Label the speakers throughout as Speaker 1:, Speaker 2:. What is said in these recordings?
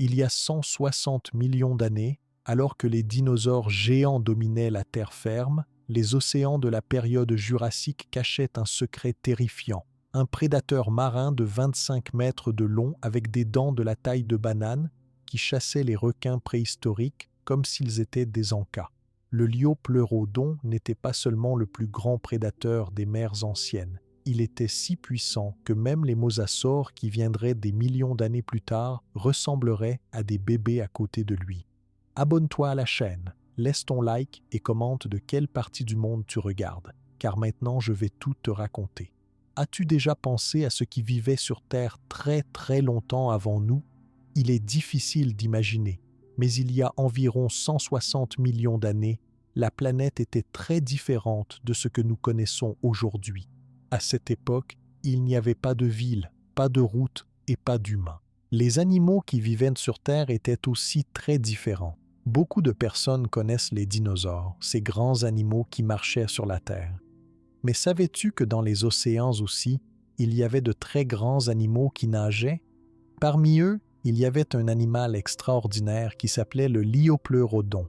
Speaker 1: Il y a 160 millions d'années, alors que les dinosaures géants dominaient la terre ferme, les océans de la période jurassique cachaient un secret terrifiant. Un prédateur marin de 25 mètres de long avec des dents de la taille de banane qui chassait les requins préhistoriques comme s'ils étaient des ancas. Le liopleurodon n'était pas seulement le plus grand prédateur des mers anciennes. Il était si puissant que même les mosasaures qui viendraient des millions d'années plus tard ressembleraient à des bébés à côté de lui. Abonne-toi à la chaîne, laisse ton like et commente de quelle partie du monde tu regardes, car maintenant je vais tout te raconter. As-tu déjà pensé à ce qui vivait sur Terre très très longtemps avant nous? Il est difficile d'imaginer, mais il y a environ 160 millions d'années, la planète était très différente de ce que nous connaissons aujourd'hui. À cette époque, il n'y avait pas de ville, pas de route et pas d'humains. Les animaux qui vivaient sur Terre étaient aussi très différents. Beaucoup de personnes connaissent les dinosaures, ces grands animaux qui marchaient sur la Terre. Mais savais-tu que dans les océans aussi, il y avait de très grands animaux qui nageaient? Parmi eux, il y avait un animal extraordinaire qui s'appelait le liopleurodon.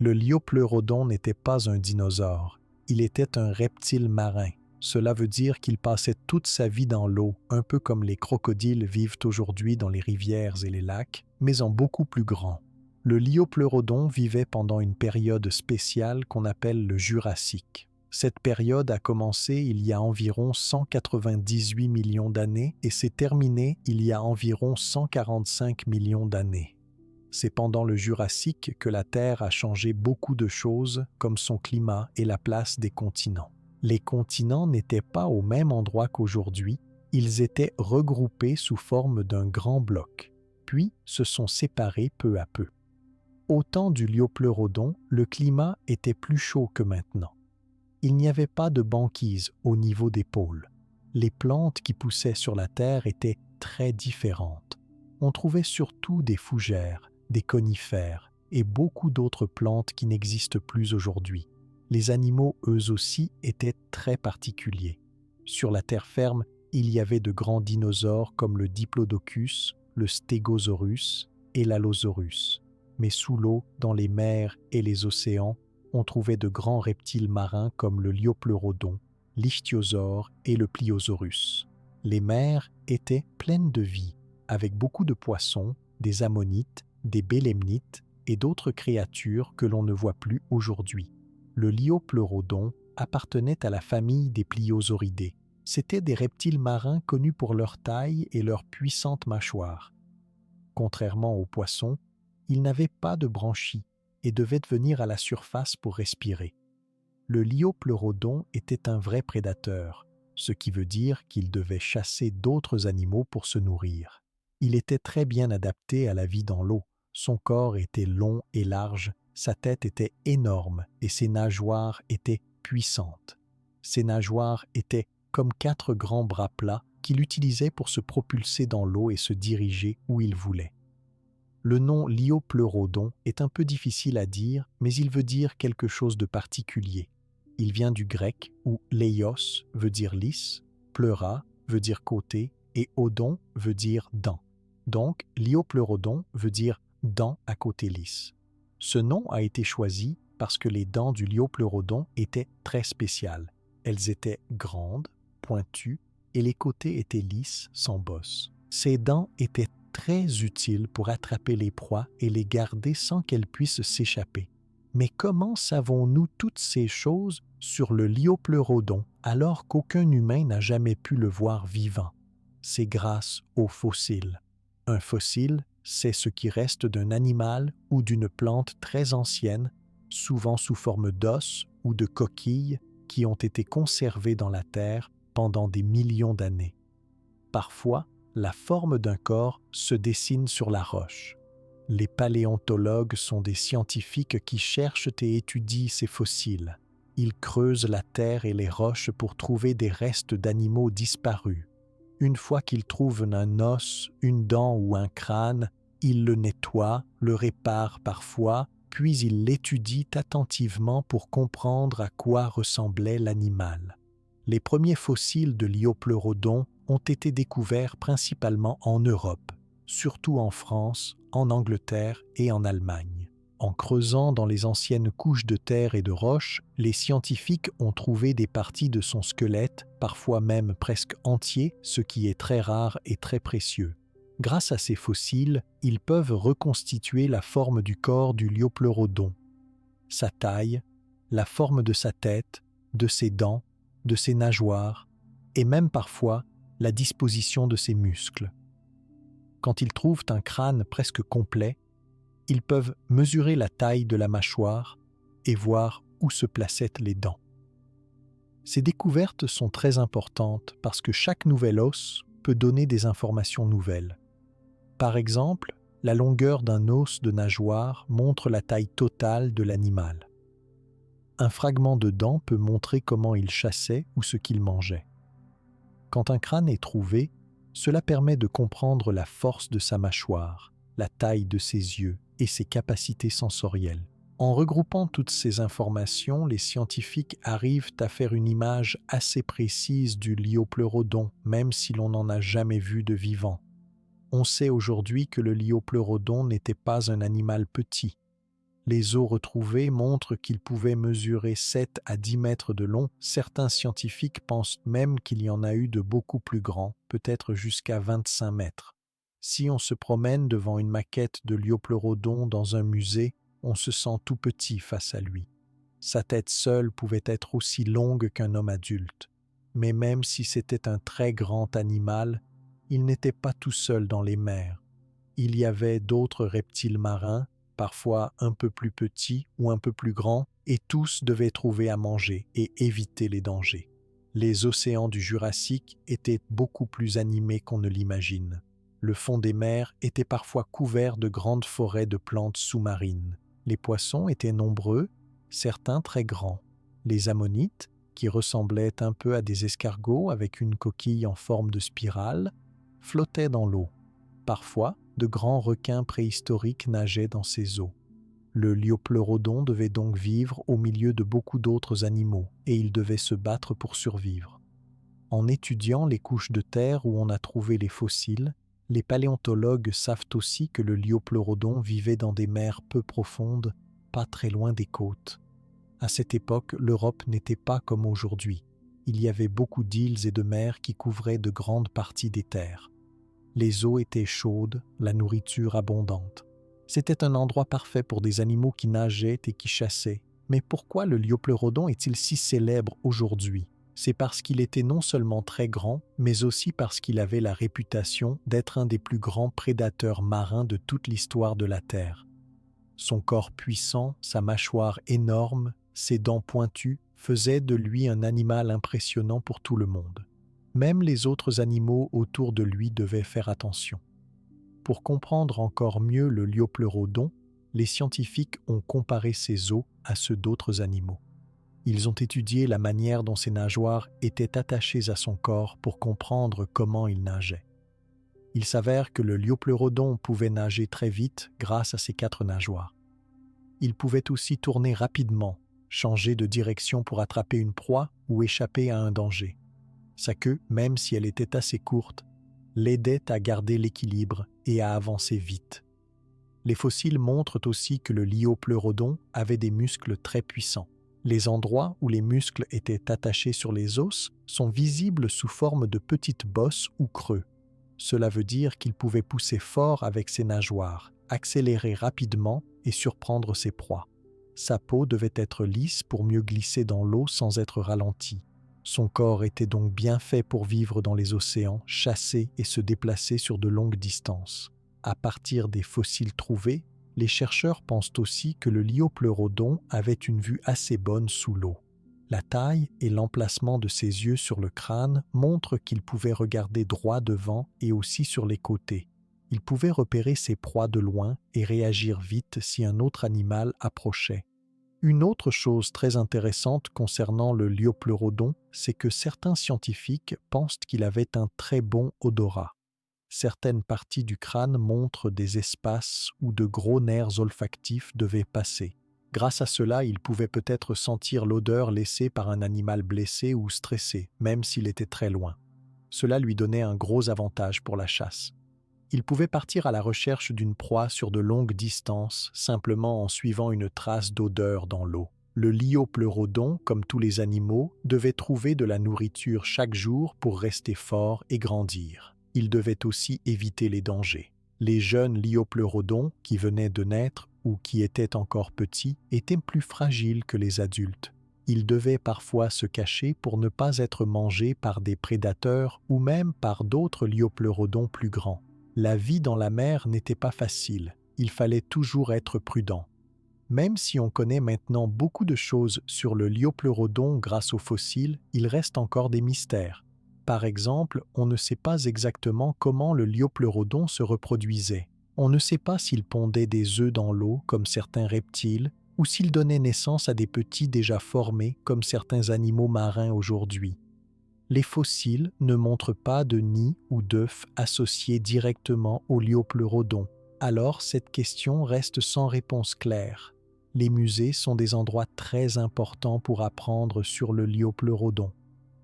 Speaker 1: Le liopleurodon n'était pas un dinosaure, il était un reptile marin. Cela veut dire qu'il passait toute sa vie dans l'eau, un peu comme les crocodiles vivent aujourd'hui dans les rivières et les lacs, mais en beaucoup plus grand. Le liopleurodon vivait pendant une période spéciale qu'on appelle le Jurassique. Cette période a commencé il y a environ 198 millions d'années et s'est terminée il y a environ 145 millions d'années. C'est pendant le Jurassique que la Terre a changé beaucoup de choses, comme son climat et la place des continents. Les continents n'étaient pas au même endroit qu'aujourd'hui, ils étaient regroupés sous forme d'un grand bloc, puis se sont séparés peu à peu. Au temps du liopleurodon, le climat était plus chaud que maintenant. Il n'y avait pas de banquise au niveau des pôles. Les plantes qui poussaient sur la Terre étaient très différentes. On trouvait surtout des fougères, des conifères et beaucoup d'autres plantes qui n'existent plus aujourd'hui. Les animaux, eux aussi, étaient très particuliers. Sur la terre ferme, il y avait de grands dinosaures comme le Diplodocus, le Stégosaurus et l'Allosaurus. Mais sous l'eau, dans les mers et les océans, on trouvait de grands reptiles marins comme le liopleurodon, l'ichthyosaure et le pliosaurus. Les mers étaient pleines de vie, avec beaucoup de poissons, des ammonites, des bélemnites et d'autres créatures que l'on ne voit plus aujourd'hui. Le liopleurodon appartenait à la famille des pliosauridés. C'étaient des reptiles marins connus pour leur taille et leur puissante mâchoire. Contrairement aux poissons, ils n'avaient pas de branchies et devaient venir à la surface pour respirer. Le liopleurodon était un vrai prédateur, ce qui veut dire qu'il devait chasser d'autres animaux pour se nourrir. Il était très bien adapté à la vie dans l'eau. Son corps était long et large, sa tête était énorme et ses nageoires étaient puissantes. Ses nageoires étaient comme 4 grands bras plats qu'il utilisait pour se propulser dans l'eau et se diriger où il voulait. Le nom liopleurodon est un peu difficile à dire, mais il veut dire quelque chose de particulier. Il vient du grec où leios veut dire lisse, pleura veut dire côté et odon veut dire dent. Donc, liopleurodon veut dire dent à côté lisse. Ce nom a été choisi parce que les dents du liopleurodon étaient très spéciales. Elles étaient grandes, pointues et les côtés étaient lisses, sans bosse. Ces dents étaient très utiles pour attraper les proies et les garder sans qu'elles puissent s'échapper. Mais comment savons-nous toutes ces choses sur le liopleurodon alors qu'aucun humain n'a jamais pu le voir vivant? C'est grâce aux fossiles. Un fossile, c'est ce qui reste d'un animal ou d'une plante très ancienne, souvent sous forme d'os ou de coquilles qui ont été conservés dans la terre pendant des millions d'années. Parfois, la forme d'un corps se dessine sur la roche. Les paléontologues sont des scientifiques qui cherchent et étudient ces fossiles. Ils creusent la terre et les roches pour trouver des restes d'animaux disparus. Une fois qu'ils trouvent un os, une dent ou un crâne, ils le nettoient, le réparent parfois, puis ils l'étudient attentivement pour comprendre à quoi ressemblait l'animal. Les premiers fossiles de liopleurodon ont été découverts principalement en Europe. surtout en France, en Angleterre et en Allemagne. En creusant dans les anciennes couches de terre et de roches, les scientifiques ont trouvé des parties de son squelette, parfois même presque entiers, ce qui est très rare et très précieux. Grâce à ces fossiles, ils peuvent reconstituer la forme du corps du Liopleurodon, sa taille, la forme de sa tête, de ses dents, de ses nageoires, et même parfois la disposition de ses muscles. Quand ils trouvent un crâne presque complet, ils peuvent mesurer la taille de la mâchoire et voir où se plaçaient les dents. Ces découvertes sont très importantes parce que chaque nouvel os peut donner des informations nouvelles. Par exemple, la longueur d'un os de nageoire montre la taille totale de l'animal. Un fragment de dent peut montrer comment il chassait ou ce qu'il mangeait. Quand un crâne est trouvé, cela permet de comprendre la force de sa mâchoire, la taille de ses yeux et ses capacités sensorielles. En regroupant toutes ces informations, les scientifiques arrivent à faire une image assez précise du Liopleurodon, même si l'on n'en a jamais vu de vivant. On sait aujourd'hui que le Liopleurodon n'était pas un animal petit. Les os retrouvés montrent qu'il pouvait mesurer 7 à 10 mètres de long. Certains scientifiques pensent même qu'il y en a eu de beaucoup plus grands, peut-être jusqu'à 25 mètres. Si on se promène devant une maquette de Liopleurodon dans un musée, on se sent tout petit face à lui. Sa tête seule pouvait être aussi longue qu'un homme adulte. Mais même si c'était un très grand animal, il n'était pas tout seul dans les mers. Il y avait d'autres reptiles marins, parfois un peu plus petits ou un peu plus grands, et tous devaient trouver à manger et éviter les dangers. Les océans du Jurassique étaient beaucoup plus animés qu'on ne l'imagine. Le fond des mers était parfois couvert de grandes forêts de plantes sous-marines. Les poissons étaient nombreux, certains très grands. Les ammonites, qui ressemblaient un peu à des escargots avec une coquille en forme de spirale, flottaient dans l'eau. Parfois, de grands requins préhistoriques nageaient dans ces eaux. Le Liopleurodon devait donc vivre au milieu de beaucoup d'autres animaux et il devait se battre pour survivre. En étudiant les couches de terre où on a trouvé les fossiles, les paléontologues savent aussi que le Liopleurodon vivait dans des mers peu profondes, pas très loin des côtes. À cette époque, l'Europe n'était pas comme aujourd'hui. Il y avait beaucoup d'îles et de mers qui couvraient de grandes parties des terres. Les eaux étaient chaudes, la nourriture abondante. C'était un endroit parfait pour des animaux qui nageaient et qui chassaient. Mais pourquoi le Liopleurodon est-il si célèbre aujourd'hui? C'est parce qu'il était non seulement très grand, mais aussi parce qu'il avait la réputation d'être un des plus grands prédateurs marins de toute l'histoire de la Terre. Son corps puissant, sa mâchoire énorme, ses dents pointues faisaient de lui un animal impressionnant pour tout le monde. Même les autres animaux autour de lui devaient faire attention. Pour comprendre encore mieux le Liopleurodon, les scientifiques ont comparé ses os à ceux d'autres animaux. Ils ont étudié la manière dont ses nageoires étaient attachées à son corps pour comprendre comment il nageait. Il s'avère que le Liopleurodon pouvait nager très vite grâce à ses 4 nageoires. Il pouvait aussi tourner rapidement, changer de direction pour attraper une proie ou échapper à un danger. Sa queue, même si elle était assez courte, l'aidait à garder l'équilibre et à avancer vite. Les fossiles montrent aussi que le Liopleurodon avait des muscles très puissants. Les endroits où les muscles étaient attachés sur les os sont visibles sous forme de petites bosses ou creux. Cela veut dire qu'il pouvait pousser fort avec ses nageoires, accélérer rapidement et surprendre ses proies. Sa peau devait être lisse pour mieux glisser dans l'eau sans être ralentie. Son corps était donc bien fait pour vivre dans les océans, chasser et se déplacer sur de longues distances. À partir des fossiles trouvés, les chercheurs pensent aussi que le Liopleurodon avait une vue assez bonne sous l'eau. La taille et l'emplacement de ses yeux sur le crâne montrent qu'il pouvait regarder droit devant et aussi sur les côtés. Il pouvait repérer ses proies de loin et réagir vite si un autre animal approchait. Une autre chose très intéressante concernant le Liopleurodon, c'est que certains scientifiques pensent qu'il avait un très bon odorat. Certaines parties du crâne montrent des espaces où de gros nerfs olfactifs devaient passer. Grâce à cela, il pouvait peut-être sentir l'odeur laissée par un animal blessé ou stressé, même s'il était très loin. Cela lui donnait un gros avantage pour la chasse. Ils pouvaient partir à la recherche d'une proie sur de longues distances, simplement en suivant une trace d'odeur dans l'eau. Le liopleurodon, comme tous les animaux, devait trouver de la nourriture chaque jour pour rester fort et grandir. Il devait aussi éviter les dangers. Les jeunes liopleurodons qui venaient de naître ou qui étaient encore petits étaient plus fragiles que les adultes. Ils devaient parfois se cacher pour ne pas être mangés par des prédateurs ou même par d'autres liopleurodons plus grands. La vie dans la mer n'était pas facile. Il fallait toujours être prudent. Même si on connaît maintenant beaucoup de choses sur le liopleurodon grâce aux fossiles, il reste encore des mystères. Par exemple, on ne sait pas exactement comment le liopleurodon se reproduisait. On ne sait pas s'il pondait des œufs dans l'eau comme certains reptiles ou s'il donnait naissance à des petits déjà formés comme certains animaux marins aujourd'hui. Les fossiles ne montrent pas de nid ou d'œufs associés directement au liopleurodon. Alors cette question reste sans réponse claire. Les musées sont des endroits très importants pour apprendre sur le liopleurodon.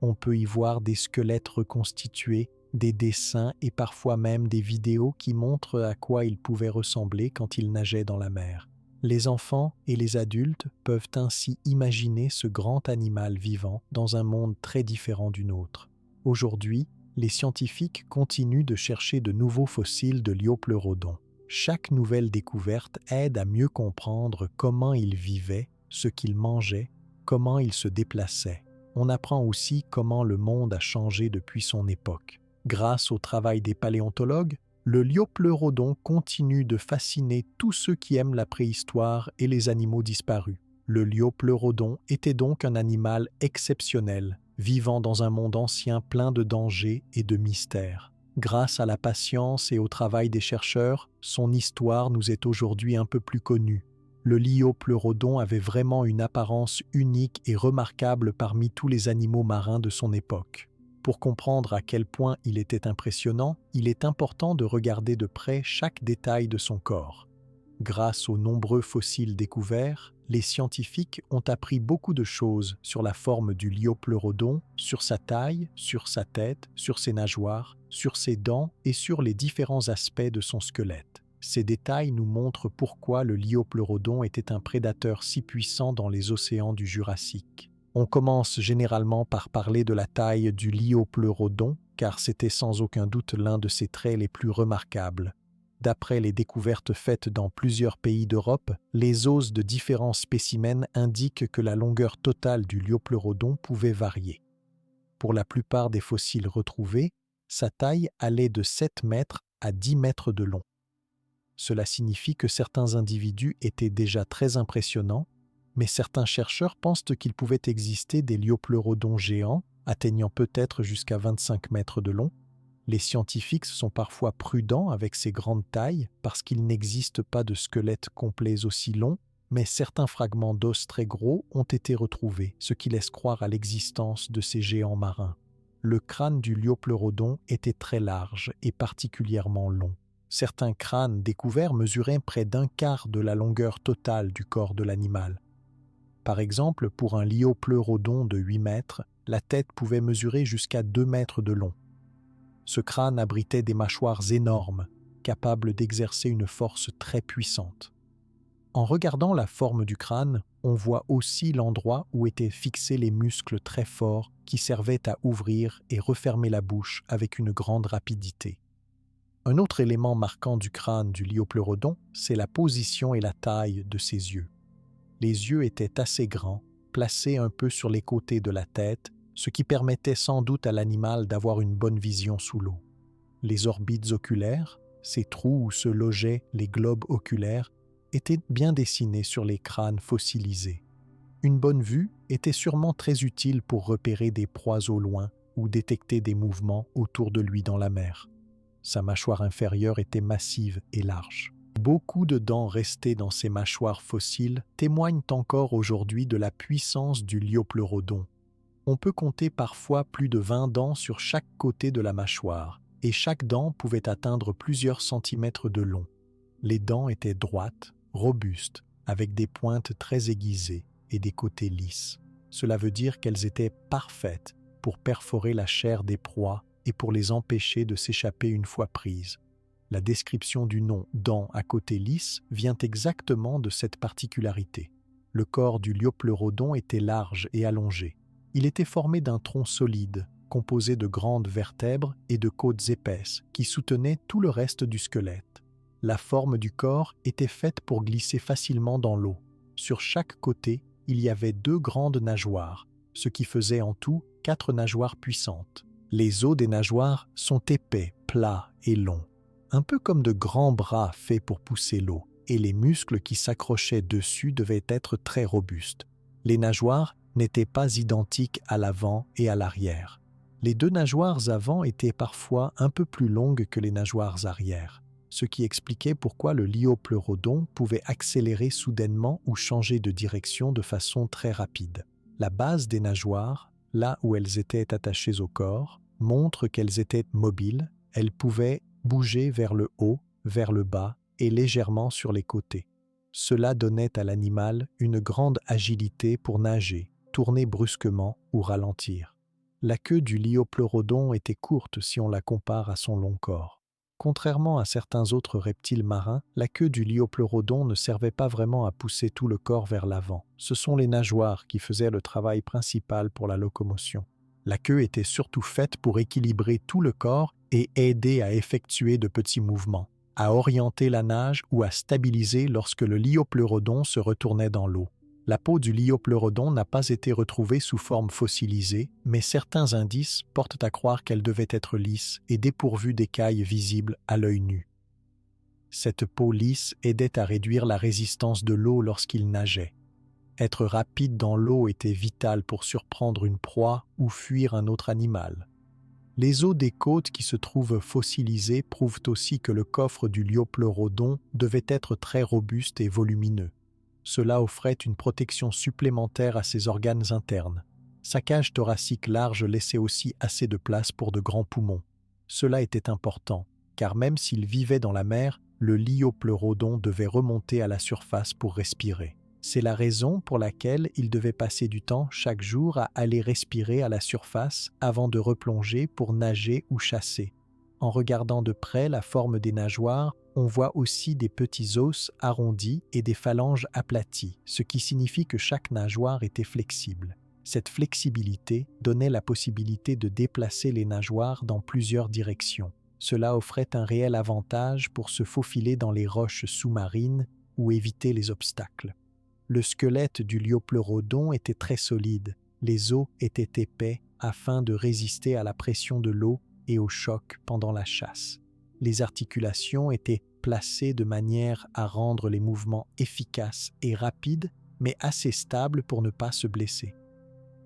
Speaker 1: On peut y voir des squelettes reconstitués, des dessins et parfois même des vidéos qui montrent à quoi il pouvait ressembler quand il nageait dans la mer. Les enfants et les adultes peuvent ainsi imaginer ce grand animal vivant dans un monde très différent du nôtre. Aujourd'hui, les scientifiques continuent de chercher de nouveaux fossiles de liopleurodon. Chaque nouvelle découverte aide à mieux comprendre comment il vivait, ce qu'il mangeait, comment il se déplaçait. On apprend aussi comment le monde a changé depuis son époque. Grâce au travail des paléontologues, le liopleurodon continue de fasciner tous ceux qui aiment la préhistoire et les animaux disparus. Le liopleurodon était donc un animal exceptionnel, vivant dans un monde ancien plein de dangers et de mystères. Grâce à la patience et au travail des chercheurs, son histoire nous est aujourd'hui un peu plus connue. Le liopleurodon avait vraiment une apparence unique et remarquable parmi tous les animaux marins de son époque. Pour comprendre à quel point il était impressionnant, il est important de regarder de près chaque détail de son corps. Grâce aux nombreux fossiles découverts, les scientifiques ont appris beaucoup de choses sur la forme du liopleurodon, sur sa taille, sur sa tête, sur ses nageoires, sur ses dents et sur les différents aspects de son squelette. Ces détails nous montrent pourquoi le liopleurodon était un prédateur si puissant dans les océans du Jurassique. On commence généralement par parler de la taille du liopleurodon, car c'était sans aucun doute l'un de ses traits les plus remarquables. D'après les découvertes faites dans plusieurs pays d'Europe, les os de différents spécimens indiquent que la longueur totale du liopleurodon pouvait varier. Pour la plupart des fossiles retrouvés, sa taille allait de 7 mètres à 10 mètres de long. Cela signifie que certains individus étaient déjà très impressionnants, mais certains chercheurs pensent qu'il pouvait exister des liopleurodons géants, atteignant peut-être jusqu'à 25 mètres de long. Les scientifiques sont parfois prudents avec ces grandes tailles parce qu'il n'existe pas de squelettes complets aussi longs, mais certains fragments d'os très gros ont été retrouvés, ce qui laisse croire à l'existence de ces géants marins. Le crâne du liopleurodon était très large et particulièrement long. Certains crânes découverts mesuraient près d'un quart de la longueur totale du corps de l'animal. Par exemple, pour un liopleurodon de 8 mètres, la tête pouvait mesurer jusqu'à 2 mètres de long. Ce crâne abritait des mâchoires énormes, capables d'exercer une force très puissante. En regardant la forme du crâne, on voit aussi l'endroit où étaient fixés les muscles très forts qui servaient à ouvrir et refermer la bouche avec une grande rapidité. Un autre élément marquant du crâne du liopleurodon, c'est la position et la taille de ses yeux. Les yeux étaient assez grands, placés un peu sur les côtés de la tête, ce qui permettait sans doute à l'animal d'avoir une bonne vision sous l'eau. Les orbites oculaires, ces trous où se logeaient les globes oculaires, étaient bien dessinés sur les crânes fossilisés. Une bonne vue était sûrement très utile pour repérer des proies au loin ou détecter des mouvements autour de lui dans la mer. Sa mâchoire inférieure était massive et large. Beaucoup de dents restées dans ces mâchoires fossiles témoignent encore aujourd'hui de la puissance du liopleurodon. On peut compter parfois plus de 20 dents sur chaque côté de la mâchoire, et chaque dent pouvait atteindre plusieurs centimètres de long. Les dents étaient droites, robustes, avec des pointes très aiguisées et des côtés lisses. Cela veut dire qu'elles étaient parfaites pour perforer la chair des proies et pour les empêcher de s'échapper une fois prises. La description du nom « dent à côté lisse » vient exactement de cette particularité. Le corps du liopleurodon était large et allongé. Il était formé d'un tronc solide, composé de grandes vertèbres et de côtes épaisses qui soutenaient tout le reste du squelette. La forme du corps était faite pour glisser facilement dans l'eau. Sur chaque côté, il y avait 2 grandes nageoires, ce qui faisait en tout 4 nageoires puissantes. Les os des nageoires sont épais, plats et longs, un peu comme de grands bras faits pour pousser l'eau, et les muscles qui s'accrochaient dessus devaient être très robustes. Les nageoires n'étaient pas identiques à l'avant et à l'arrière. Les 2 nageoires avant étaient parfois un peu plus longues que les nageoires arrière, ce qui expliquait pourquoi le liopleurodon pouvait accélérer soudainement ou changer de direction de façon très rapide. La base des nageoires, là où elles étaient attachées au corps, montre qu'elles étaient mobiles, elles pouvaient bouger vers le haut, vers le bas et légèrement sur les côtés. Cela donnait à l'animal une grande agilité pour nager, tourner brusquement ou ralentir. La queue du liopleurodon était courte si on la compare à son long corps. Contrairement à certains autres reptiles marins, la queue du liopleurodon ne servait pas vraiment à pousser tout le corps vers l'avant. Ce sont les nageoires qui faisaient le travail principal pour la locomotion. La queue était surtout faite pour équilibrer tout le corps et aider à effectuer de petits mouvements, à orienter la nage ou à stabiliser lorsque le liopleurodon se retournait dans l'eau. La peau du liopleurodon n'a pas été retrouvée sous forme fossilisée, mais certains indices portent à croire qu'elle devait être lisse et dépourvue d'écailles visibles à l'œil nu. Cette peau lisse aidait à réduire la résistance de l'eau lorsqu'il nageait. Être rapide dans l'eau était vital pour surprendre une proie ou fuir un autre animal. Les os des côtes qui se trouvent fossilisés prouvent aussi que le coffre du liopleurodon devait être très robuste et volumineux. Cela offrait une protection supplémentaire à ses organes internes. Sa cage thoracique large laissait aussi assez de place pour de grands poumons. Cela était important, car même s'il vivait dans la mer, le liopleurodon devait remonter à la surface pour respirer. C'est la raison pour laquelle il devait passer du temps chaque jour à aller respirer à la surface avant de replonger pour nager ou chasser. En regardant de près la forme des nageoires, on voit aussi des petits os arrondis et des phalanges aplaties, ce qui signifie que chaque nageoire était flexible. Cette flexibilité donnait la possibilité de déplacer les nageoires dans plusieurs directions. Cela offrait un réel avantage pour se faufiler dans les roches sous-marines ou éviter les obstacles. Le squelette du liopleurodon était très solide, les os étaient épais afin de résister à la pression de l'eau et au choc pendant la chasse. Les articulations étaient placées de manière à rendre les mouvements efficaces et rapides, mais assez stables pour ne pas se blesser.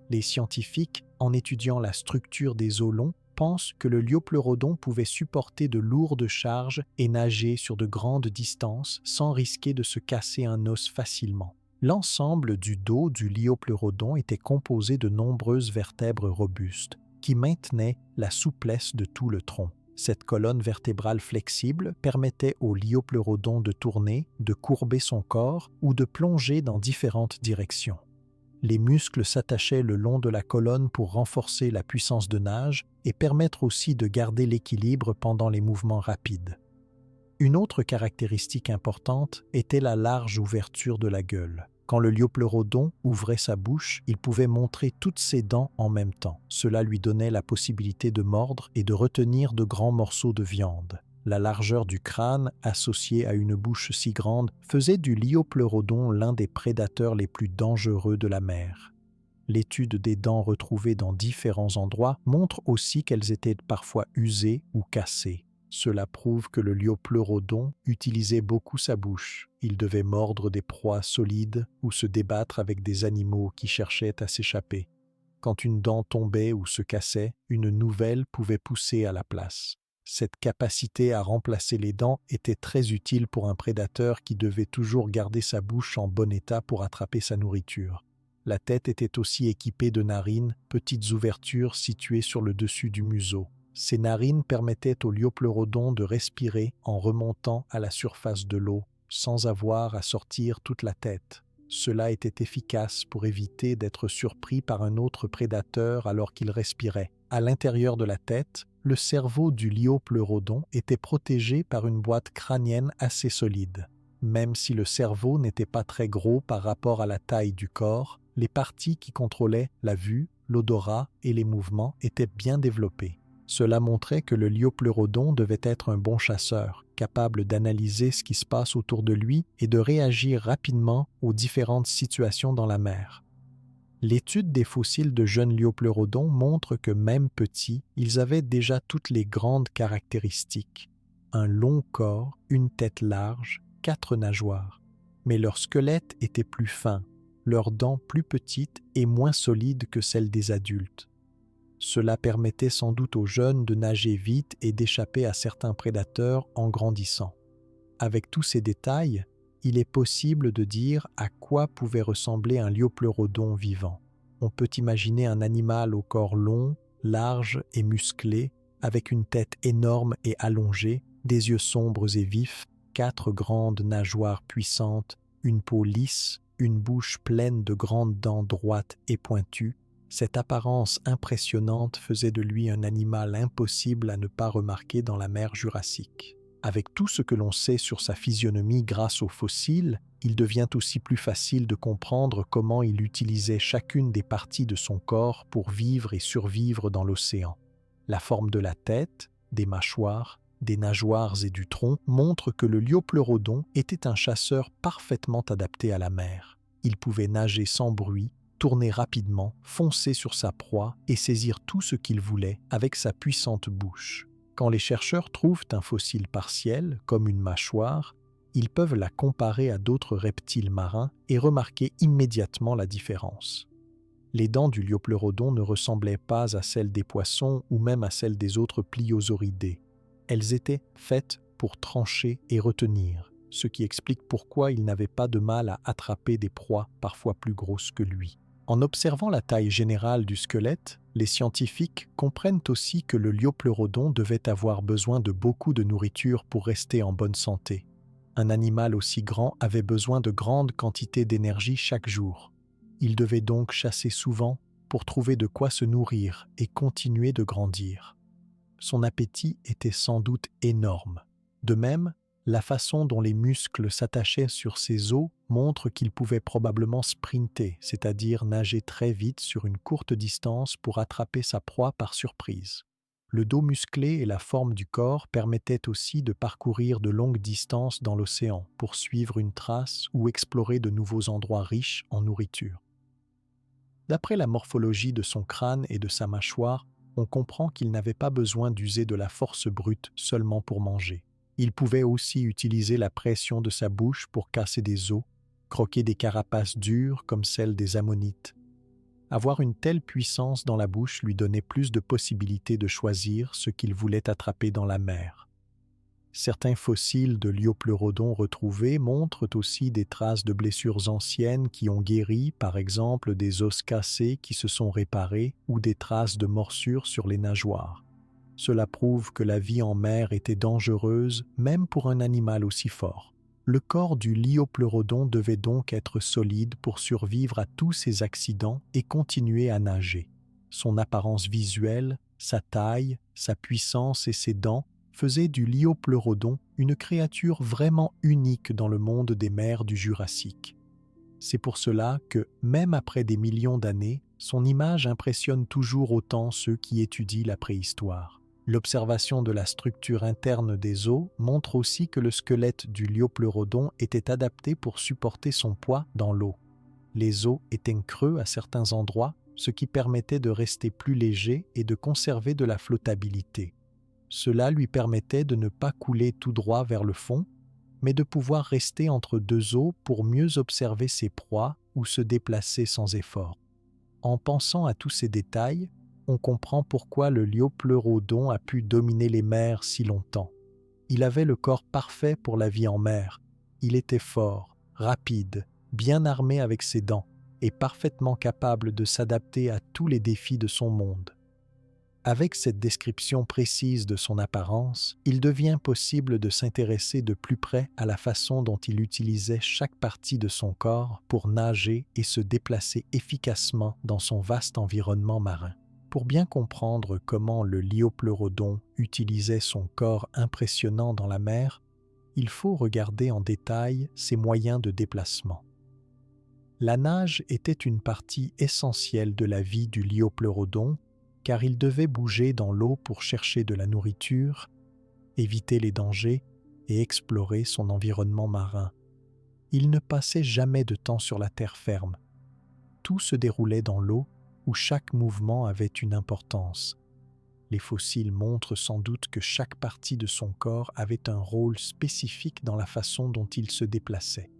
Speaker 1: Les scientifiques, en étudiant la structure des os longs, pensent que le liopleurodon pouvait supporter de lourdes charges et nager sur de grandes distances sans risquer de se casser un os facilement. L'ensemble du dos du liopleurodon était composé de nombreuses vertèbres robustes qui maintenaient la souplesse de tout le tronc. Cette colonne vertébrale flexible permettait au liopleurodon de tourner, de courber son corps ou de plonger dans différentes directions. Les muscles s'attachaient le long de la colonne pour renforcer la puissance de nage et permettre aussi de garder l'équilibre pendant les mouvements rapides. Une autre caractéristique importante était la large ouverture de la gueule. Quand le liopleurodon ouvrait sa bouche, il pouvait montrer toutes ses dents en même temps. Cela lui donnait la possibilité de mordre et de retenir de grands morceaux de viande. La largeur du crâne, associée à une bouche si grande, faisait du liopleurodon l'un des prédateurs les plus dangereux de la mer. L'étude des dents retrouvées dans différents endroits montre aussi qu'elles étaient parfois usées ou cassées. Cela prouve que le liopleurodon utilisait beaucoup sa bouche. Il devait mordre des proies solides ou se débattre avec des animaux qui cherchaient à s'échapper. Quand une dent tombait ou se cassait, une nouvelle pouvait pousser à la place. Cette capacité à remplacer les dents était très utile pour un prédateur qui devait toujours garder sa bouche en bon état pour attraper sa nourriture. La tête était aussi équipée de narines, petites ouvertures situées sur le dessus du museau. Ces narines permettaient au liopleurodon de respirer en remontant à la surface de l'eau, sans avoir à sortir toute la tête. Cela était efficace pour éviter d'être surpris par un autre prédateur alors qu'il respirait. À l'intérieur de la tête, le cerveau du liopleurodon était protégé par une boîte crânienne assez solide. Même si le cerveau n'était pas très gros par rapport à la taille du corps, les parties qui contrôlaient la vue, l'odorat et les mouvements étaient bien développées. Cela montrait que le liopleurodon devait être un bon chasseur, capable d'analyser ce qui se passe autour de lui et de réagir rapidement aux différentes situations dans la mer. L'étude des fossiles de jeunes liopleurodons montre que même petits, ils avaient déjà toutes les grandes caractéristiques. Un long corps, une tête large, 4 nageoires. Mais leur squelette était plus fin, leurs dents plus petites et moins solides que celles des adultes. Cela permettait sans doute aux jeunes de nager vite et d'échapper à certains prédateurs en grandissant. Avec tous ces détails, il est possible de dire à quoi pouvait ressembler un liopleurodon vivant. On peut imaginer un animal au corps long, large et musclé, avec une tête énorme et allongée, des yeux sombres et vifs, 4 grandes nageoires puissantes, une peau lisse, une bouche pleine de grandes dents droites et pointues. Cette apparence impressionnante faisait de lui un animal impossible à ne pas remarquer dans la mer Jurassique. Avec tout ce que l'on sait sur sa physionomie grâce aux fossiles, il devient aussi plus facile de comprendre comment il utilisait chacune des parties de son corps pour vivre et survivre dans l'océan. La forme de la tête, des mâchoires, des nageoires et du tronc montre que le liopleurodon était un chasseur parfaitement adapté à la mer. Il pouvait nager sans bruit, tourner rapidement, foncer sur sa proie et saisir tout ce qu'il voulait avec sa puissante bouche. Quand les chercheurs trouvent un fossile partiel, comme une mâchoire, ils peuvent la comparer à d'autres reptiles marins et remarquer immédiatement la différence. Les dents du liopleurodon ne ressemblaient pas à celles des poissons ou même à celles des autres pliosauridés. Elles étaient faites pour trancher et retenir, ce qui explique pourquoi il n'avait pas de mal à attraper des proies parfois plus grosses que lui. En observant la taille générale du squelette, les scientifiques comprennent aussi que le liopleurodon devait avoir besoin de beaucoup de nourriture pour rester en bonne santé. Un animal aussi grand avait besoin de grandes quantités d'énergie chaque jour. Il devait donc chasser souvent pour trouver de quoi se nourrir et continuer de grandir. Son appétit était sans doute énorme. De même, la façon dont les muscles s'attachaient sur ses os montre qu'il pouvait probablement sprinter, c'est-à-dire nager très vite sur une courte distance pour attraper sa proie par surprise. Le dos musclé et la forme du corps permettaient aussi de parcourir de longues distances dans l'océan pour suivre une trace ou explorer de nouveaux endroits riches en nourriture. D'après la morphologie de son crâne et de sa mâchoire, on comprend qu'il n'avait pas besoin d'user de la force brute seulement pour manger. Il pouvait aussi utiliser la pression de sa bouche pour casser des os, croquer des carapaces dures comme celles des ammonites. Avoir une telle puissance dans la bouche lui donnait plus de possibilités de choisir ce qu'il voulait attraper dans la mer. Certains fossiles de liopleurodon retrouvés montrent aussi des traces de blessures anciennes qui ont guéri, par exemple des os cassés qui se sont réparés ou des traces de morsures sur les nageoires. Cela prouve que la vie en mer était dangereuse même pour un animal aussi fort. Le corps du liopleurodon devait donc être solide pour survivre à tous ces accidents et continuer à nager. Son apparence visuelle, sa taille, sa puissance et ses dents faisaient du liopleurodon une créature vraiment unique dans le monde des mers du Jurassique. C'est pour cela que, même après des millions d'années, son image impressionne toujours autant ceux qui étudient la préhistoire. L'observation de la structure interne des os montre aussi que le squelette du liopleurodon était adapté pour supporter son poids dans l'eau. Les os étaient creux à certains endroits, ce qui permettait de rester plus léger et de conserver de la flottabilité. Cela lui permettait de ne pas couler tout droit vers le fond, mais de pouvoir rester entre deux eaux pour mieux observer ses proies ou se déplacer sans effort. En pensant à tous ces détails, on comprend pourquoi le liopleurodon a pu dominer les mers si longtemps. Il avait le corps parfait pour la vie en mer. Il était fort, rapide, bien armé avec ses dents et parfaitement capable de s'adapter à tous les défis de son monde. Avec cette description précise de son apparence, il devient possible de s'intéresser de plus près à la façon dont il utilisait chaque partie de son corps pour nager et se déplacer efficacement dans son vaste environnement marin. Pour bien comprendre comment le Liopleurodon utilisait son corps impressionnant dans la mer, il faut regarder en détail ses moyens de déplacement. La nage était une partie essentielle de la vie du Liopleurodon, car il devait bouger dans l'eau pour chercher de la nourriture, éviter les dangers et explorer son environnement marin. Il ne passait jamais de temps sur la terre ferme. Tout se déroulait dans l'eau, où chaque mouvement avait une importance. Les fossiles montrent sans doute que chaque partie de son corps avait un rôle spécifique dans la façon dont il se déplaçait.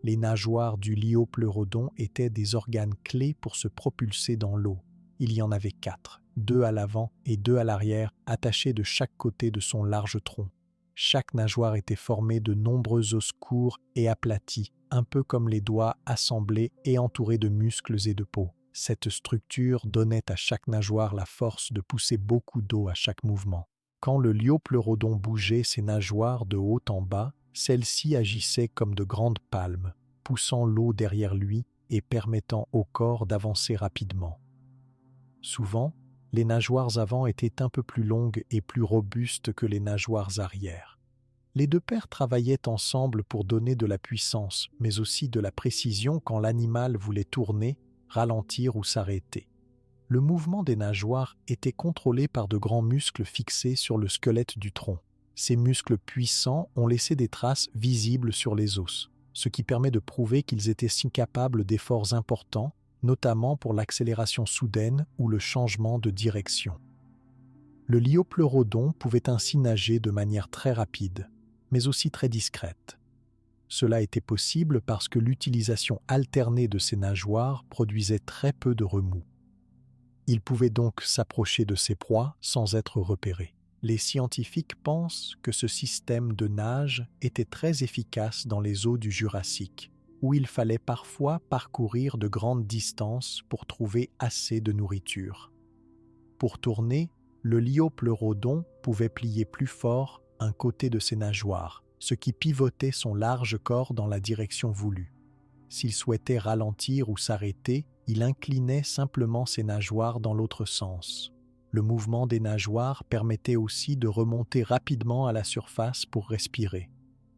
Speaker 1: Les nageoires du Liopleurodon étaient des organes clés pour se propulser dans l'eau. Il y en avait 4, 2 à l'avant et 2 à l'arrière, attachés de chaque côté de son large tronc. Chaque nageoire était formée de nombreux os courts et aplatis, un peu comme les doigts assemblés et entourés de muscles et de peau. Cette structure donnait à chaque nageoire la force de pousser beaucoup d'eau à chaque mouvement. Quand le Liopleurodon bougeait ses nageoires de haut en bas, celles-ci agissaient comme de grandes palmes, poussant l'eau derrière lui et permettant au corps d'avancer rapidement. Souvent, les nageoires avant étaient un peu plus longues et plus robustes que les nageoires arrière. Les deux paires travaillaient ensemble pour donner de la puissance, mais aussi de la précision quand l'animal voulait tourner, ralentir ou s'arrêter. Le mouvement des nageoires était contrôlé par de grands muscles fixés sur le squelette du tronc. Ces muscles puissants ont laissé des traces visibles sur les os, ce qui permet de prouver qu'ils étaient si capables d'efforts importants, notamment pour l'accélération soudaine ou le changement de direction. Le Liopleurodon pouvait ainsi nager de manière très rapide, mais aussi très discrète. Cela était possible parce que l'utilisation alternée de ses nageoires produisait très peu de remous. Il pouvait donc s'approcher de ses proies sans être repéré. Les scientifiques pensent que ce système de nage était très efficace dans les eaux du Jurassique, où il fallait parfois parcourir de grandes distances pour trouver assez de nourriture. Pour tourner, le Liopleurodon pouvait plier plus fort un côté de ses nageoires, ce qui pivotait son large corps dans la direction voulue. S'il souhaitait ralentir ou s'arrêter, il inclinait simplement ses nageoires dans l'autre sens. Le mouvement des nageoires permettait aussi de remonter rapidement à la surface pour respirer.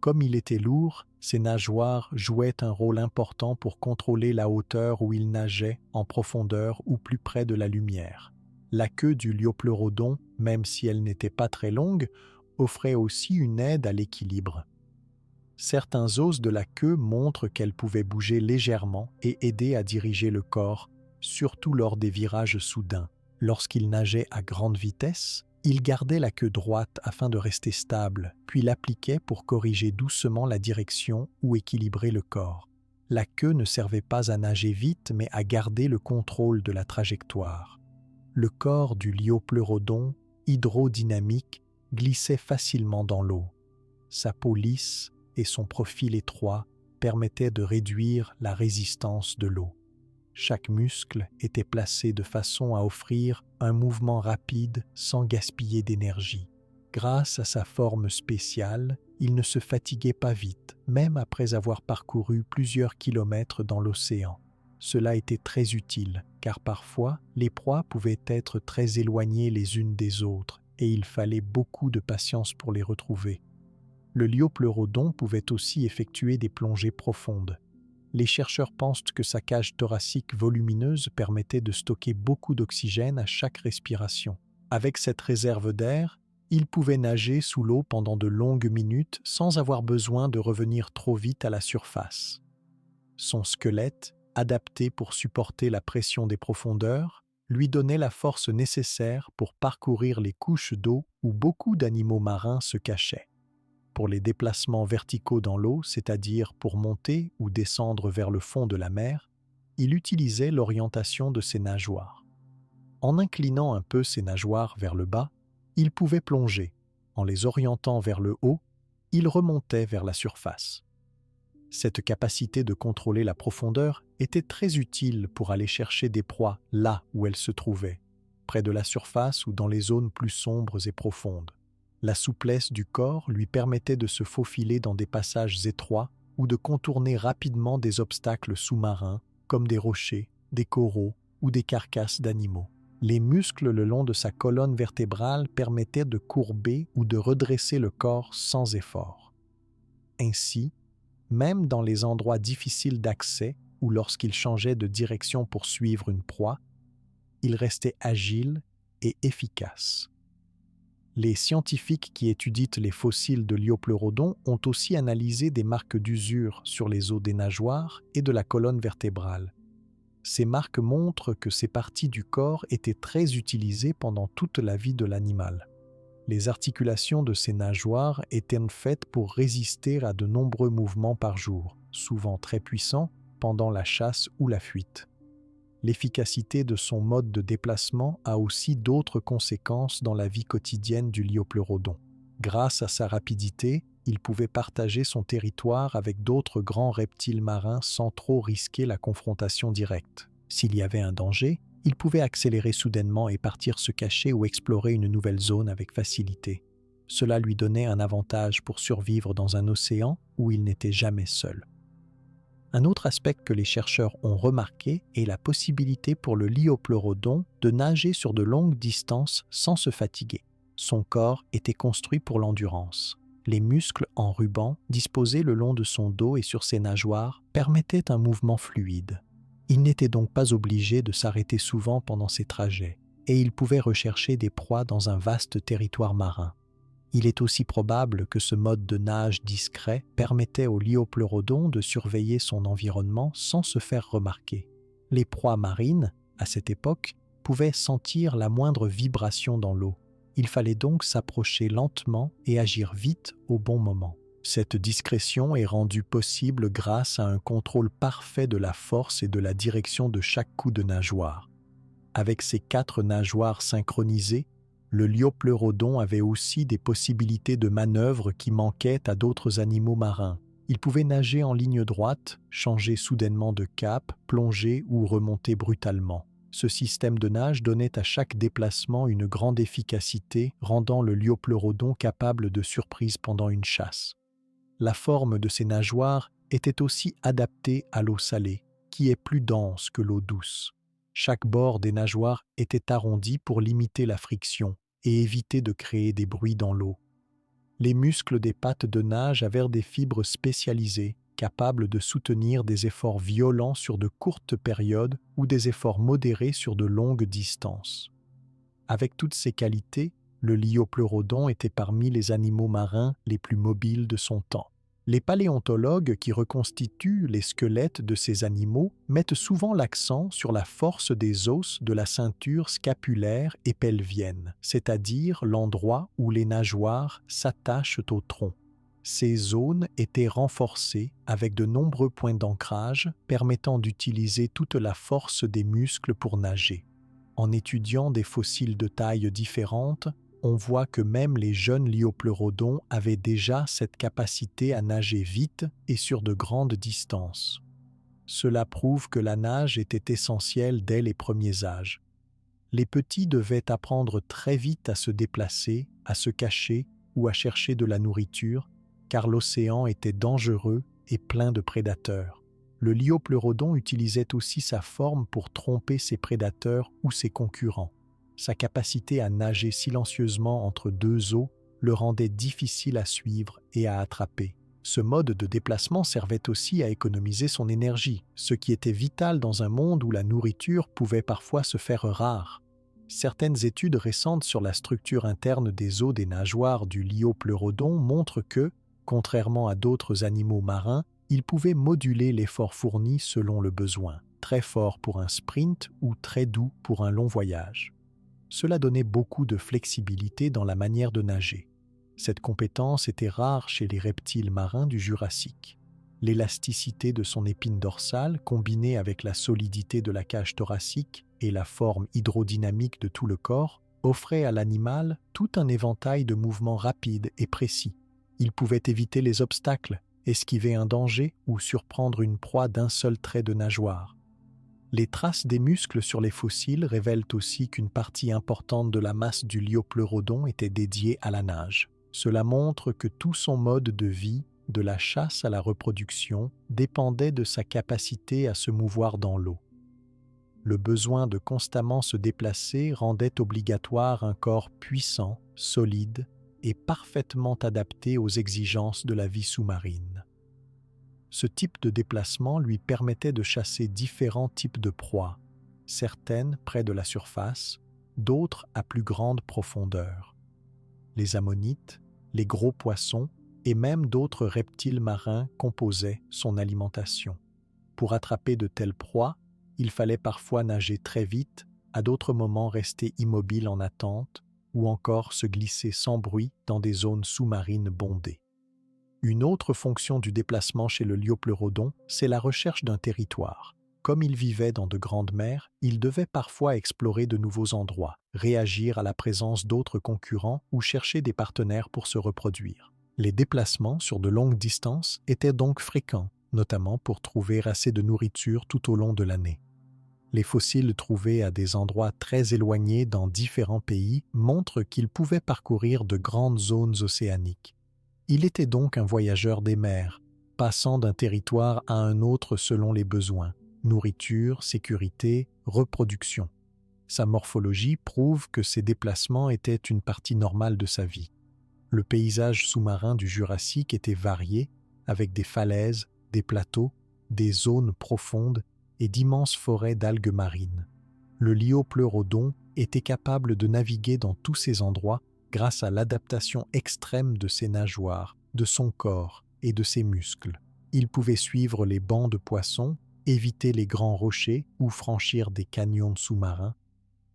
Speaker 1: Comme il était lourd, ses nageoires jouaient un rôle important pour contrôler la hauteur où il nageait, en profondeur ou plus près de la lumière. La queue du Liopleurodon, même si elle n'était pas très longue, offrait aussi une aide à l'équilibre. Certains os de la queue montrent qu'elle pouvait bouger légèrement et aider à diriger le corps, surtout lors des virages soudains. Lorsqu'il nageait à grande vitesse, il gardait la queue droite afin de rester stable, puis l'appliquait pour corriger doucement la direction ou équilibrer le corps. La queue ne servait pas à nager vite, mais à garder le contrôle de la trajectoire. Le corps du Liopleurodon, hydrodynamique, glissait facilement dans l'eau. Sa peau lisse et son profil étroit permettaient de réduire la résistance de l'eau. Chaque muscle était placé de façon à offrir un mouvement rapide sans gaspiller d'énergie. Grâce à sa forme spéciale, il ne se fatiguait pas vite, même après avoir parcouru plusieurs kilomètres dans l'océan. Cela était très utile, car parfois, les proies pouvaient être très éloignées les unes des autres, et il fallait beaucoup de patience pour les retrouver. Le Liopleurodon pouvait aussi effectuer des plongées profondes. Les chercheurs pensent que sa cage thoracique volumineuse permettait de stocker beaucoup d'oxygène à chaque respiration. Avec cette réserve d'air, il pouvait nager sous l'eau pendant de longues minutes sans avoir besoin de revenir trop vite à la surface. Son squelette, adapté pour supporter la pression des profondeurs, lui donnait la force nécessaire pour parcourir les couches d'eau où beaucoup d'animaux marins se cachaient. Pour les déplacements verticaux dans l'eau, c'est-à-dire pour monter ou descendre vers le fond de la mer, il utilisait l'orientation de ses nageoires. En inclinant un peu ses nageoires vers le bas, il pouvait plonger. En les orientant vers le haut, il remontait vers la surface. Cette capacité de contrôler la profondeur était très utile pour aller chercher des proies là où elles se trouvaient. près de la surface ou dans les zones plus sombres et profondes. La souplesse du corps lui permettait de se faufiler dans des passages étroits ou de contourner rapidement des obstacles sous-marins, comme des rochers, des coraux ou des carcasses d'animaux. Les muscles le long de sa colonne vertébrale permettaient de courber ou de redresser le corps sans effort. Ainsi, même dans les endroits difficiles d'accès ou lorsqu'il changeait de direction pour suivre une proie, il restait agile et efficace. Les scientifiques qui étudient les fossiles de Liopleurodon ont aussi analysé des marques d'usure sur les os des nageoires et de la colonne vertébrale. Ces marques montrent que ces parties du corps étaient très utilisées pendant toute la vie de l'animal. Les articulations de ces nageoires étaient faites pour résister à de nombreux mouvements par jour, souvent très puissants, pendant la chasse ou la fuite. L'efficacité de son mode de déplacement a aussi d'autres conséquences dans la vie quotidienne du Liopleurodon. Grâce à sa rapidité, il pouvait partager son territoire avec d'autres grands reptiles marins sans trop risquer la confrontation directe. S'il y avait un danger, il pouvait accélérer soudainement et partir se cacher ou explorer une nouvelle zone avec facilité. Cela lui donnait un avantage pour survivre dans un océan où il n'était jamais seul. Un autre aspect que les chercheurs ont remarqué est la possibilité pour le Liopleurodon de nager sur de longues distances sans se fatiguer. Son corps était construit pour l'endurance. Les muscles en ruban, disposés le long de son dos et sur ses nageoires, permettaient un mouvement fluide. Il n'était donc pas obligé de s'arrêter souvent pendant ses trajets, et il pouvait rechercher des proies dans un vaste territoire marin. Il est aussi probable que ce mode de nage discret permettait au Liopleurodon de surveiller son environnement sans se faire remarquer. Les proies marines, à cette époque, pouvaient sentir la moindre vibration dans l'eau. Il fallait donc s'approcher lentement et agir vite au bon moment. Cette discrétion est rendue possible grâce à un contrôle parfait de la force et de la direction de chaque coup de nageoire. Avec ses 4 nageoires synchronisées, le Liopleurodon avait aussi des possibilités de manœuvre qui manquaient à d'autres animaux marins. Il pouvait nager en ligne droite, changer soudainement de cap, plonger ou remonter brutalement. Ce système de nage donnait à chaque déplacement une grande efficacité, rendant le Liopleurodon capable de surprises pendant une chasse. La forme de ses nageoires était aussi adaptée à l'eau salée, qui est plus dense que l'eau douce. Chaque bord des nageoires était arrondi pour limiter la friction et éviter de créer des bruits dans l'eau. Les muscles des pattes de nage avaient des fibres spécialisées, capables de soutenir des efforts violents sur de courtes périodes ou des efforts modérés sur de longues distances. Avec toutes ces qualités, le Liopleurodon était parmi les animaux marins les plus mobiles de son temps. Les paléontologues qui reconstituent les squelettes de ces animaux mettent souvent l'accent sur la force des os de la ceinture scapulaire et pelvienne, c'est-à-dire l'endroit où les nageoires s'attachent au tronc. Ces zones étaient renforcées avec de nombreux points d'ancrage permettant d'utiliser toute la force des muscles pour nager. En étudiant des fossiles de tailles différentes, on voit que même les jeunes Liopleurodons avaient déjà cette capacité à nager vite et sur de grandes distances. Cela prouve que la nage était essentielle dès les premiers âges. Les petits devaient apprendre très vite à se déplacer, à se cacher ou à chercher de la nourriture, car l'océan était dangereux et plein de prédateurs. Le Liopleurodon utilisait aussi sa forme pour tromper ses prédateurs ou ses concurrents. Sa capacité à nager silencieusement entre 2 eaux le rendait difficile à suivre et à attraper. Ce mode de déplacement servait aussi à économiser son énergie, ce qui était vital dans un monde où la nourriture pouvait parfois se faire rare. Certaines études récentes sur la structure interne des os des nageoires du Liopleurodon montrent que, contrairement à d'autres animaux marins, il pouvait moduler l'effort fourni selon le besoin, très fort pour un sprint ou très doux pour un long voyage. Cela donnait beaucoup de flexibilité dans la manière de nager. Cette compétence était rare chez les reptiles marins du Jurassique. L'élasticité de son épine dorsale, combinée avec la solidité de la cage thoracique et la forme hydrodynamique de tout le corps, offrait à l'animal tout un éventail de mouvements rapides et précis. Il pouvait éviter les obstacles, esquiver un danger ou surprendre une proie d'un seul trait de nageoire. Les traces des muscles sur les fossiles révèlent aussi qu'une partie importante de la masse du liopleurodon était dédiée à la nage. Cela montre que tout son mode de vie, de la chasse à la reproduction, dépendait de sa capacité à se mouvoir dans l'eau. Le besoin de constamment se déplacer rendait obligatoire un corps puissant, solide et parfaitement adapté aux exigences de la vie sous-marine. Ce type de déplacement lui permettait de chasser différents types de proies, certaines près de la surface, d'autres à plus grande profondeur. Les ammonites, les gros poissons et même d'autres reptiles marins composaient son alimentation. Pour attraper de telles proies, il fallait parfois nager très vite, à d'autres moments rester immobile en attente ou encore se glisser sans bruit dans des zones sous-marines bondées. Une autre fonction du déplacement chez le liopleurodon, c'est la recherche d'un territoire. Comme il vivait dans de grandes mers, il devait parfois explorer de nouveaux endroits, réagir à la présence d'autres concurrents ou chercher des partenaires pour se reproduire. Les déplacements sur de longues distances étaient donc fréquents, notamment pour trouver assez de nourriture tout au long de l'année. Les fossiles trouvés à des endroits très éloignés dans différents pays montrent qu'il pouvait parcourir de grandes zones océaniques. Il était donc un voyageur des mers, passant d'un territoire à un autre selon les besoins, nourriture, sécurité, reproduction. Sa morphologie prouve que ces déplacements étaient une partie normale de sa vie. Le paysage sous-marin du Jurassique était varié, avec des falaises, des plateaux, des zones profondes et d'immenses forêts d'algues marines. Le liopleurodon était capable de naviguer dans tous ces endroits grâce à l'adaptation extrême de ses nageoires, de son corps et de ses muscles. Il pouvait suivre les bancs de poissons, éviter les grands rochers ou franchir des canyons sous-marins.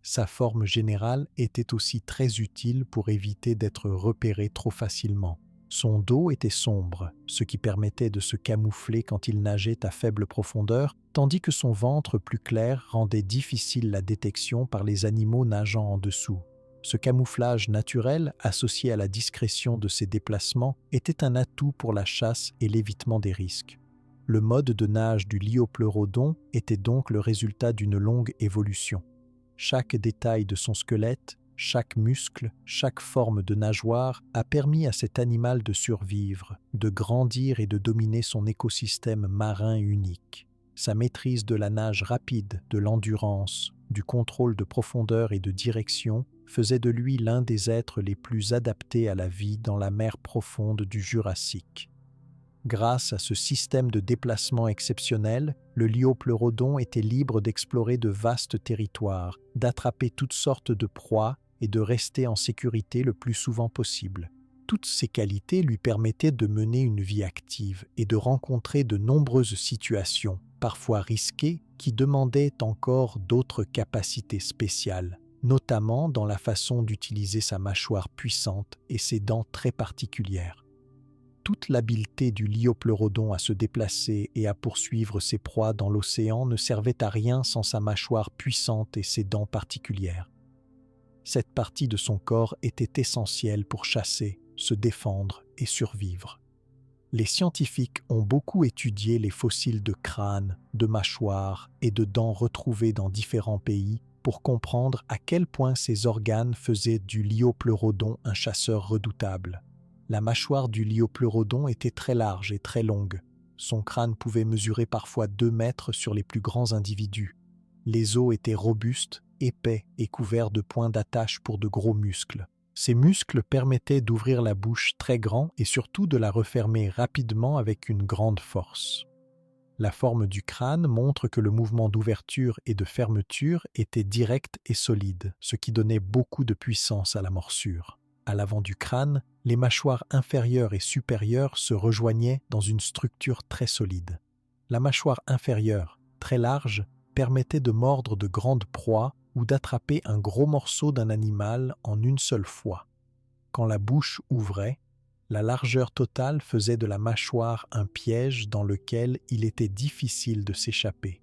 Speaker 1: Sa forme générale était aussi très utile pour éviter d'être repéré trop facilement. Son dos était sombre, ce qui permettait de se camoufler quand il nageait à faible profondeur, tandis que son ventre plus clair rendait difficile la détection par les animaux nageant en dessous. Ce camouflage naturel, associé à la discrétion de ses déplacements, était un atout pour la chasse et l'évitement des risques. Le mode de nage du liopleurodon était donc le résultat d'une longue évolution. Chaque détail de son squelette, chaque muscle, chaque forme de nageoire a permis à cet animal de survivre, de grandir et de dominer son écosystème marin unique. Sa maîtrise de la nage rapide, de l'endurance, du contrôle de profondeur et de direction faisait de lui l'un des êtres les plus adaptés à la vie dans la mer profonde du Jurassique. Grâce à ce système de déplacement exceptionnel, le liopleurodon était libre d'explorer de vastes territoires, d'attraper toutes sortes de proies et de rester en sécurité le plus souvent possible. Toutes ces qualités lui permettaient de mener une vie active et de rencontrer de nombreuses situations, parfois risquées, qui demandaient encore d'autres capacités spéciales, notamment dans la façon d'utiliser sa mâchoire puissante et ses dents très particulières. Toute l'habileté du liopleurodon à se déplacer et à poursuivre ses proies dans l'océan ne servait à rien sans sa mâchoire puissante et ses dents particulières. Cette partie de son corps était essentielle pour chasser, se défendre et survivre. Les scientifiques ont beaucoup étudié les fossiles de crânes, de mâchoires et de dents retrouvés dans différents pays pour comprendre à quel point ces organes faisaient du liopleurodon un chasseur redoutable. La mâchoire du liopleurodon était très large et très longue. Son crâne pouvait mesurer parfois 2 mètres sur les plus grands individus. Les os étaient robustes, épais et couverts de points d'attache pour de gros muscles. Ces muscles permettaient d'ouvrir la bouche très grand et surtout de la refermer rapidement avec une grande force. La forme du crâne montre que le mouvement d'ouverture et de fermeture était direct et solide, ce qui donnait beaucoup de puissance à la morsure. À l'avant du crâne, les mâchoires inférieures et supérieures se rejoignaient dans une structure très solide. La mâchoire inférieure, très large, permettait de mordre de grandes proies ou d'attraper un gros morceau d'un animal en une seule fois. Quand la bouche ouvrait, la largeur totale faisait de la mâchoire un piège dans lequel il était difficile de s'échapper.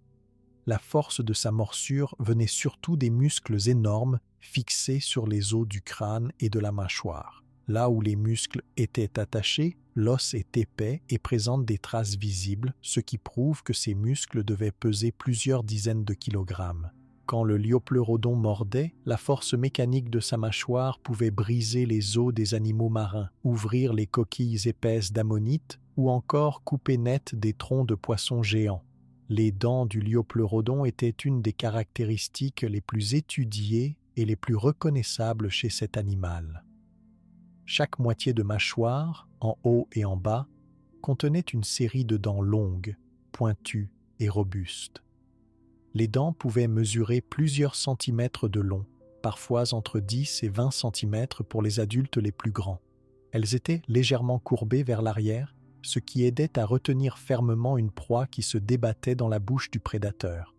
Speaker 1: La force de sa morsure venait surtout des muscles énormes fixés sur les os du crâne et de la mâchoire. Là où les muscles étaient attachés, l'os est épais et présente des traces visibles, ce qui prouve que ces muscles devaient peser plusieurs dizaines de kilogrammes. Quand le liopleurodon mordait, la force mécanique de sa mâchoire pouvait briser les os des animaux marins, ouvrir les coquilles épaisses d'ammonite ou encore couper net des troncs de poissons géants. Les dents du liopleurodon étaient une des caractéristiques les plus étudiées et les plus reconnaissables chez cet animal. Chaque moitié de mâchoire, en haut et en bas, contenait une série de dents longues, pointues et robustes. Les dents pouvaient mesurer plusieurs centimètres de long, parfois entre 10 et 20 centimètres pour les adultes les plus grands. Elles étaient légèrement courbées vers l'arrière, ce qui aidait à retenir fermement une proie qui se débattait dans la bouche du prédateur.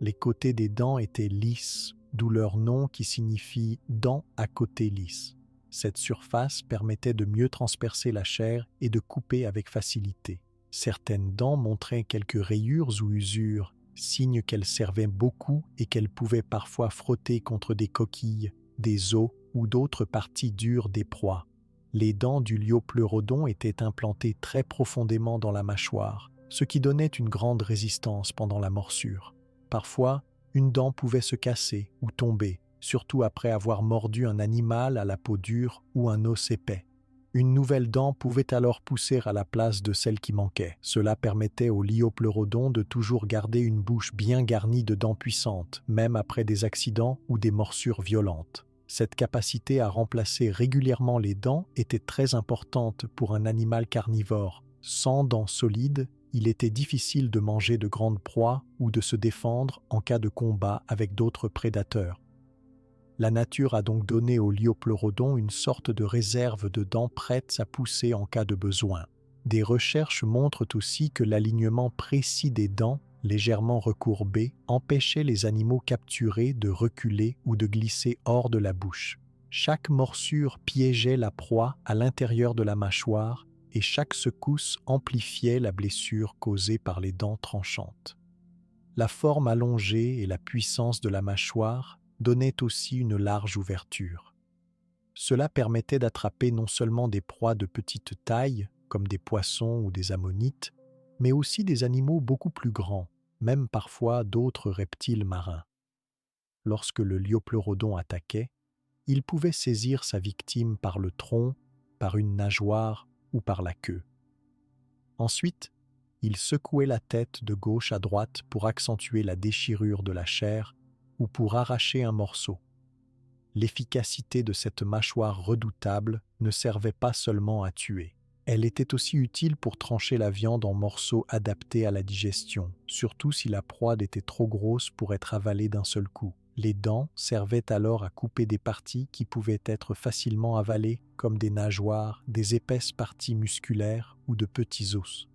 Speaker 1: Les côtés des dents étaient lisses, d'où leur nom qui signifie « dents à côté lisse ». Cette surface permettait de mieux transpercer la chair et de couper avec facilité. Certaines dents montraient quelques rayures ou usures, signe qu'elles servaient beaucoup et qu'elles pouvaient parfois frotter contre des coquilles, des os ou d'autres parties dures des proies. Les dents du liopleurodon étaient implantées très profondément dans la mâchoire, ce qui donnait une grande résistance pendant la morsure. Parfois, une dent pouvait se casser ou tomber, surtout après avoir mordu un animal à la peau dure ou un os épais. Une nouvelle dent pouvait alors pousser à la place de celle qui manquait. Cela permettait au liopleurodon de toujours garder une bouche bien garnie de dents puissantes, même après des accidents ou des morsures violentes. Cette capacité à remplacer régulièrement les dents était très importante pour un animal carnivore. Sans dents solides, il était difficile de manger de grandes proies ou de se défendre en cas de combat avec d'autres prédateurs. La nature a donc donné au liopleurodon une sorte de réserve de dents prêtes à pousser en cas de besoin. Des recherches montrent aussi que l'alignement précis des dents, légèrement recourbées, empêchait les animaux capturés de reculer ou de glisser hors de la bouche. Chaque morsure piégeait la proie à l'intérieur de la mâchoire et chaque secousse amplifiait la blessure causée par les dents tranchantes. La forme allongée et la puissance de la mâchoire donnait aussi une large ouverture. Cela permettait d'attraper non seulement des proies de petite taille, comme des poissons ou des ammonites, mais aussi des animaux beaucoup plus grands, même parfois d'autres reptiles marins. Lorsque le liopleurodon attaquait, il pouvait saisir sa victime par le tronc, par une nageoire ou par la queue. Ensuite, il secouait la tête de gauche à droite pour accentuer la déchirure de la chair ou pour arracher un morceau. L'efficacité de cette mâchoire redoutable ne servait pas seulement à tuer. Elle était aussi utile pour trancher la viande en morceaux adaptés à la digestion, surtout si la proie était trop grosse pour être avalée d'un seul coup. Les dents servaient alors à couper des parties qui pouvaient être facilement avalées, comme des nageoires, des épaisses parties musculaires ou de petits os.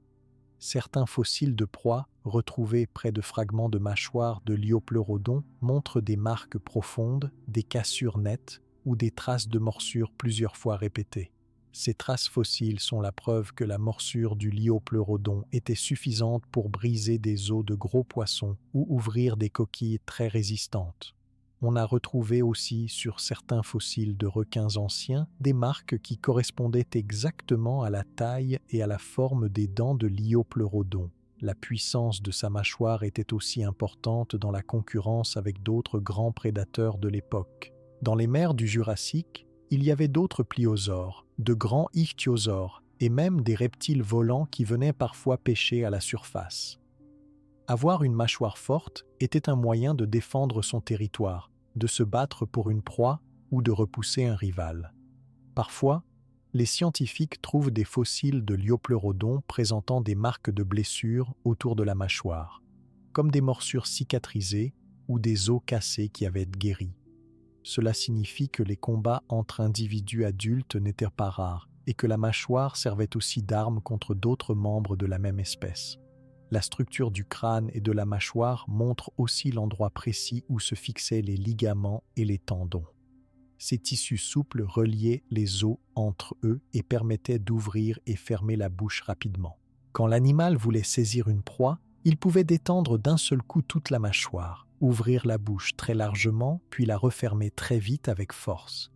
Speaker 1: Certains fossiles de proies, retrouvés près de fragments de mâchoire de liopleurodon, montrent des marques profondes, des cassures nettes ou des traces de morsures plusieurs fois répétées. Ces traces fossiles sont la preuve que la morsure du liopleurodon était suffisante pour briser des os de gros poissons ou ouvrir des coquilles très résistantes. On a retrouvé aussi sur certains fossiles de requins anciens des marques qui correspondaient exactement à la taille et à la forme des dents de liopleurodon. La puissance de sa mâchoire était aussi importante dans la concurrence avec d'autres grands prédateurs de l'époque. Dans les mers du Jurassique, il y avait d'autres pliosaures, de grands ichthyosaures et même des reptiles volants qui venaient parfois pêcher à la surface. Avoir une mâchoire forte était un moyen de défendre son territoire, de se battre pour une proie ou de repousser un rival. Parfois, les scientifiques trouvent des fossiles de liopleurodon présentant des marques de blessures autour de la mâchoire, comme des morsures cicatrisées ou des os cassés qui avaient guéri. Cela signifie que les combats entre individus adultes n'étaient pas rares et que la mâchoire servait aussi d'arme contre d'autres membres de la même espèce. La structure du crâne et de la mâchoire montre aussi l'endroit précis où se fixaient les ligaments et les tendons. Ces tissus souples reliaient les os entre eux et permettaient d'ouvrir et fermer la bouche rapidement. Quand l'animal voulait saisir une proie, il pouvait détendre d'un seul coup toute la mâchoire, ouvrir la bouche très largement, puis la refermer très vite avec force.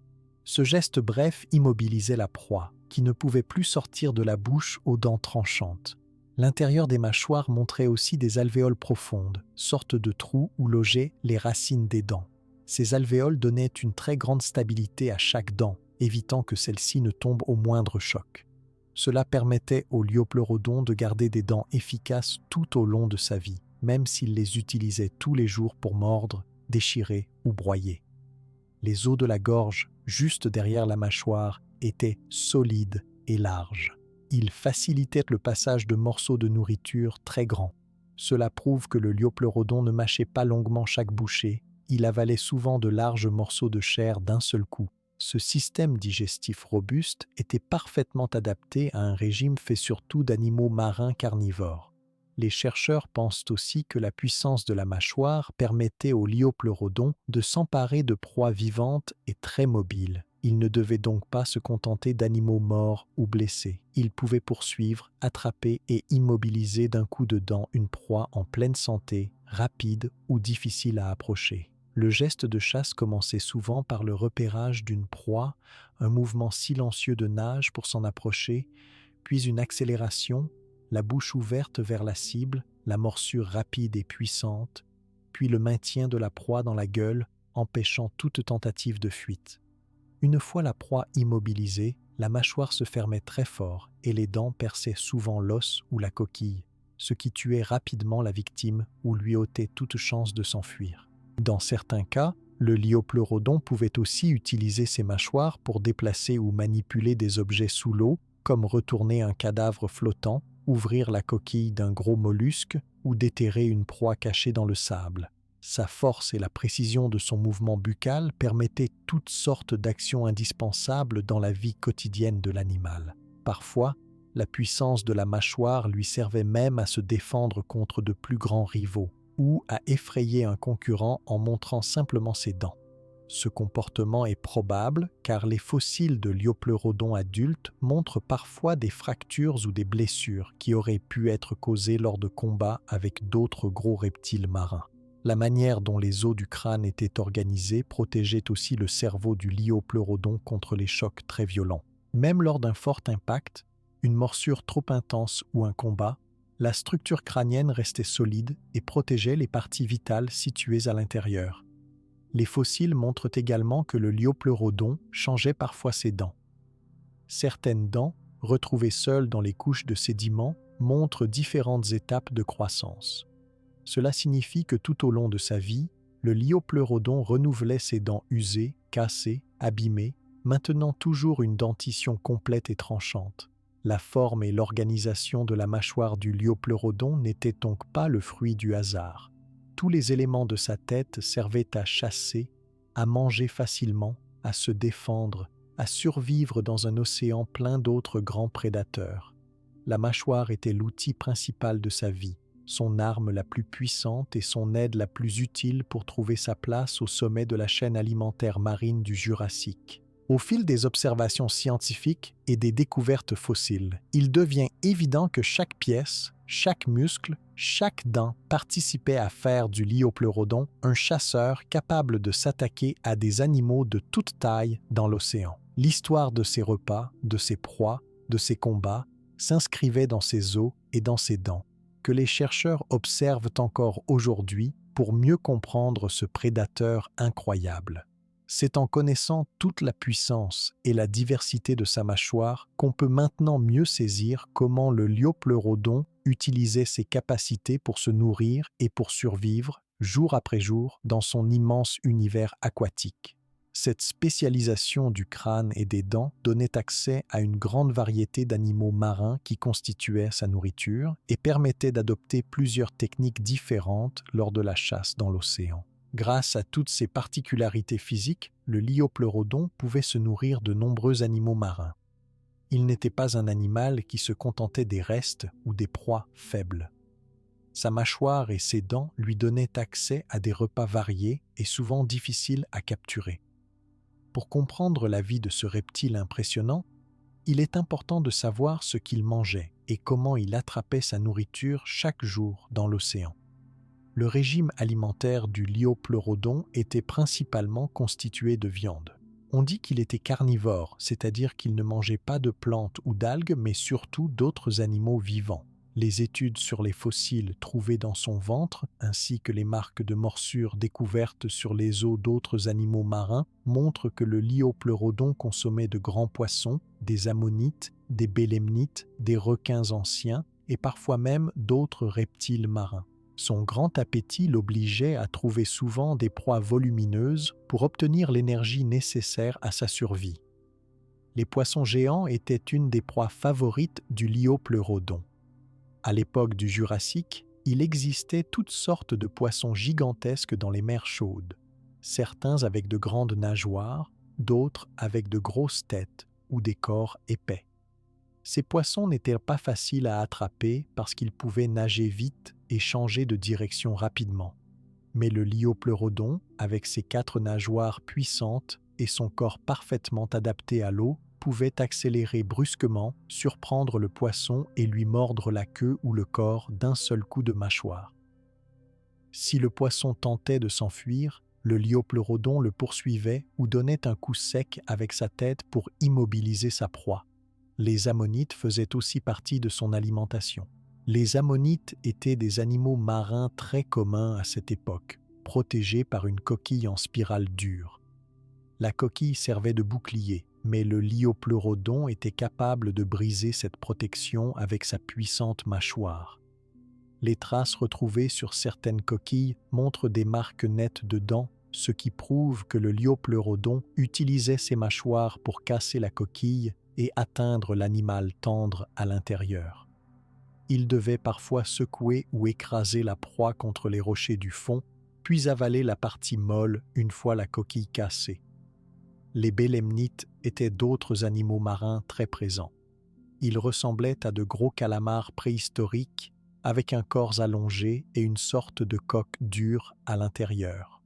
Speaker 1: Ce geste bref immobilisait la proie, qui ne pouvait plus sortir de la bouche aux dents tranchantes. L'intérieur des mâchoires montrait aussi des alvéoles profondes, sortes de trous où logeaient les racines des dents. Ces alvéoles donnaient une très grande stabilité à chaque dent, évitant que celle-ci ne tombe au moindre choc. Cela permettait au liopleurodon de garder des dents efficaces tout au long de sa vie, même s'il les utilisait tous les jours pour mordre, déchirer ou broyer. Les os de la gorge, juste derrière la mâchoire, étaient solides et larges. Ils facilitaient le passage de morceaux de nourriture très grands. Cela prouve que le liopleurodon ne mâchait pas longuement chaque bouchée, il avalait souvent de larges morceaux de chair d'un seul coup. Ce système digestif robuste était parfaitement adapté à un régime fait surtout d'animaux marins carnivores. Les chercheurs pensent aussi que la puissance de la mâchoire permettait au liopleurodon de s'emparer de proies vivantes et très mobiles. Il ne devait donc pas se contenter d'animaux morts ou blessés. Il pouvait poursuivre, attraper et immobiliser d'un coup de dent une proie en pleine santé, rapide ou difficile à approcher. Le geste de chasse commençait souvent par le repérage d'une proie, un mouvement silencieux de nage pour s'en approcher, puis une accélération, la bouche ouverte vers la cible, la morsure rapide et puissante, puis le maintien de la proie dans la gueule, empêchant toute tentative de fuite. Une fois la proie immobilisée, la mâchoire se fermait très fort et les dents perçaient souvent l'os ou la coquille, ce qui tuait rapidement la victime ou lui ôtait toute chance de s'enfuir. Dans certains cas, le liopleurodon pouvait aussi utiliser ses mâchoires pour déplacer ou manipuler des objets sous l'eau, comme retourner un cadavre flottant, ouvrir la coquille d'un gros mollusque ou déterrer une proie cachée dans le sable. Sa force et la précision de son mouvement buccal permettaient toutes sortes d'actions indispensables dans la vie quotidienne de l'animal. Parfois, la puissance de la mâchoire lui servait même à se défendre contre de plus grands rivaux ou à effrayer un concurrent en montrant simplement ses dents. Ce comportement est probable car les fossiles de liopleurodons adultes montrent parfois des fractures ou des blessures qui auraient pu être causées lors de combats avec d'autres gros reptiles marins. La manière dont les os du crâne étaient organisés protégeait aussi le cerveau du liopleurodon contre les chocs très violents. Même lors d'un fort impact, une morsure trop intense ou un combat, la structure crânienne restait solide et protégeait les parties vitales situées à l'intérieur. Les fossiles montrent également que le liopleurodon changeait parfois ses dents. Certaines dents, retrouvées seules dans les couches de sédiments, montrent différentes étapes de croissance. Cela signifie que tout au long de sa vie, le liopleurodon renouvelait ses dents usées, cassées, abîmées, maintenant toujours une dentition complète et tranchante. La forme et l'organisation de la mâchoire du liopleurodon n'étaient donc pas le fruit du hasard. Tous les éléments de sa tête servaient à chasser, à manger facilement, à se défendre, à survivre dans un océan plein d'autres grands prédateurs. La mâchoire était l'outil principal de sa vie, son arme la plus puissante et son aide la plus utile pour trouver sa place au sommet de la chaîne alimentaire marine du Jurassique. Au fil des observations scientifiques et des découvertes fossiles, il devient évident que chaque pièce, chaque muscle, chaque dent participait à faire du liopleurodon un chasseur capable de s'attaquer à des animaux de toute taille dans l'océan. L'histoire de ses repas, de ses proies, de ses combats s'inscrivait dans ses os et dans ses dents, que les chercheurs observent encore aujourd'hui pour mieux comprendre ce prédateur incroyable. C'est en connaissant toute la puissance et la diversité de sa mâchoire qu'on peut maintenant mieux saisir comment le liopleurodon utilisait ses capacités pour se nourrir et pour survivre, jour après jour, dans son immense univers aquatique. Cette spécialisation du crâne et des dents donnait accès à une grande variété d'animaux marins qui constituaient sa nourriture et permettait d'adopter plusieurs techniques différentes lors de la chasse dans l'océan. Grâce à toutes ces particularités physiques, le liopleurodon pouvait se nourrir de nombreux animaux marins. Il n'était pas un animal qui se contentait des restes ou des proies faibles. Sa mâchoire et ses dents lui donnaient accès à des repas variés et souvent difficiles à capturer. Pour comprendre la vie de ce reptile impressionnant, il est important de savoir ce qu'il mangeait et comment il attrapait sa nourriture chaque jour dans l'océan. Le régime alimentaire du liopleurodon était principalement constitué de viande. On dit qu'il était carnivore, c'est-à-dire qu'il ne mangeait pas de plantes ou d'algues, mais surtout d'autres animaux vivants. Les études sur les fossiles trouvés dans son ventre, ainsi que les marques de morsures découvertes sur les os d'autres animaux marins, montrent que le Liopleurodon consommait de grands poissons, des ammonites, des bélemnites, des requins anciens et parfois même d'autres reptiles marins. Son grand appétit l'obligeait à trouver souvent des proies volumineuses pour obtenir l'énergie nécessaire à sa survie. Les poissons géants étaient une des proies favorites du Liopleurodon. À l'époque du Jurassique, il existait toutes sortes de poissons gigantesques dans les mers chaudes, certains avec de grandes nageoires, d'autres avec de grosses têtes ou des corps épais. Ces poissons n'étaient pas faciles à attraper parce qu'ils pouvaient nager vite et changer de direction rapidement. Mais le Liopleurodon, avec ses 4 nageoires puissantes et son corps parfaitement adapté à l'eau, pouvait accélérer brusquement, surprendre le poisson et lui mordre la queue ou le corps d'un seul coup de mâchoire. Si le poisson tentait de s'enfuir, le Liopleurodon le poursuivait ou donnait un coup sec avec sa tête pour immobiliser sa proie. Les ammonites faisaient aussi partie de son alimentation. Les ammonites étaient des animaux marins très communs à cette époque, protégés par une coquille en spirale dure. La coquille servait de bouclier, mais le Liopleurodon était capable de briser cette protection avec sa puissante mâchoire. Les traces retrouvées sur certaines coquilles montrent des marques nettes de dents, ce qui prouve que le Liopleurodon utilisait ses mâchoires pour casser la coquille et atteindre l'animal tendre à l'intérieur. Il devait parfois secouer ou écraser la proie contre les rochers du fond, puis avaler la partie molle une fois la coquille cassée. Les bélemnites étaient d'autres animaux marins très présents. Ils ressemblaient à de gros calamars préhistoriques avec un corps allongé et une sorte de coque dure à l'intérieur.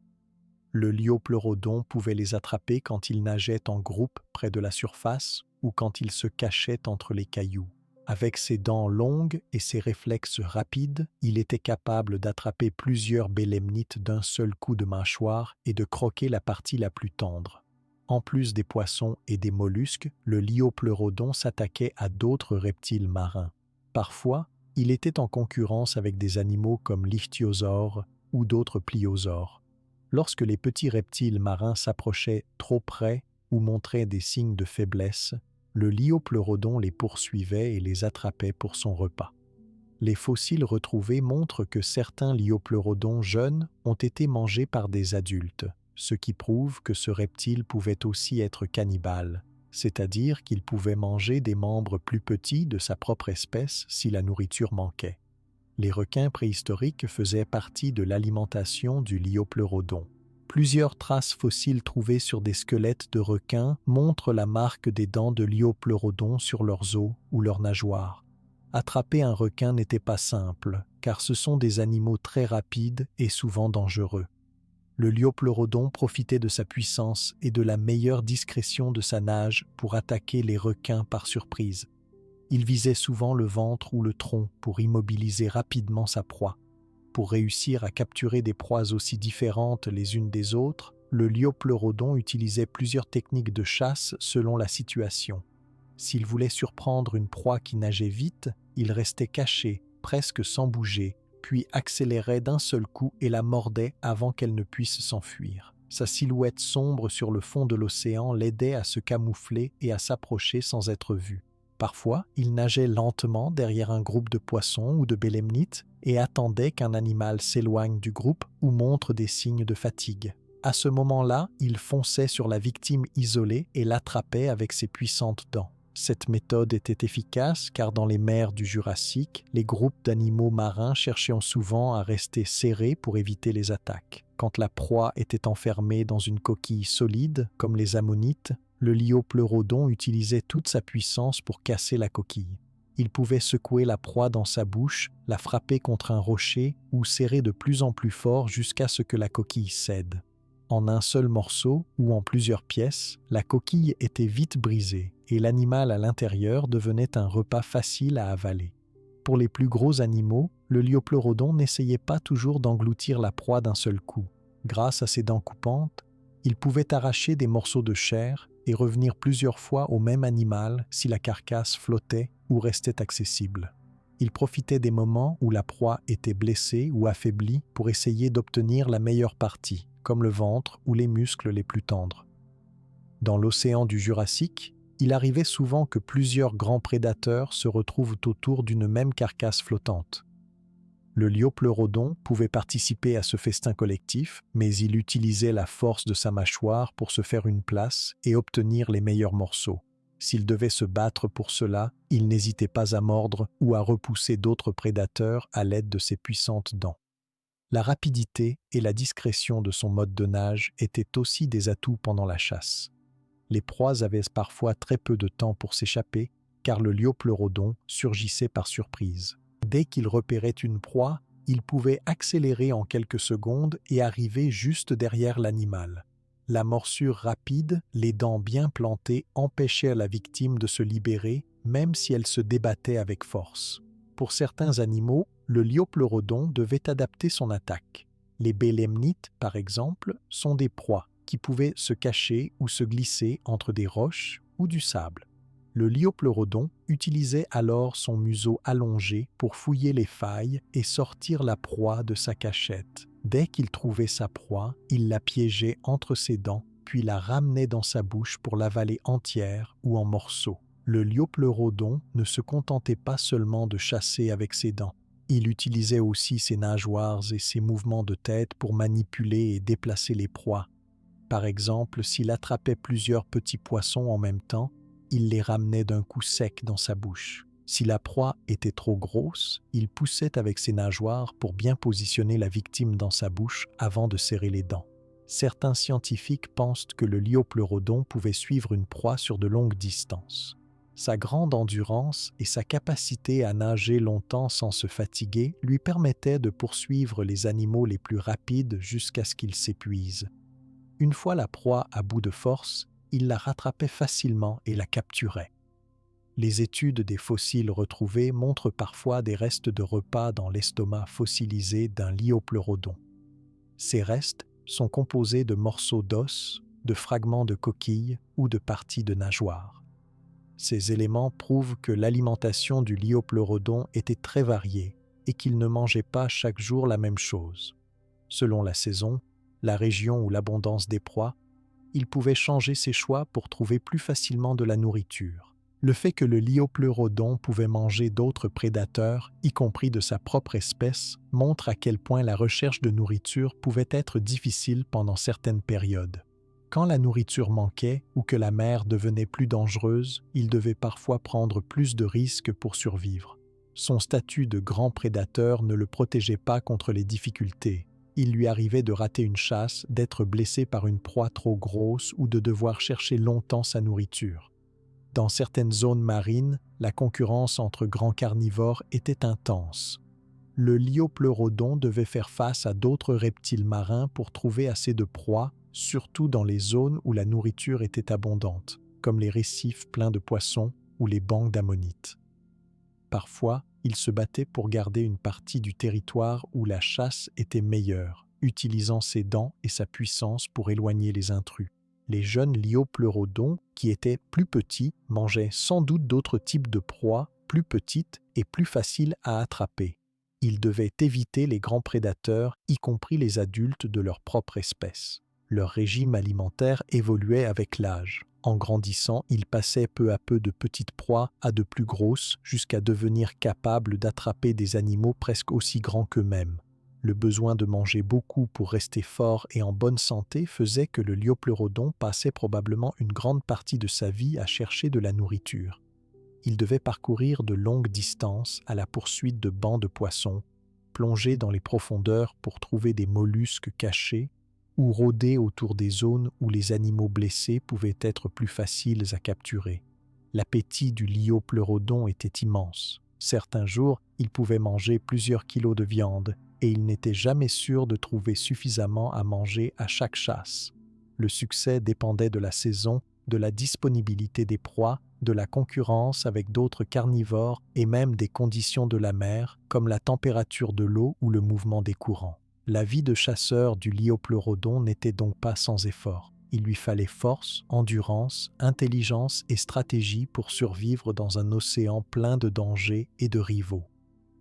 Speaker 1: Le Liopleurodon pouvait les attraper quand ils nageaient en groupe près de la surface ou quand ils se cachaient entre les cailloux. Avec ses dents longues et ses réflexes rapides, il était capable d'attraper plusieurs bélemnites d'un seul coup de mâchoire et de croquer la partie la plus tendre. En plus des poissons et des mollusques, le Liopleurodon s'attaquait à d'autres reptiles marins. Parfois, il était en concurrence avec des animaux comme l'ichthyosaure ou d'autres pliosaures. Lorsque les petits reptiles marins s'approchaient trop près ou montraient des signes de faiblesse, le Liopleurodon les poursuivait et les attrapait pour son repas. Les fossiles retrouvés montrent que certains Liopleurodons jeunes ont été mangés par des adultes, ce qui prouve que ce reptile pouvait aussi être cannibale, c'est-à-dire qu'il pouvait manger des membres plus petits de sa propre espèce si la nourriture manquait. Les requins préhistoriques faisaient partie de l'alimentation du Liopleurodon. Plusieurs traces fossiles trouvées sur des squelettes de requins montrent la marque des dents de Liopleurodon sur leurs os ou leurs nageoires. Attraper un requin n'était pas simple, car ce sont des animaux très rapides et souvent dangereux. Le Liopleurodon profitait de sa puissance et de la meilleure discrétion de sa nage pour attaquer les requins par surprise. Il visait souvent le ventre ou le tronc pour immobiliser rapidement sa proie. Pour réussir à capturer des proies aussi différentes les unes des autres, le Liopleurodon utilisait plusieurs techniques de chasse selon la situation. S'il voulait surprendre une proie qui nageait vite, il restait caché, presque sans bouger, puis accélérait d'un seul coup et la mordait avant qu'elle ne puisse s'enfuir. Sa silhouette sombre sur le fond de l'océan l'aidait à se camoufler et à s'approcher sans être vu. Parfois, il nageait lentement derrière un groupe de poissons ou de bélemnites et attendait qu'un animal s'éloigne du groupe ou montre des signes de fatigue. À ce moment-là, il fonçait sur la victime isolée et l'attrapait avec ses puissantes dents. Cette méthode était efficace car dans les mers du Jurassique, les groupes d'animaux marins cherchaient souvent à rester serrés pour éviter les attaques. Quand la proie était enfermée dans une coquille solide, comme les ammonites, le Liopleurodon utilisait toute sa puissance pour casser la coquille. Il pouvait secouer la proie dans sa bouche, la frapper contre un rocher ou serrer de plus en plus fort jusqu'à ce que la coquille cède. En un seul morceau ou en plusieurs pièces, la coquille était vite brisée et l'animal à l'intérieur devenait un repas facile à avaler. Pour les plus gros animaux, le Liopleurodon n'essayait pas toujours d'engloutir la proie d'un seul coup. Grâce à ses dents coupantes, Il pouvait arracher des morceaux de chair et revenir plusieurs fois au même animal si la carcasse flottait ou restait accessible. Il profitait des moments où la proie était blessée ou affaiblie pour essayer d'obtenir la meilleure partie, comme le ventre ou les muscles les plus tendres. Dans l'océan du Jurassique, il arrivait souvent que plusieurs grands prédateurs se retrouvent autour d'une même carcasse flottante. Le liopleurodon pouvait participer à ce festin collectif, mais il utilisait la force de sa mâchoire pour se faire une place et obtenir les meilleurs morceaux. S'il devait se battre pour cela, il n'hésitait pas à mordre ou à repousser d'autres prédateurs à l'aide de ses puissantes dents. La rapidité et la discrétion de son mode de nage étaient aussi des atouts pendant la chasse. Les proies avaient parfois très peu de temps pour s'échapper, car le liopleurodon surgissait par surprise. Dès qu'il repérait une proie, il pouvait accélérer en quelques secondes et arriver juste derrière l'animal. La morsure rapide, les dents bien plantées, empêchèrent la victime de se libérer, même si elle se débattait avec force. Pour certains animaux, le liopleurodon devait adapter son attaque. Les bélemnites, par exemple, sont des proies qui pouvaient se cacher ou se glisser entre des roches ou du sable. Le liopleurodon utilisait alors son museau allongé pour fouiller les failles et sortir la proie de sa cachette. Dès qu'il trouvait sa proie, il la piégeait entre ses dents, puis la ramenait dans sa bouche pour l'avaler entière ou en morceaux. Le liopleurodon ne se contentait pas seulement de chasser avec ses dents. Il utilisait aussi ses nageoires et ses mouvements de tête pour manipuler et déplacer les proies. Par exemple, s'il attrapait plusieurs petits poissons en même temps, il les ramenait d'un coup sec dans sa bouche. Si la proie était trop grosse, il poussait avec ses nageoires pour bien positionner la victime dans sa bouche avant de serrer les dents. Certains scientifiques pensent que le liopleurodon pouvait suivre une proie sur de longues distances. Sa grande endurance et sa capacité à nager longtemps sans se fatiguer lui permettaient de poursuivre les animaux les plus rapides jusqu'à ce qu'ils s'épuisent. Une fois la proie à bout de force, il la rattrapait facilement et la capturait. Les études des fossiles retrouvés montrent parfois des restes de repas dans l'estomac fossilisé d'un liopleurodon. Ces restes sont composés de morceaux d'os, de fragments de coquilles ou de parties de nageoires. Ces éléments prouvent que l'alimentation du liopleurodon était très variée et qu'il ne mangeait pas chaque jour la même chose. Selon la saison, la région ou l'abondance des proies, il pouvait changer ses choix pour trouver plus facilement de la nourriture. Le fait que le liopleurodon pouvait manger d'autres prédateurs, y compris de sa propre espèce, montre à quel point la recherche de nourriture pouvait être difficile pendant certaines périodes. Quand la nourriture manquait ou que la mer devenait plus dangereuse, il devait parfois prendre plus de risques pour survivre. Son statut de grand prédateur ne le protégeait pas contre les difficultés. Il lui arrivait de rater une chasse, d'être blessé par une proie trop grosse ou de devoir chercher longtemps sa nourriture. Dans certaines zones marines, la concurrence entre grands carnivores était intense. Le liopleurodon devait faire face à d'autres reptiles marins pour trouver assez de proies, surtout dans les zones où la nourriture était abondante, comme les récifs pleins de poissons ou les bancs d'ammonites. Parfois, il se battait pour garder une partie du territoire où la chasse était meilleure, utilisant ses dents et sa puissance pour éloigner les intrus. Les jeunes liopleurodons, qui étaient plus petits, mangeaient sans doute d'autres types de proies plus petites et plus faciles à attraper. Ils devaient éviter les grands prédateurs, y compris les adultes de leur propre espèce. Leur régime alimentaire évoluait avec l'âge. En grandissant, ils passaient peu à peu de petites proies à de plus grosses jusqu'à devenir capables d'attraper des animaux presque aussi grands qu'eux-mêmes. Le besoin de manger beaucoup pour rester fort et en bonne santé faisait que le liopleurodon passait probablement une grande partie de sa vie à chercher de la nourriture. Il devait parcourir de longues distances à la poursuite de bancs de poissons, plonger dans les profondeurs pour trouver des mollusques cachés, ou rôder autour des zones où les animaux blessés pouvaient être plus faciles à capturer. L'appétit du liopleurodon était immense. Certains jours, il pouvait manger plusieurs kilos de viande et il n'était jamais sûr de trouver suffisamment à manger à chaque chasse. Le succès dépendait de la saison, de la disponibilité des proies, de la concurrence avec d'autres carnivores et même des conditions de la mer, comme la température de l'eau ou le mouvement des courants. La vie de chasseur du liopleurodon n'était donc pas sans effort. Il lui fallait force, endurance, intelligence et stratégie pour survivre dans un océan plein de dangers et de rivaux.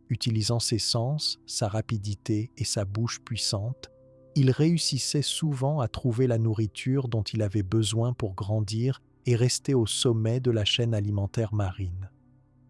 Speaker 1: Utilisant ses sens, sa rapidité et sa bouche puissante, il réussissait souvent à trouver la nourriture dont il avait besoin pour grandir et rester au sommet de la chaîne alimentaire marine.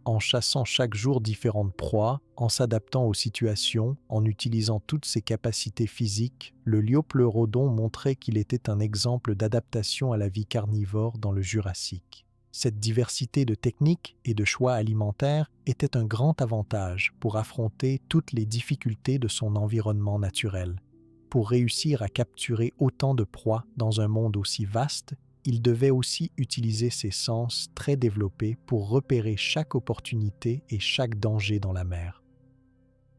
Speaker 1: En chassant chaque jour différentes proies, en s'adaptant aux situations, en utilisant toutes ses capacités physiques, le liopleurodon montrait qu'il était un exemple d'adaptation à la vie carnivore dans le Jurassique. Cette diversité de techniques et de choix alimentaires était un grand avantage pour affronter toutes les difficultés de son environnement naturel. Pour réussir à capturer autant de proies dans un monde aussi vaste, il devait aussi utiliser ses sens très développés pour repérer chaque opportunité et chaque danger dans la mer.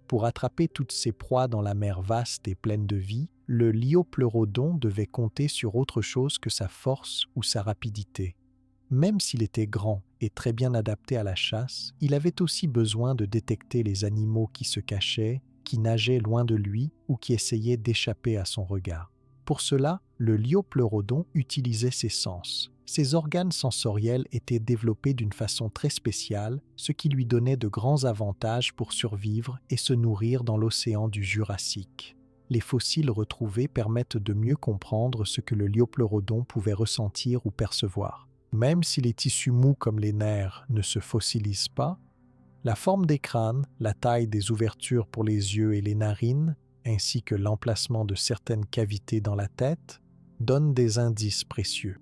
Speaker 1: Pour attraper toutes ces proies dans la mer vaste et pleine de vie, le liopleurodon devait compter sur autre chose que sa force ou sa rapidité. Même s'il était grand et très bien adapté à la chasse, il avait aussi besoin de détecter les animaux qui se cachaient, qui nageaient loin de lui ou qui essayaient d'échapper à son regard. Pour cela, le liopleurodon utilisait ses sens. Ses organes sensoriels étaient développés d'une façon très spéciale, ce qui lui donnait de grands avantages pour survivre et se nourrir dans l'océan du Jurassique. Les fossiles retrouvés permettent de mieux comprendre ce que le liopleurodon pouvait ressentir ou percevoir. Même si les tissus mous comme les nerfs ne se fossilisent pas, la forme des crânes, la taille des ouvertures pour les yeux et les narines, ainsi que l'emplacement de certaines cavités dans la tête, donnent des indices précieux.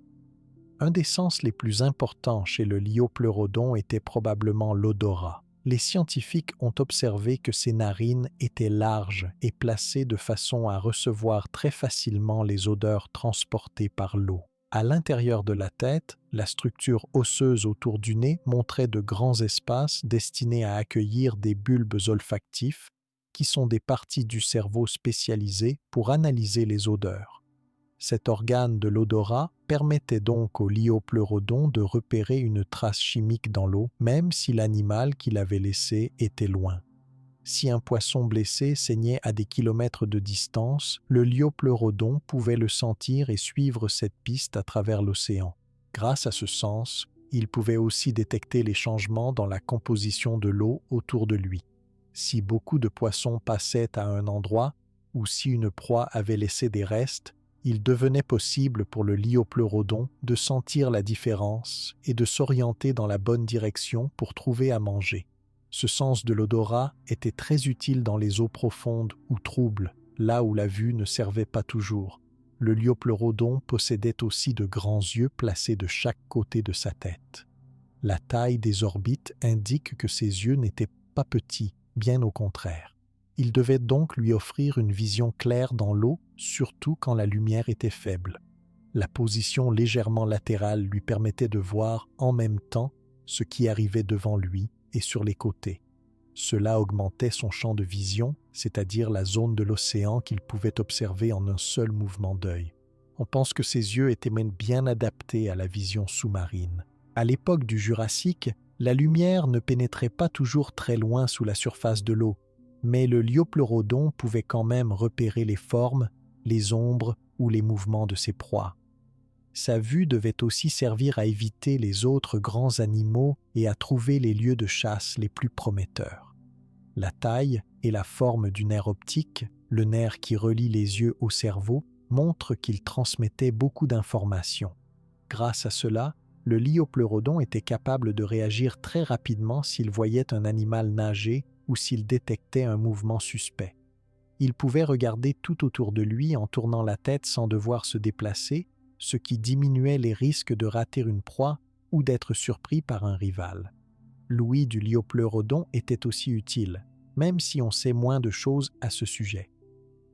Speaker 1: Un des sens les plus importants chez le liopleurodon était probablement l'odorat. Les scientifiques ont observé que ses narines étaient larges et placées de façon à recevoir très facilement les odeurs transportées par l'eau. À l'intérieur de la tête, la structure osseuse autour du nez montrait de grands espaces destinés à accueillir des bulbes olfactifs qui sont des parties du cerveau spécialisées pour analyser les odeurs. Cet organe de l'odorat permettait donc au liopleurodon de repérer une trace chimique dans l'eau, même si l'animal qui l'avait laissé était loin. Si un poisson blessé saignait à des kilomètres de distance, le liopleurodon pouvait le sentir et suivre cette piste à travers l'océan. Grâce à ce sens, il pouvait aussi détecter les changements dans la composition de l'eau autour de lui. Si beaucoup de poissons passaient à un endroit, ou si une proie avait laissé des restes, il devenait possible pour le liopleurodon de sentir la différence et de s'orienter dans la bonne direction pour trouver à manger. Ce sens de l'odorat était très utile dans les eaux profondes ou troubles, là où la vue ne servait pas toujours. Le liopleurodon possédait aussi de grands yeux placés de chaque côté de sa tête. La taille des orbites indique que ses yeux n'étaient pas petits, bien au contraire. Il devait donc lui offrir une vision claire dans l'eau, surtout quand la lumière était faible. La position légèrement latérale lui permettait de voir en même temps ce qui arrivait devant lui et sur les côtés. Cela augmentait son champ de vision, c'est-à-dire la zone de l'océan qu'il pouvait observer en un seul mouvement d'œil. On pense que ses yeux étaient même bien adaptés à la vision sous-marine. À l'époque du Jurassique, la lumière ne pénétrait pas toujours très loin sous la surface de l'eau, mais le liopleurodon pouvait quand même repérer les formes, les ombres ou les mouvements de ses proies. Sa vue devait aussi servir à éviter les autres grands animaux et à trouver les lieux de chasse les plus prometteurs. La taille et la forme du nerf optique, le nerf qui relie les yeux au cerveau, montrent qu'il transmettait beaucoup d'informations. Grâce à cela, le liopleurodon était capable de réagir très rapidement s'il voyait un animal nager ou s'il détectait un mouvement suspect. Il pouvait regarder tout autour de lui en tournant la tête sans devoir se déplacer, ce qui diminuait les risques de rater une proie ou d'être surpris par un rival. L'ouïe du liopleurodon était aussi utile, même si on sait moins de choses à ce sujet.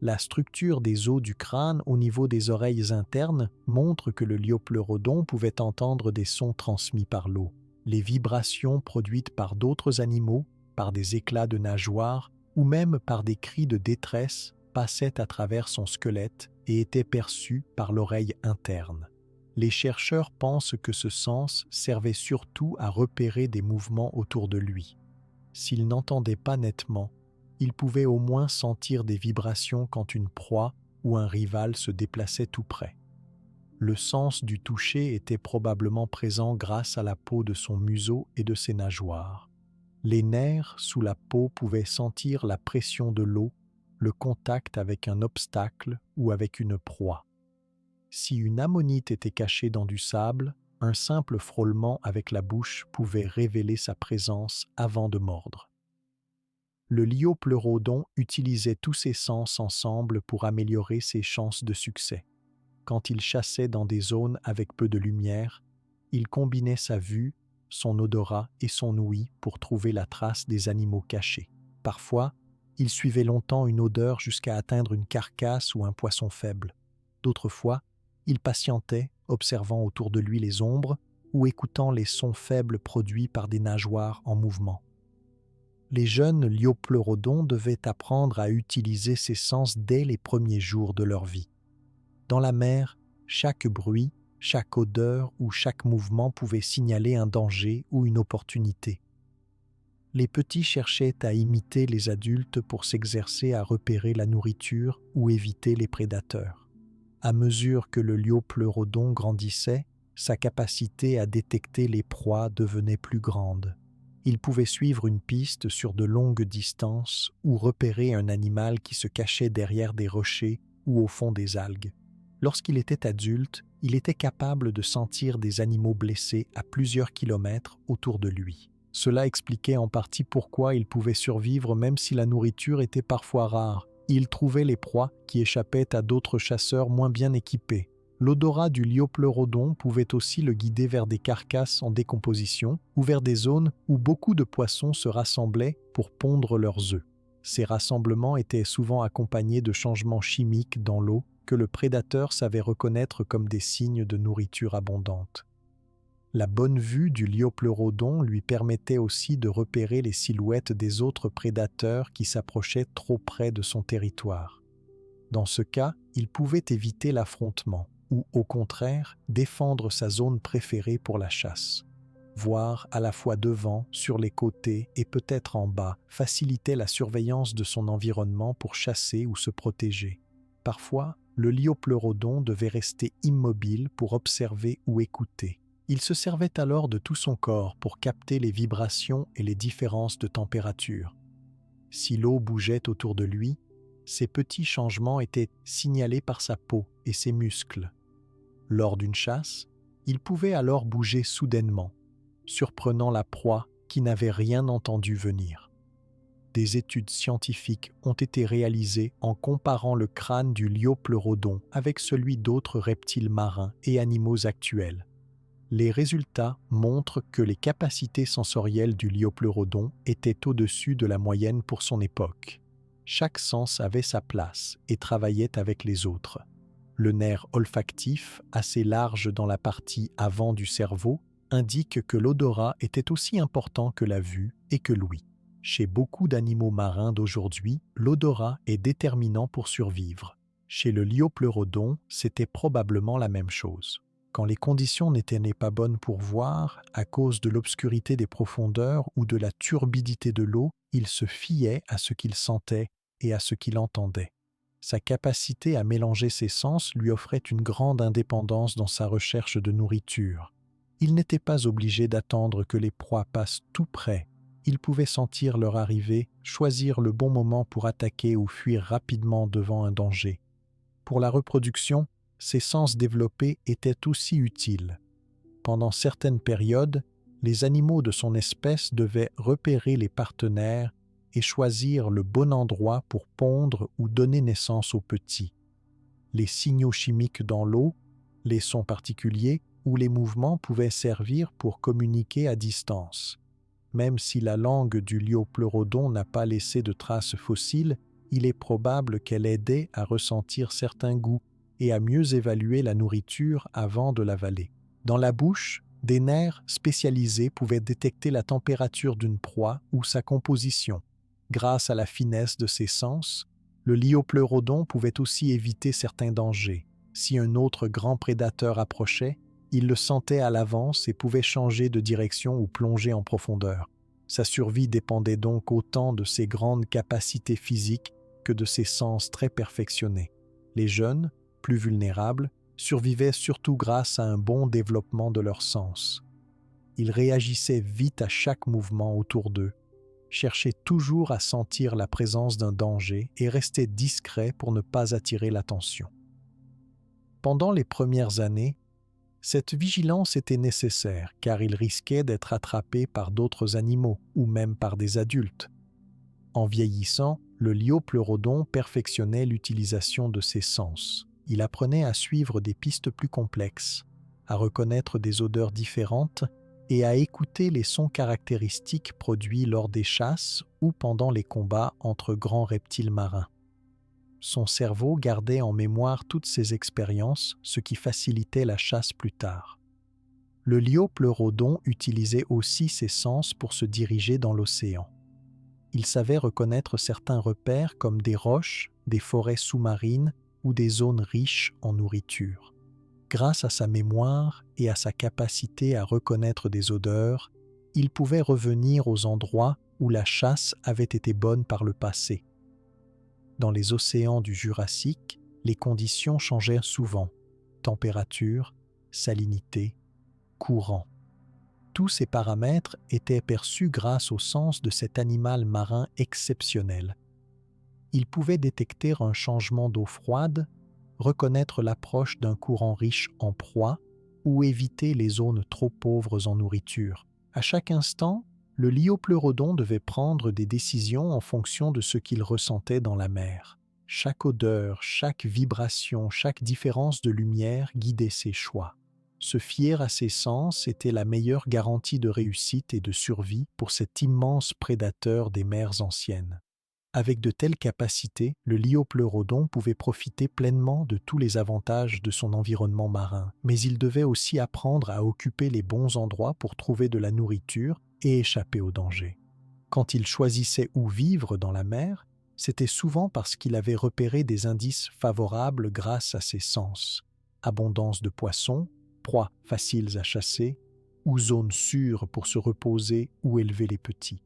Speaker 1: La structure des os du crâne au niveau des oreilles internes montre que le liopleurodon pouvait entendre des sons transmis par l'eau. Les vibrations produites par d'autres animaux, par des éclats de nageoires ou même par des cris de détresse passaient à travers son squelette et étaient perçues par l'oreille interne. Les chercheurs pensent que ce sens servait surtout à repérer des mouvements autour de lui. S'il n'entendait pas nettement, il pouvait au moins sentir des vibrations quand une proie ou un rival se déplaçait tout près. Le sens du toucher était probablement présent grâce à la peau de son museau et de ses nageoires. Les nerfs sous la peau pouvaient sentir la pression de l'eau, le contact avec un obstacle ou avec une proie. Si une ammonite était cachée dans du sable, un simple frôlement avec la bouche pouvait révéler sa présence avant de mordre. Le liopleurodon utilisait tous ses sens ensemble pour améliorer ses chances de succès. Quand il chassait dans des zones avec peu de lumière, il combinait sa vue, son odorat et son ouïe pour trouver la trace des animaux cachés. Parfois, il suivait longtemps une odeur jusqu'à atteindre une carcasse ou un poisson faible. D'autres fois, il patientait, observant autour de lui les ombres ou écoutant les sons faibles produits par des nageoires en mouvement. Les jeunes liopleurodons devaient apprendre à utiliser ces sens dès les premiers jours de leur vie. Dans la mer, chaque bruit, chaque odeur ou chaque mouvement pouvait signaler un danger ou une opportunité. Les petits cherchaient à imiter les adultes pour s'exercer à repérer la nourriture ou éviter les prédateurs. À mesure que le liopleurodon grandissait, sa capacité à détecter les proies devenait plus grande. Il pouvait suivre une piste sur de longues distances ou repérer un animal qui se cachait derrière des rochers ou au fond des algues. Lorsqu'il était adulte, il était capable de sentir des animaux blessés à plusieurs kilomètres autour de lui. Cela expliquait en partie pourquoi il pouvait survivre même si la nourriture était parfois rare. Il trouvait les proies qui échappaient à d'autres chasseurs moins bien équipés. L'odorat du liopleurodon pouvait aussi le guider vers des carcasses en décomposition ou vers des zones où beaucoup de poissons se rassemblaient pour pondre leurs œufs. Ces rassemblements étaient souvent accompagnés de changements chimiques dans l'eau que le prédateur savait reconnaître comme des signes de nourriture abondante. La bonne vue du liopleurodon lui permettait aussi de repérer les silhouettes des autres prédateurs qui s'approchaient trop près de son territoire. Dans ce cas, il pouvait éviter l'affrontement ou, au contraire, défendre sa zone préférée pour la chasse. Voir à la fois devant, sur les côtés et peut-être en bas facilitait la surveillance de son environnement pour chasser ou se protéger. Parfois, le liopleurodon devait rester immobile pour observer ou écouter. Il se servait alors de tout son corps pour capter les vibrations et les différences de température. Si l'eau bougeait autour de lui, ces petits changements étaient signalés par sa peau et ses muscles. Lors d'une chasse, il pouvait alors bouger soudainement, surprenant la proie qui n'avait rien entendu venir. Des études scientifiques ont été réalisées en comparant le crâne du liopleurodon avec celui d'autres reptiles marins et animaux actuels. Les résultats montrent que les capacités sensorielles du liopleurodon étaient au-dessus de la moyenne pour son époque. Chaque sens avait sa place et travaillait avec les autres. Le nerf olfactif, assez large dans la partie avant du cerveau, indique que l'odorat était aussi important que la vue et que l'ouïe. Chez beaucoup d'animaux marins d'aujourd'hui, l'odorat est déterminant pour survivre. Chez le liopleurodon, c'était probablement la même chose. Quand les conditions n'étaient pas bonnes pour voir, à cause de l'obscurité des profondeurs ou de la turbidité de l'eau, il se fiait à ce qu'il sentait et à ce qu'il entendait. Sa capacité à mélanger ses sens lui offrait une grande indépendance dans sa recherche de nourriture. Il n'était pas obligé d'attendre que les proies passent tout près. Il pouvait sentir leur arrivée, choisir le bon moment pour attaquer ou fuir rapidement devant un danger. Pour la reproduction, ses sens développés étaient aussi utiles. Pendant certaines périodes, les animaux de son espèce devaient repérer les partenaires et choisir le bon endroit pour pondre ou donner naissance aux petits. Les signaux chimiques dans l'eau, les sons particuliers ou les mouvements pouvaient servir pour communiquer à distance. Même si la langue du liopleurodon n'a pas laissé de traces fossiles, il est probable qu'elle aidait à ressentir certains goûts et à mieux évaluer la nourriture avant de l'avaler. Dans la bouche, des nerfs spécialisés pouvaient détecter la température d'une proie ou sa composition. Grâce à la finesse de ses sens, le liopleurodon pouvait aussi éviter certains dangers. Si un autre grand prédateur approchait, il le sentait à l'avance et pouvait changer de direction ou plonger en profondeur. Sa survie dépendait donc autant de ses grandes capacités physiques que de ses sens très perfectionnés. Les jeunes, plus vulnérables, survivaient surtout grâce à un bon développement de leurs sens. Ils réagissaient vite à chaque mouvement autour d'eux, cherchaient toujours à sentir la présence d'un danger et restaient discrets pour ne pas attirer l'attention. Pendant les premières années, cette vigilance était nécessaire car ils risquaient d'être attrapés par d'autres animaux ou même par des adultes. En vieillissant, le liopleurodon perfectionnait l'utilisation de ses sens. Il apprenait à suivre des pistes plus complexes, à reconnaître des odeurs différentes et à écouter les sons caractéristiques produits lors des chasses ou pendant les combats entre grands reptiles marins. Son cerveau gardait en mémoire toutes ces expériences, ce qui facilitait la chasse plus tard. Le liopleurodon utilisait aussi ses sens pour se diriger dans l'océan. Il savait reconnaître certains repères comme des roches, des forêts sous-marines ou des zones riches en nourriture. Grâce à sa mémoire et à sa capacité à reconnaître des odeurs, il pouvait revenir aux endroits où la chasse avait été bonne par le passé. Dans les océans du Jurassique, les conditions changèrent souvent: température, salinité, courant. Tous ces paramètres étaient perçus grâce au sens de cet animal marin exceptionnel. Il pouvait détecter un changement d'eau froide, reconnaître l'approche d'un courant riche en proie ou éviter les zones trop pauvres en nourriture. À chaque instant, le liopleurodon devait prendre des décisions en fonction de ce qu'il ressentait dans la mer. Chaque odeur, chaque vibration, chaque différence de lumière guidait ses choix. Se fier à ses sens était la meilleure garantie de réussite et de survie pour cet immense prédateur des mers anciennes. Avec de telles capacités, le liopleurodon pouvait profiter pleinement de tous les avantages de son environnement marin, mais il devait aussi apprendre à occuper les bons endroits pour trouver de la nourriture et échapper au danger. Quand il choisissait où vivre dans la mer, c'était souvent parce qu'il avait repéré des indices favorables grâce à ses sens. Abondance de poissons, proies faciles à chasser, ou zones sûres pour se reposer ou élever les petits.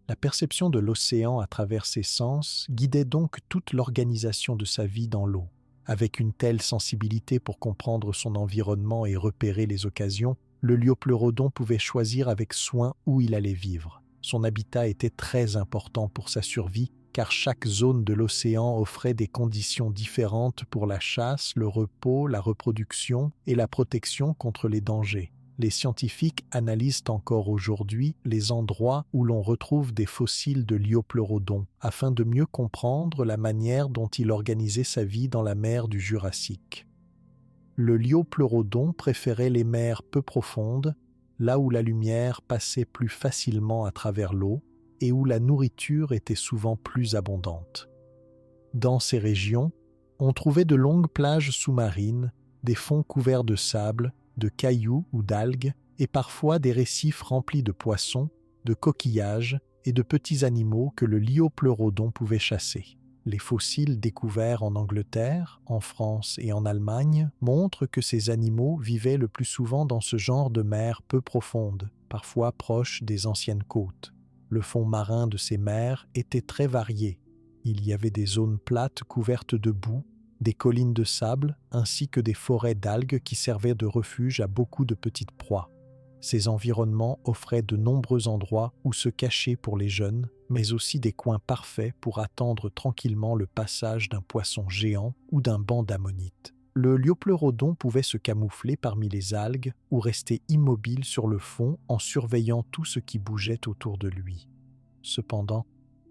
Speaker 1: La perception de l'océan à travers ses sens guidait donc toute l'organisation de sa vie dans l'eau. Avec une telle sensibilité pour comprendre son environnement et repérer les occasions, le liopleurodon pouvait choisir avec soin où il allait vivre. Son habitat était très important pour sa survie, car chaque zone de l'océan offrait des conditions différentes pour la chasse, le repos, la reproduction et la protection contre les dangers. Les scientifiques analysent encore aujourd'hui les endroits où l'on retrouve des fossiles de liopleurodon afin de mieux comprendre la manière dont il organisait sa vie dans la mer du Jurassique. Le liopleurodon préférait les mers peu profondes, là où la lumière passait plus facilement à travers l'eau et où la nourriture était souvent plus abondante. Dans ces régions, on trouvait de longues plages sous-marines, des fonds couverts de sable, de cailloux ou d'algues, et parfois des récifs remplis de poissons, de coquillages et de petits animaux que le liopleurodon pouvait chasser. Les fossiles découverts en Angleterre, en France et en Allemagne montrent que ces animaux vivaient le plus souvent dans ce genre de mer peu profonde, parfois proche des anciennes côtes. Le fond marin de ces mers était très varié. Il y avait des zones plates couvertes de boue, des collines de sable, ainsi que des forêts d'algues qui servaient de refuge à beaucoup de petites proies. Ces environnements offraient de nombreux endroits où se cacher pour les jeunes, mais aussi des coins parfaits pour attendre tranquillement le passage d'un poisson géant ou d'un banc d'ammonites. Le liopleurodon pouvait se camoufler parmi les algues ou rester immobile sur le fond en surveillant tout ce qui bougeait autour de lui. Cependant,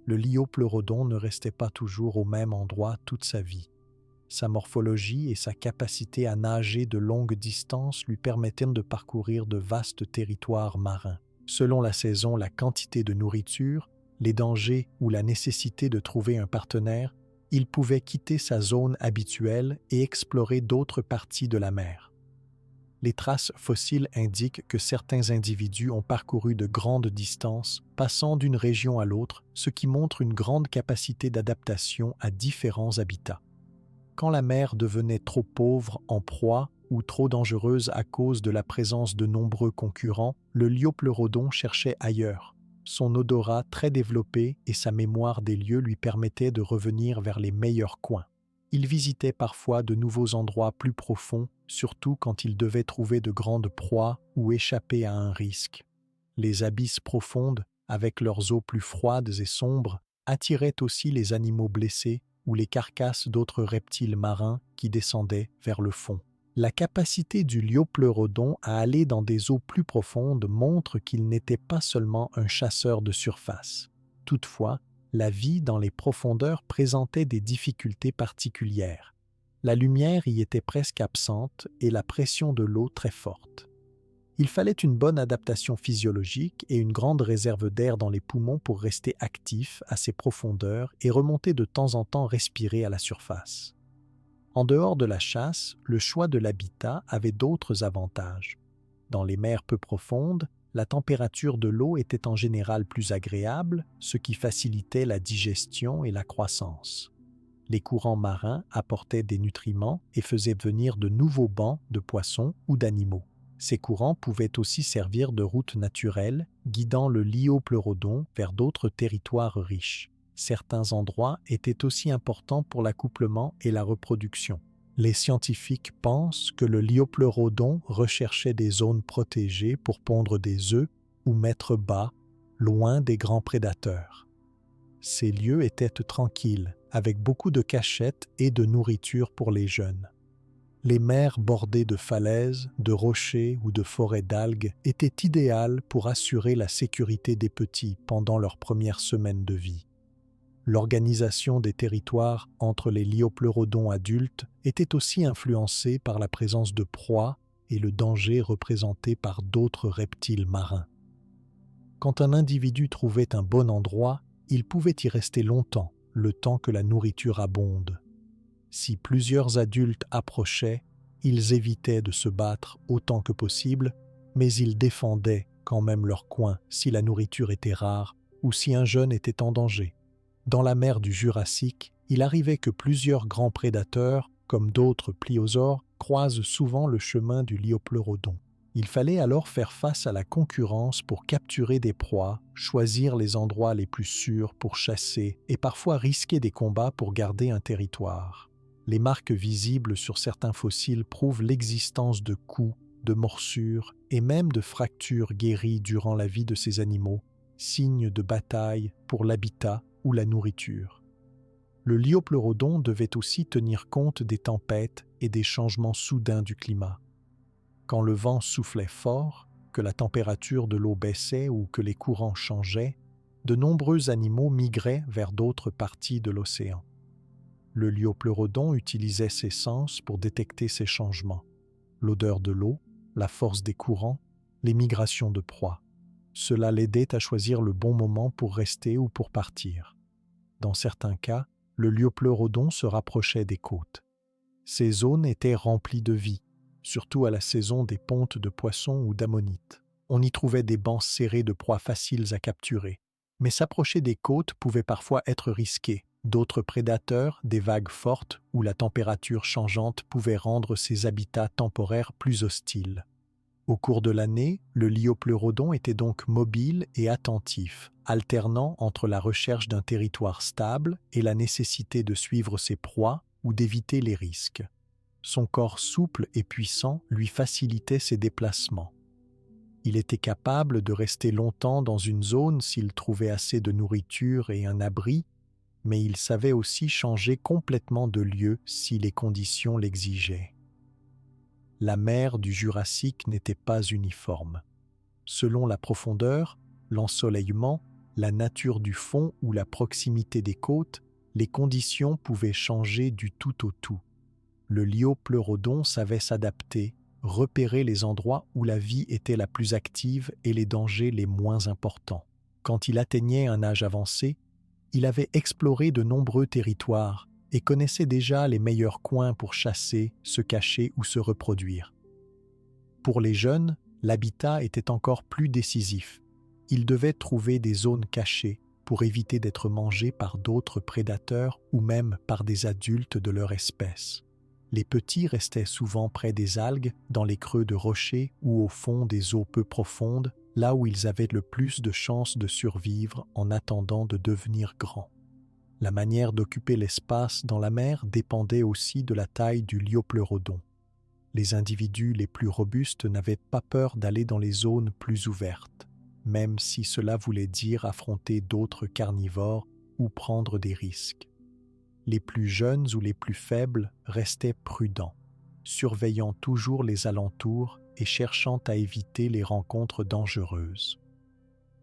Speaker 1: le liopleurodon ne restait pas toujours au même endroit toute sa vie. Sa morphologie et sa capacité à nager de longues distances lui permettaient de parcourir de vastes territoires marins. Selon la saison, la quantité de nourriture, les dangers ou la nécessité de trouver un partenaire, il pouvait quitter sa zone habituelle et explorer d'autres parties de la mer. Les traces fossiles indiquent que certains individus ont parcouru de grandes distances, passant d'une région à l'autre, ce qui montre une grande capacité d'adaptation à différents habitats. Quand la mer devenait trop pauvre en proie ou trop dangereuse à cause de la présence de nombreux concurrents, le liopleurodon cherchait ailleurs. son odorat très développé et sa mémoire des lieux lui permettaient de revenir vers les meilleurs coins. Il visitait parfois de nouveaux endroits plus profonds, surtout quand il devait trouver de grandes proies ou échapper à un risque. Les abysses profondes, avec leurs eaux plus froides et sombres, attiraient aussi les animaux blessés ou les carcasses d'autres reptiles marins qui descendaient vers le fond. La capacité du liopleurodon à aller dans des eaux plus profondes montre qu'il n'était pas seulement un chasseur de surface. Toutefois, la vie dans les profondeurs présentait des difficultés particulières. La lumière y était presque absente et la pression de l'eau très forte. Il fallait une bonne adaptation physiologique et une grande réserve d'air dans les poumons pour rester actif à ces profondeurs et remonter de temps en temps respirer à la surface. En dehors de la chasse, le choix de l'habitat avait d'autres avantages. Dans les mers peu profondes, la température de l'eau était en général plus agréable, ce qui facilitait la digestion et la croissance. Les courants marins apportaient des nutriments et faisaient venir de nouveaux bancs de poissons ou d'animaux. Ces courants pouvaient aussi servir de route naturelle, guidant le liopleurodon vers d'autres territoires riches. Certains endroits étaient aussi importants pour l'accouplement et la reproduction. Les scientifiques pensent que le liopleurodon recherchait des zones protégées pour pondre des œufs ou mettre bas, loin des grands prédateurs. Ces lieux étaient tranquilles, avec beaucoup de cachettes et de nourriture pour les jeunes. Les mers bordées de falaises, de rochers ou de forêts d'algues étaient idéales pour assurer la sécurité des petits pendant leurs premières semaines de vie. L'organisation des territoires entre les liopleurodons adultes était aussi influencée par la présence de proies et le danger représenté par d'autres reptiles marins. Quand un individu trouvait un bon endroit, il pouvait y rester longtemps, le temps que la nourriture abonde. Si plusieurs adultes approchaient, ils évitaient de se battre autant que possible, mais ils défendaient quand même leur coin si la nourriture était rare ou si un jeune était en danger. Dans la mer du Jurassique, il arrivait que plusieurs grands prédateurs, comme d'autres pliosaures, croisent souvent le chemin du liopleurodon. Il fallait alors faire face à la concurrence pour capturer des proies, choisir les endroits les plus sûrs pour chasser et parfois risquer des combats pour garder un territoire. Les marques visibles sur certains fossiles prouvent l'existence de coups, de morsures et même de fractures guéries durant la vie de ces animaux, signes de bataille pour l'habitat ou la nourriture. Le liopleurodon devait aussi tenir compte des tempêtes et des changements soudains du climat. Quand le vent soufflait fort, que la température de l'eau baissait ou que les courants changeaient, de nombreux animaux migraient vers d'autres parties de l'océan. Le liopleurodon utilisait ses sens pour détecter ces changements: l'odeur de l'eau, la force des courants, les migrations de proies. Cela l'aidait à choisir le bon moment pour rester ou pour partir. Dans certains cas, le liopleurodon se rapprochait des côtes. Ces zones étaient remplies de vie, surtout à la saison des pontes de poissons ou d'ammonites. On y trouvait des bancs serrés de proies faciles à capturer. Mais s'approcher des côtes pouvait parfois être risqué. D'autres prédateurs, des vagues fortes ou la température changeante pouvaient rendre ces habitats temporaires plus hostiles. Au cours de l'année, le liopleurodon était donc mobile et attentif, alternant entre la recherche d'un territoire stable et la nécessité de suivre ses proies ou d'éviter les risques. Son corps souple et puissant lui facilitait ses déplacements. Il était capable de rester longtemps dans une zone s'il trouvait assez de nourriture et un abri, mais il savait aussi changer complètement de lieu si les conditions l'exigeaient. La mer du Jurassique n'était pas uniforme. Selon la profondeur, l'ensoleillement, la nature du fond ou la proximité des côtes, les conditions pouvaient changer du tout au tout. Le liopleurodon savait s'adapter, repérer les endroits où la vie était la plus active et les dangers les moins importants. Quand il atteignait un âge avancé, il avait exploré de nombreux territoires et connaissait déjà les meilleurs coins pour chasser, se cacher ou se reproduire. Pour les jeunes, l'habitat était encore plus décisif. Ils devaient trouver des zones cachées pour éviter d'être mangés par d'autres prédateurs ou même par des adultes de leur espèce. Les petits restaient souvent près des algues, dans les creux de rochers ou au fond des eaux peu profondes, là où ils avaient le plus de chances de survivre en attendant de devenir grands. La manière d'occuper l'espace dans la mer dépendait aussi de la taille du liopleurodon. Les individus les plus robustes n'avaient pas peur d'aller dans les zones plus ouvertes, même si cela voulait dire affronter d'autres carnivores ou prendre des risques. Les plus jeunes ou les plus faibles restaient prudents, surveillant toujours les alentours et cherchant à éviter les rencontres dangereuses.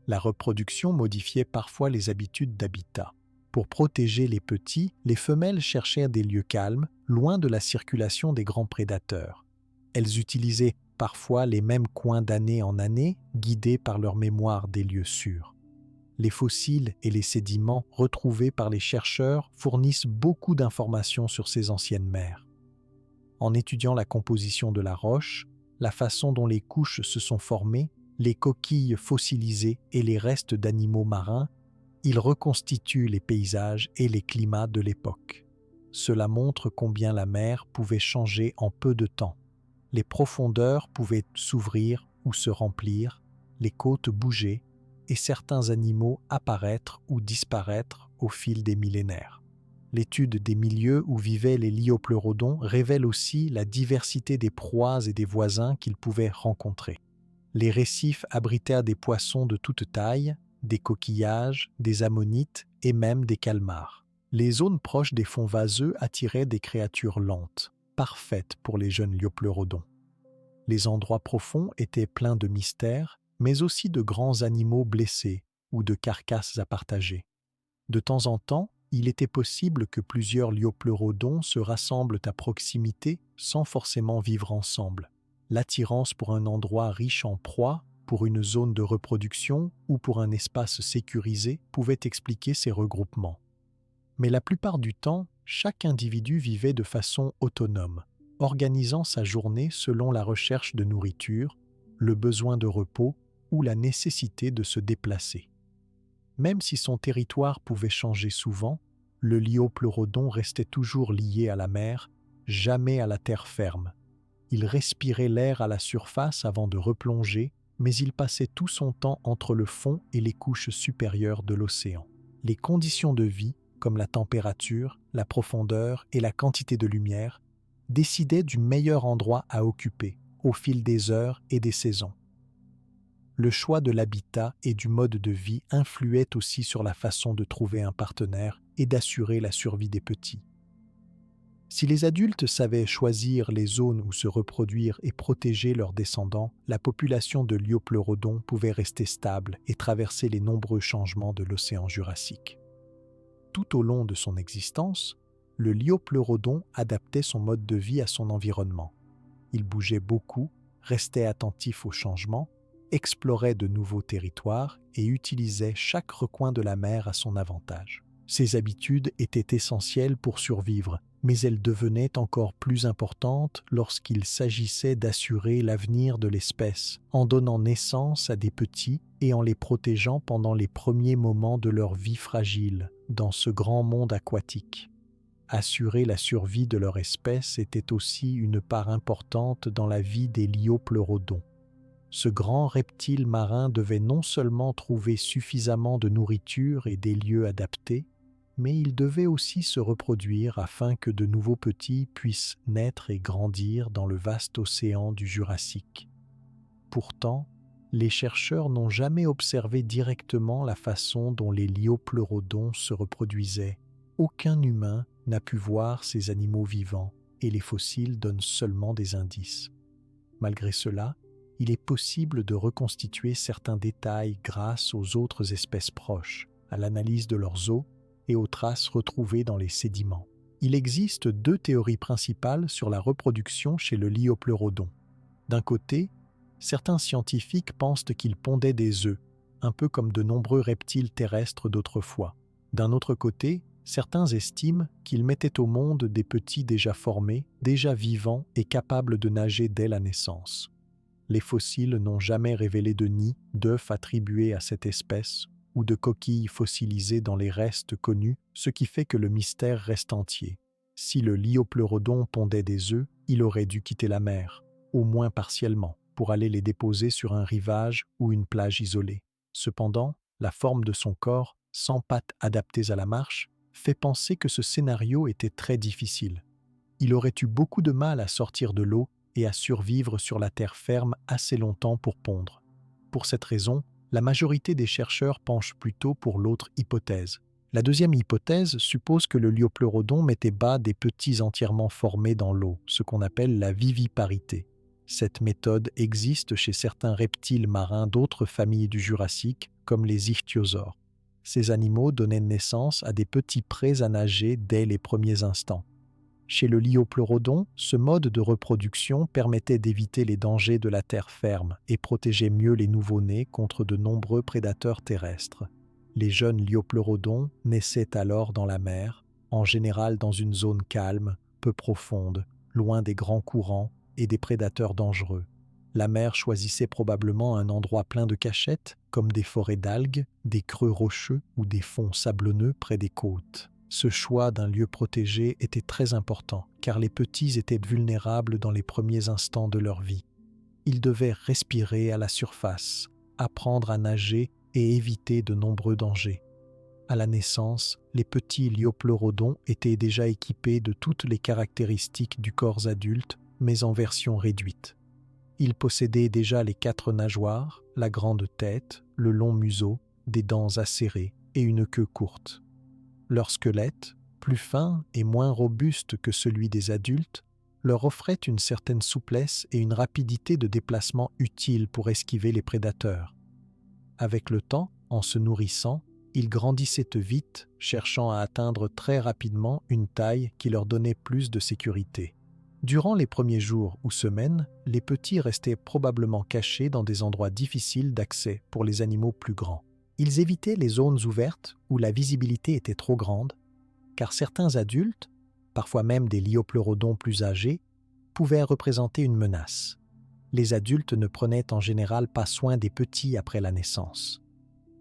Speaker 1: La reproduction modifiait parfois les habitudes d'habitat. Pour protéger les petits, les femelles cherchèrent des lieux calmes, loin de la circulation des grands prédateurs. Elles utilisaient parfois les mêmes coins d'année en année, guidées par leur mémoire des lieux sûrs. Les fossiles et les sédiments retrouvés par les chercheurs fournissent beaucoup d'informations sur ces anciennes mers. En étudiant la composition de la roche, la façon dont les couches se sont formées, les coquilles fossilisées et les restes d'animaux marins, ils reconstituent les paysages et les climats de l'époque. Cela montre combien la mer pouvait changer en peu de temps. Les profondeurs pouvaient s'ouvrir ou se remplir, les côtes bouger et certains animaux apparaître ou disparaître au fil des millénaires. L'étude des milieux où vivaient les liopleurodons révèle aussi la diversité des proies et des voisins qu'ils pouvaient rencontrer. Les récifs abritèrent des poissons de toute taille, des coquillages, des ammonites et même des calmars. Les zones proches des fonds vaseux attiraient des créatures lentes, parfaites pour les jeunes liopleurodons. Les endroits profonds étaient pleins de mystères, mais aussi de grands animaux blessés ou de carcasses à partager. De temps en temps, il était possible que plusieurs liopleurodons se rassemblent à proximité sans forcément vivre ensemble. L'attirance pour un endroit riche en proies, pour une zone de reproduction ou pour un espace sécurisé pouvait expliquer ces regroupements. Mais la plupart du temps, chaque individu vivait de façon autonome, organisant sa journée selon la recherche de nourriture, le besoin de repos ou la nécessité de se déplacer. Même si son territoire pouvait changer souvent, le liopleurodon restait toujours lié à la mer, jamais à la terre ferme. Il respirait l'air à la surface avant de replonger, mais il passait tout son temps entre le fond et les couches supérieures de l'océan. Les conditions de vie, comme la température, la profondeur et la quantité de lumière, décidaient du meilleur endroit à occuper au fil des heures et des saisons. Le choix de l'habitat et du mode de vie influait aussi sur la façon de trouver un partenaire et d'assurer la survie des petits. Si les adultes savaient choisir les zones où se reproduire et protéger leurs descendants, la population de liopleurodons pouvait rester stable et traverser les nombreux changements de l'océan Jurassique. Tout au long de son existence, le liopleurodon adaptait son mode de vie à son environnement. Il bougeait beaucoup, restait attentif aux changements, explorait de nouveaux territoires et utilisait chaque recoin de la mer à son avantage. Ces habitudes étaient essentielles pour survivre, mais elles devenaient encore plus importantes lorsqu'il s'agissait d'assurer l'avenir de l'espèce, en donnant naissance à des petits et en les protégeant pendant les premiers moments de leur vie fragile dans ce grand monde aquatique. Assurer la survie de leur espèce était aussi une part importante dans la vie des liopleurodons. Ce grand reptile marin devait non seulement trouver suffisamment de nourriture et des lieux adaptés, mais il devait aussi se reproduire afin que de nouveaux petits puissent naître et grandir dans le vaste océan du Jurassique. Pourtant, les chercheurs n'ont jamais observé directement la façon dont les liopleurodons se reproduisaient. Aucun humain n'a pu voir ces animaux vivants et les fossiles donnent seulement des indices. Malgré cela, il est possible de reconstituer certains détails grâce aux autres espèces proches, à l'analyse de leurs os et aux traces retrouvées dans les sédiments. Il existe deux théories principales sur la reproduction chez le liopleurodon. D'un côté, certains scientifiques pensent qu'il pondait des œufs, un peu comme de nombreux reptiles terrestres d'autrefois. D'un autre côté, certains estiment qu'il mettait au monde des petits déjà formés, déjà vivants et capables de nager dès la naissance. Les fossiles n'ont jamais révélé de nid, d'œufs attribués à cette espèce ou de coquilles fossilisées dans les restes connus, ce qui fait que le mystère reste entier. Si le liopleurodon pondait des œufs, il aurait dû quitter la mer, au moins partiellement. pour aller les déposer sur un rivage ou une plage isolée. Cependant, la forme de son corps, sans pattes adaptées à la marche, fait penser que ce scénario était très difficile. Il aurait eu beaucoup de mal à sortir de l'eau et à survivre sur la terre ferme assez longtemps pour pondre. Pour cette raison, la majorité des chercheurs penchent plutôt pour l'autre hypothèse. La deuxième hypothèse suppose que le Liopleurodon mettait bas des petits entièrement formés dans l'eau, ce qu'on appelle la viviparité. Cette méthode existe chez certains reptiles marins d'autres familles du Jurassique, comme les ichthyosaures. Ces animaux donnaient naissance à des petits prés à nager dès les premiers instants. Chez le Liopleurodon, ce mode de reproduction permettait d'éviter les dangers de la terre ferme et protégeait mieux les nouveau-nés contre de nombreux prédateurs terrestres. Les jeunes Liopleurodons naissaient alors dans la mer, en général dans une zone calme, peu profonde, loin des grands courants et des prédateurs dangereux. La mer choisissait probablement un endroit plein de cachettes, comme des forêts d'algues, des creux rocheux ou des fonds sablonneux près des côtes. Ce choix d'un lieu protégé était très important, car les petits étaient vulnérables dans les premiers instants de leur vie. Ils devaient respirer à la surface, apprendre à nager et éviter de nombreux dangers. À la naissance, les petits Liopleurodons étaient déjà équipés de toutes les caractéristiques du corps adulte, mais en version réduite. Ils possédaient déjà les 4 nageoires, la grande tête, le long museau, des dents acérées et une queue courte. Leur squelette, plus fin et moins robuste que celui des adultes, leur offrait une certaine souplesse et une rapidité de déplacement utile pour esquiver les prédateurs. Avec le temps, en se nourrissant, ils grandissaient vite, cherchant à atteindre très rapidement une taille qui leur donnait plus de sécurité. Durant les premiers jours ou semaines, les petits restaient probablement cachés dans des endroits difficiles d'accès pour les animaux plus grands. Ils évitaient les zones ouvertes où la visibilité était trop grande, car certains adultes, parfois même des Liopleurodons plus âgés, pouvaient représenter une menace. Les adultes ne prenaient en général pas soin des petits après la naissance.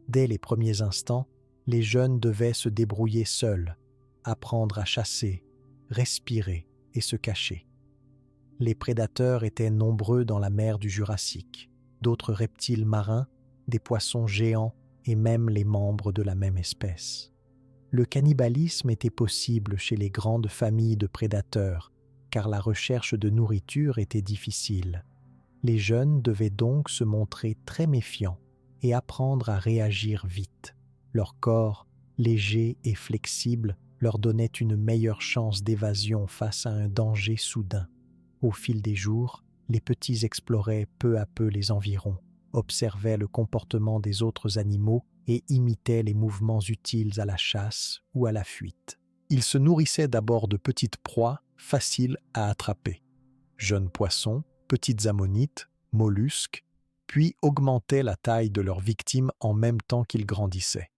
Speaker 1: Dès les premiers instants, les jeunes devaient se débrouiller seuls, apprendre à chasser, respirer et se cacher. Les prédateurs étaient nombreux dans la mer du Jurassique, d'autres reptiles marins, des poissons géants et même les membres de la même espèce. Le cannibalisme était possible chez les grandes familles de prédateurs, car la recherche de nourriture était difficile. Les jeunes devaient donc se montrer très méfiants et apprendre à réagir vite. Leur corps, léger et flexible, leur donnait une meilleure chance d'évasion face à un danger soudain. Au fil des jours, les petits exploraient peu à peu les environs, observaient le comportement des autres animaux et imitaient les mouvements utiles à la chasse ou à la fuite. Ils se nourrissaient d'abord de petites proies faciles à attraper. Jeunes poissons, petites ammonites, mollusques, puis augmentaient la taille de leurs victimes en même temps qu'ils grandissaient.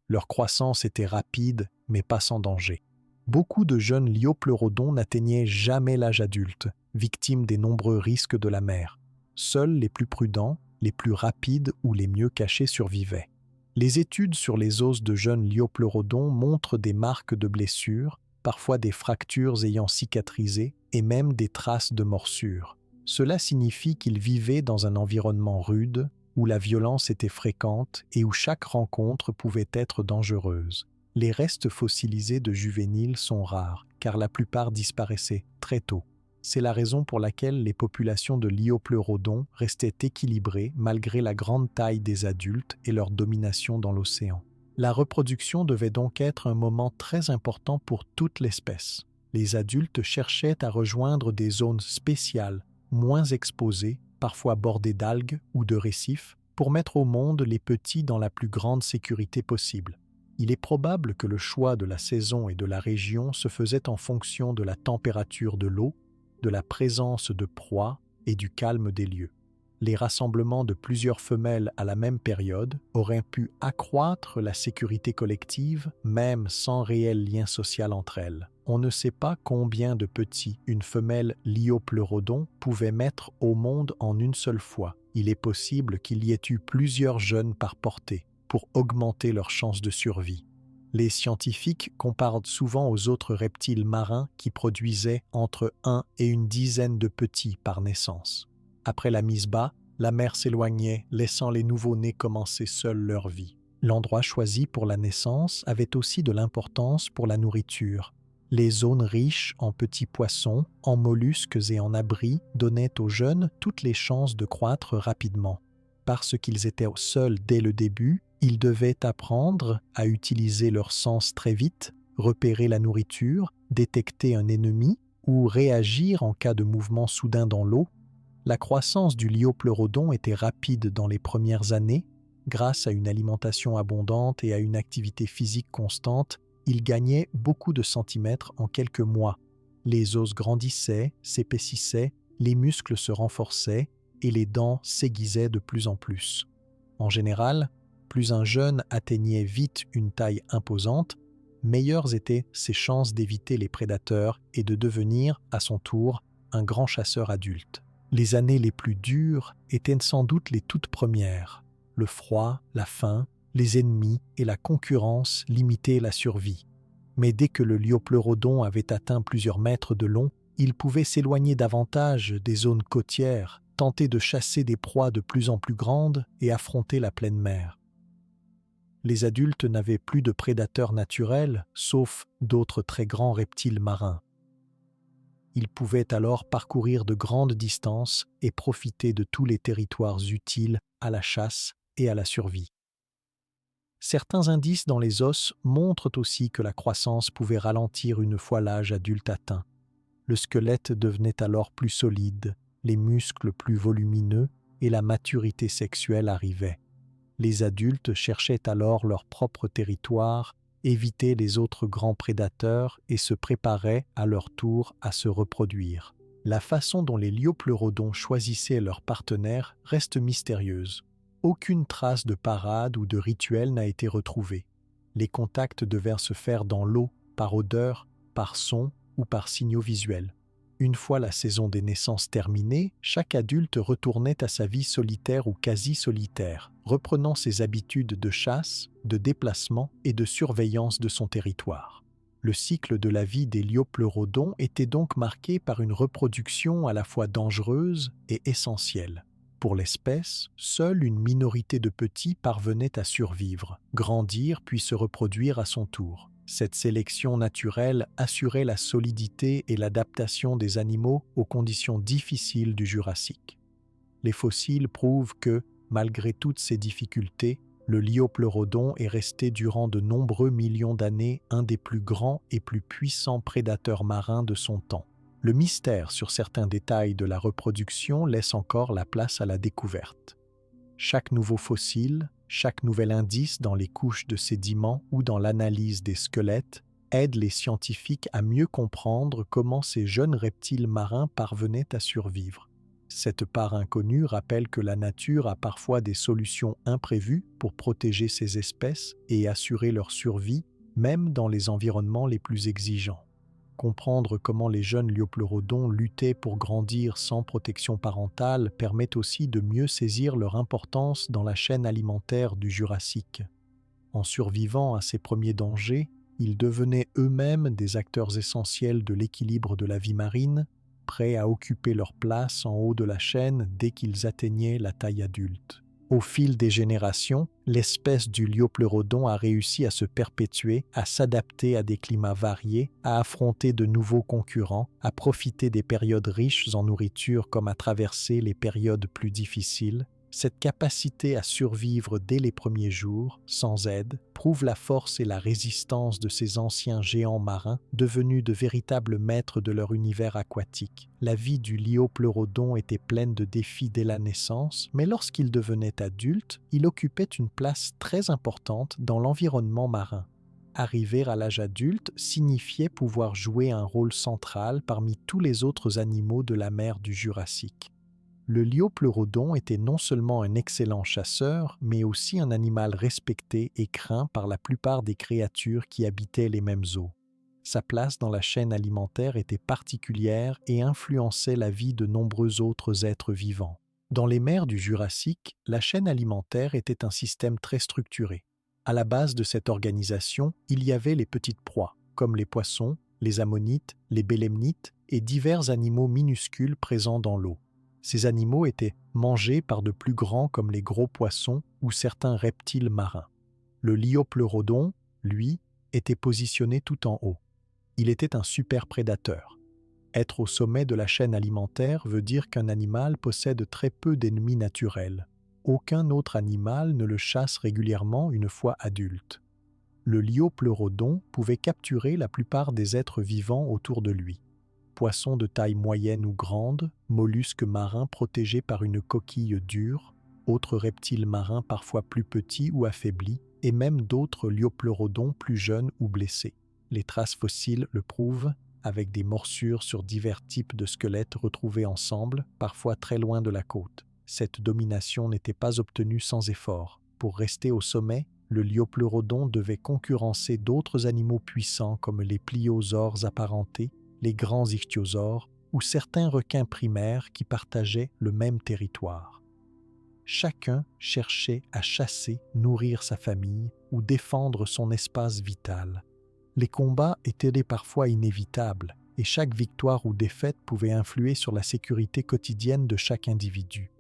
Speaker 1: Leur croissance était rapide, mais pas sans danger. Beaucoup de jeunes Liopleurodons n'atteignaient jamais l'âge adulte, victimes des nombreux risques de la mer. Seuls les plus prudents, les plus rapides ou les mieux cachés survivaient. Les études sur les os de jeunes Liopleurodons montrent des marques de blessures, parfois des fractures ayant cicatrisé et même des traces de morsures. Cela signifie qu'ils vivaient dans un environnement rude, où la violence était fréquente et où chaque rencontre pouvait être dangereuse. Les restes fossilisés de juvéniles sont rares, car la plupart disparaissaient très tôt. C'est la raison pour laquelle les populations de Liopleurodons restaient équilibrées malgré la grande taille des adultes et leur domination dans l'océan. La reproduction devait donc être un moment très important pour toute l'espèce. Les adultes cherchaient à rejoindre des zones spéciales, moins exposées, parfois bordées d'algues ou de récifs, pour mettre au monde les petits dans la plus grande sécurité possible. Il est probable que le choix de la saison et de la région se faisait en fonction de la température de l'eau, de la présence de proies et du calme des lieux. Les rassemblements de plusieurs femelles à la même période auraient pu accroître la sécurité collective, même sans réel lien social entre elles. On ne sait pas combien de petits une femelle Liopleurodon pouvait mettre au monde en une seule fois. Il est possible qu'il y ait eu plusieurs jeunes par portée pour augmenter leurs chances de survie. Les scientifiques comparent souvent aux autres reptiles marins qui produisaient entre 1 et une dizaine de petits par naissance. Après la mise bas, la mer s'éloignait, laissant les nouveau-nés commencer seuls leur vie. L'endroit choisi pour la naissance avait aussi de l'importance pour la nourriture. Les zones riches en petits poissons, en mollusques et en abris donnaient aux jeunes toutes les chances de croître rapidement. Parce qu'ils étaient seuls dès le début, ils devaient apprendre à utiliser leur sens très vite, repérer la nourriture, détecter un ennemi ou réagir en cas de mouvement soudain dans l'eau. La croissance du liopleurodon était rapide dans les premières années. Grâce à une alimentation abondante et à une activité physique constante, il gagnait beaucoup de centimètres en quelques mois. Les os grandissaient, s'épaississaient, les muscles se renforçaient et les dents s'aiguisaient de plus en plus. En général, plus un jeune atteignait vite une taille imposante, meilleures étaient ses chances d'éviter les prédateurs et de devenir, à son tour, un grand chasseur adulte. Les années les plus dures étaient sans doute les toutes premières. Le froid, la faim, les ennemis et la concurrence limitaient la survie. Mais dès que le liopleurodon avait atteint plusieurs mètres de long, il pouvait s'éloigner davantage des zones côtières, tenter de chasser des proies de plus en plus grandes et affronter la pleine mer. Les adultes n'avaient plus de prédateurs naturels, sauf d'autres très grands reptiles marins. Ils pouvaient alors parcourir de grandes distances et profiter de tous les territoires utiles à la chasse et à la survie. Certains indices dans les os montrent aussi que la croissance pouvait ralentir une fois l'âge adulte atteint. Le squelette devenait alors plus solide, les muscles plus volumineux et la maturité sexuelle arrivait. Les adultes cherchaient alors leur propre territoire, évitaient les autres grands prédateurs et se préparaient à leur tour à se reproduire. La façon dont les liopleurodons choisissaient leurs partenaires reste mystérieuse. Aucune trace de parade ou de rituel n'a été retrouvée. Les contacts devaient se faire dans l'eau, par odeur, par son ou par signaux visuels. Une fois la saison des naissances terminée, chaque adulte retournait à sa vie solitaire ou quasi-solitaire, reprenant ses habitudes de chasse, de déplacement et de surveillance de son territoire. Le cycle de la vie des liopleurodons était donc marqué par une reproduction à la fois dangereuse et essentielle. Pour l'espèce, seule une minorité de petits parvenait à survivre, grandir puis se reproduire à son tour. Cette sélection naturelle assurait la solidité et l'adaptation des animaux aux conditions difficiles du Jurassique. Les fossiles prouvent que, malgré toutes ces difficultés, le liopleurodon est resté durant de nombreux millions d'années un des plus grands et plus puissants prédateurs marins de son temps. Le mystère sur certains détails de la reproduction laisse encore la place à la découverte. Chaque nouveau fossile, chaque nouvel indice dans les couches de sédiments ou dans l'analyse des squelettes aide les scientifiques à mieux comprendre comment ces jeunes reptiles marins parvenaient à survivre. Cette part inconnue rappelle que la nature a parfois des solutions imprévues pour protéger ces espèces et assurer leur survie, même dans les environnements les plus exigeants. Comprendre comment les jeunes liopleurodons luttaient pour grandir sans protection parentale permet aussi de mieux saisir leur importance dans la chaîne alimentaire du Jurassique. En survivant à ces premiers dangers, ils devenaient eux-mêmes des acteurs essentiels de l'équilibre de la vie marine, prêts à occuper leur place en haut de la chaîne dès qu'ils atteignaient la taille adulte. Au fil des générations, l'espèce du liopleurodon a réussi à se perpétuer, à s'adapter à des climats variés, à affronter de nouveaux concurrents, à profiter des périodes riches en nourriture comme à traverser les périodes plus difficiles. Cette capacité à survivre dès les premiers jours, sans aide, prouve la force et la résistance de ces anciens géants marins, devenus de véritables maîtres de leur univers aquatique. La vie du liopleurodon était pleine de défis dès la naissance, mais lorsqu'il devenait adulte, il occupait une place très importante dans l'environnement marin. Arriver à l'âge adulte signifiait pouvoir jouer un rôle central parmi tous les autres animaux de la mer du Jurassique. Le liopleurodon était non seulement un excellent chasseur, mais aussi un animal respecté et craint par la plupart des créatures qui habitaient les mêmes eaux. Sa place dans la chaîne alimentaire était particulière et influençait la vie de nombreux autres êtres vivants. Dans les mers du Jurassique, la chaîne alimentaire était un système très structuré. À la base de cette organisation, il y avait les petites proies, comme les poissons, les ammonites, les bélemnites et divers animaux minuscules présents dans l'eau. Ces animaux étaient mangés par de plus grands comme les gros poissons ou certains reptiles marins. Le liopleurodon, lui, était positionné tout en haut. Il était un super prédateur. Être au sommet de la chaîne alimentaire veut dire qu'un animal possède très peu d'ennemis naturels. Aucun autre animal ne le chasse régulièrement une fois adulte. Le liopleurodon pouvait capturer la plupart des êtres vivants autour de lui. Poissons de taille moyenne ou grande, mollusques marins protégés par une coquille dure, autres reptiles marins parfois plus petits ou affaiblis, et même d'autres liopleurodons plus jeunes ou blessés. Les traces fossiles le prouvent, avec des morsures sur divers types de squelettes retrouvés ensemble, parfois très loin de la côte. Cette domination n'était pas obtenue sans effort. Pour rester au sommet, le liopleurodon devait concurrencer d'autres animaux puissants comme les pliosaures apparentés, les grands ichthyosaures ou certains requins primaires qui partageaient le même territoire. Chacun cherchait à chasser, nourrir sa famille ou défendre son espace vital. Les combats étaient parfois inévitables et chaque victoire ou défaite pouvait influer sur la sécurité quotidienne de chaque individu.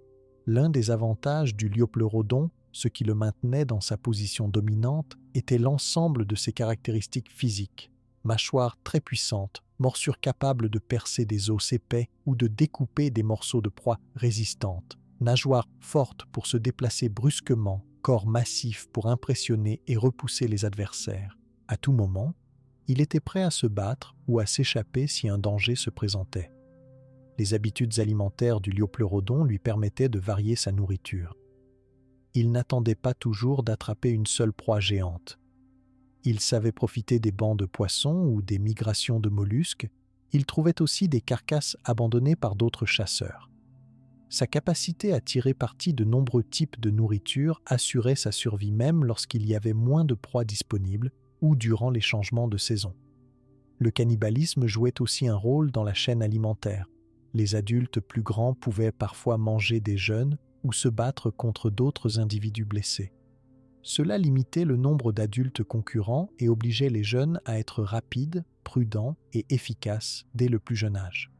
Speaker 1: L'un des avantages du liopleurodon, ce qui le maintenait dans sa position dominante, était l'ensemble de ses caractéristiques physiques. Mâchoire très puissante, morsure capable de percer des os épais ou de découper des morceaux de proie résistantes, nageoire forte pour se déplacer brusquement, corps massif pour impressionner et repousser les adversaires. À tout moment, il était prêt à se battre ou à s'échapper si un danger se présentait. Les habitudes alimentaires du liopleurodon lui permettaient de varier sa nourriture. Il n'attendait pas toujours d'attraper une seule proie géante. Il savait profiter des bancs de poissons ou des migrations de mollusques. Il trouvait aussi des carcasses abandonnées par d'autres chasseurs. Sa capacité à tirer parti de nombreux types de nourriture assurait sa survie même lorsqu'il y avait moins de proies disponibles ou durant les changements de saison. Le cannibalisme jouait aussi un rôle dans la chaîne alimentaire. Les adultes plus grands pouvaient parfois manger des jeunes ou se battre contre d'autres individus blessés. Cela limitait le nombre d'adultes concurrents et obligeait les jeunes à être rapides, prudents et efficaces dès le plus jeune âge.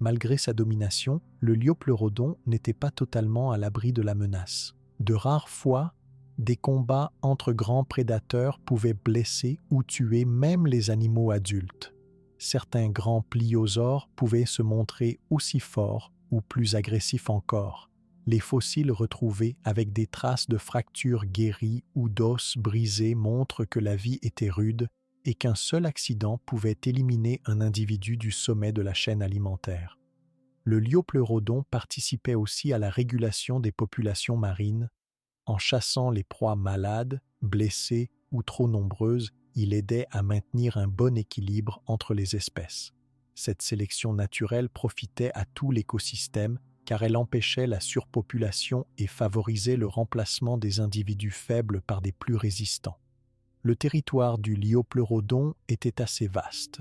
Speaker 1: Malgré sa domination, le liopleurodon n'était pas totalement à l'abri de la menace. De rares fois, des combats entre grands prédateurs pouvaient blesser ou tuer même les animaux adultes. Certains grands pliosaures pouvaient se montrer aussi forts ou plus agressifs encore. Les fossiles retrouvés avec des traces de fractures guéries ou d'os brisés montrent que la vie était rude et qu'un seul accident pouvait éliminer un individu du sommet de la chaîne alimentaire. Le liopleurodon participait aussi à la régulation des populations marines. En chassant les proies malades, blessées ou trop nombreuses, il aidait à maintenir un bon équilibre entre les espèces. Cette sélection naturelle profitait à tout l'écosystème car elle empêchait la surpopulation et favorisait le remplacement des individus faibles par des plus résistants. Le territoire du liopleurodon était assez vaste.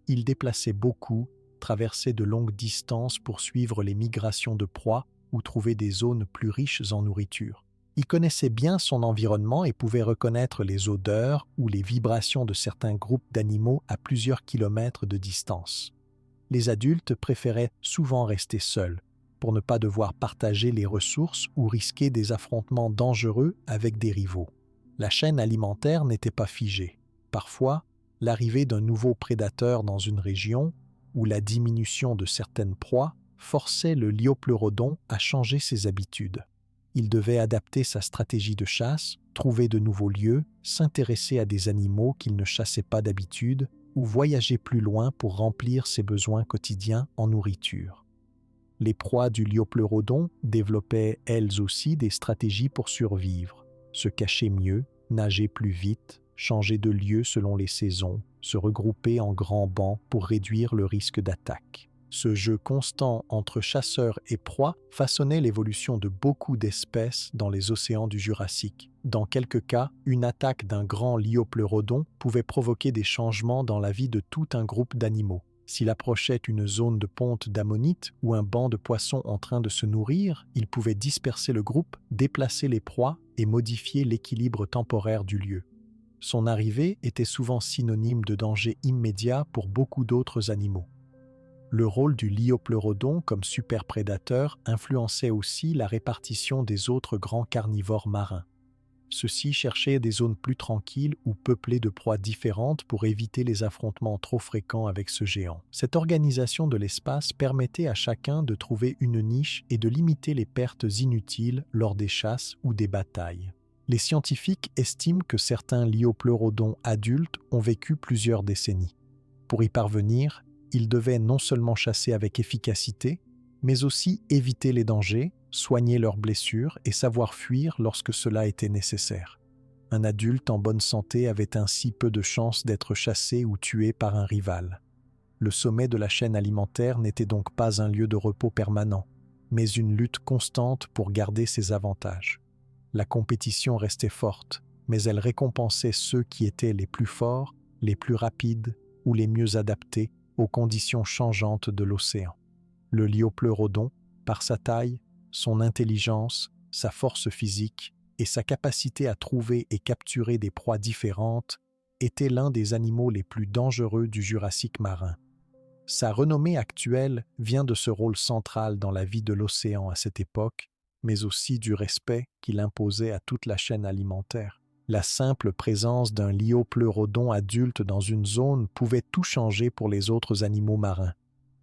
Speaker 1: Il déplaçait beaucoup, traversait de longues distances pour suivre les migrations de proies ou trouver des zones plus riches en nourriture. Il connaissait bien son environnement et pouvait reconnaître les odeurs ou les vibrations de certains groupes d'animaux à plusieurs kilomètres de distance. Les adultes préféraient souvent rester seuls, pour ne pas devoir partager les ressources ou risquer des affrontements dangereux avec des rivaux. La chaîne alimentaire n'était pas figée. Parfois, l'arrivée d'un nouveau prédateur dans une région ou la diminution de certaines proies forçait le liopleurodon à changer ses habitudes. Il devait adapter sa stratégie de chasse, trouver de nouveaux lieux, s'intéresser à des animaux qu'il ne chassait pas d'habitude ou voyager plus loin pour remplir ses besoins quotidiens en nourriture. Les proies du liopleurodon développaient elles aussi des stratégies pour survivre, se cacher mieux, nager plus vite, changer de lieu selon les saisons, se regrouper en grands bancs pour réduire le risque d'attaque. Ce jeu constant entre chasseurs et proies façonnait l'évolution de beaucoup d'espèces dans les océans du Jurassique. Dans quelques cas, une attaque d'un grand liopleurodon pouvait provoquer des changements dans la vie de tout un groupe d'animaux. S'il approchait une zone de ponte d'ammonites ou un banc de poissons en train de se nourrir, il pouvait disperser le groupe, déplacer les proies et modifier l'équilibre temporaire du lieu. Son arrivée était souvent synonyme de danger immédiat pour beaucoup d'autres animaux. Le rôle du liopleurodon comme superprédateur influençait aussi la répartition des autres grands carnivores marins. Ceux-ci cherchaient des zones plus tranquilles ou peuplées de proies différentes pour éviter les affrontements trop fréquents avec ce géant. Cette organisation de l'espace permettait à chacun de trouver une niche et de limiter les pertes inutiles lors des chasses ou des batailles. Les scientifiques estiment que certains liopleurodons adultes ont vécu plusieurs décennies. Pour y parvenir, ils devaient non seulement chasser avec efficacité, mais aussi éviter les dangers, soigner leurs blessures et savoir fuir lorsque cela était nécessaire. Un adulte en bonne santé avait ainsi peu de chances d'être chassé ou tué par un rival. Le sommet de la chaîne alimentaire n'était donc pas un lieu de repos permanent, mais une lutte constante pour garder ses avantages. La compétition restait forte, mais elle récompensait ceux qui étaient les plus forts, les plus rapides ou les mieux adaptés aux conditions changeantes de l'océan. Le liopleurodon, par sa taille, son intelligence, sa force physique et sa capacité à trouver et capturer des proies différentes, était l'un des animaux les plus dangereux du Jurassique marin. Sa renommée actuelle vient de ce rôle central dans la vie de l'océan à cette époque, mais aussi du respect qu'il imposait à toute la chaîne alimentaire. La simple présence d'un liopleurodon adulte dans une zone pouvait tout changer pour les autres animaux marins.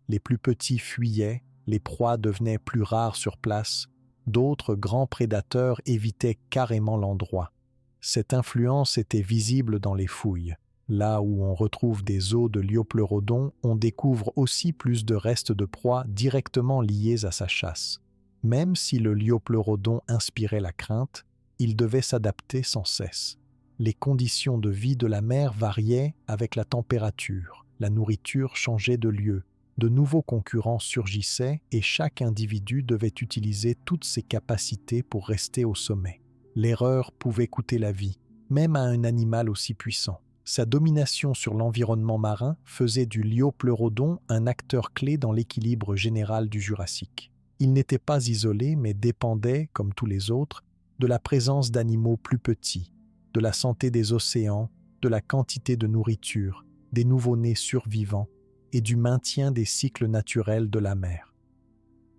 Speaker 1: Les plus petits fuyaient, les proies devenaient plus rares sur place, d'autres grands prédateurs évitaient carrément l'endroit. Cette influence était visible dans les fouilles. Là où on retrouve des os de liopleurodon, on découvre aussi plus de restes de proies directement liés à sa chasse. Même si le liopleurodon inspirait la crainte, il devait s'adapter sans cesse. Les conditions de vie de la mer variaient avec la température, la nourriture changeait de lieu, de nouveaux concurrents surgissaient et chaque individu devait utiliser toutes ses capacités pour rester au sommet. L'erreur pouvait coûter la vie, même à un animal aussi puissant. Sa domination sur l'environnement marin faisait du liopleurodon un acteur clé dans l'équilibre général du Jurassique. Il n'était pas isolé mais dépendait, comme tous les autres, de la présence d'animaux plus petits, de la santé des océans, de la quantité de nourriture, des nouveau-nés survivants et du maintien des cycles naturels de la mer.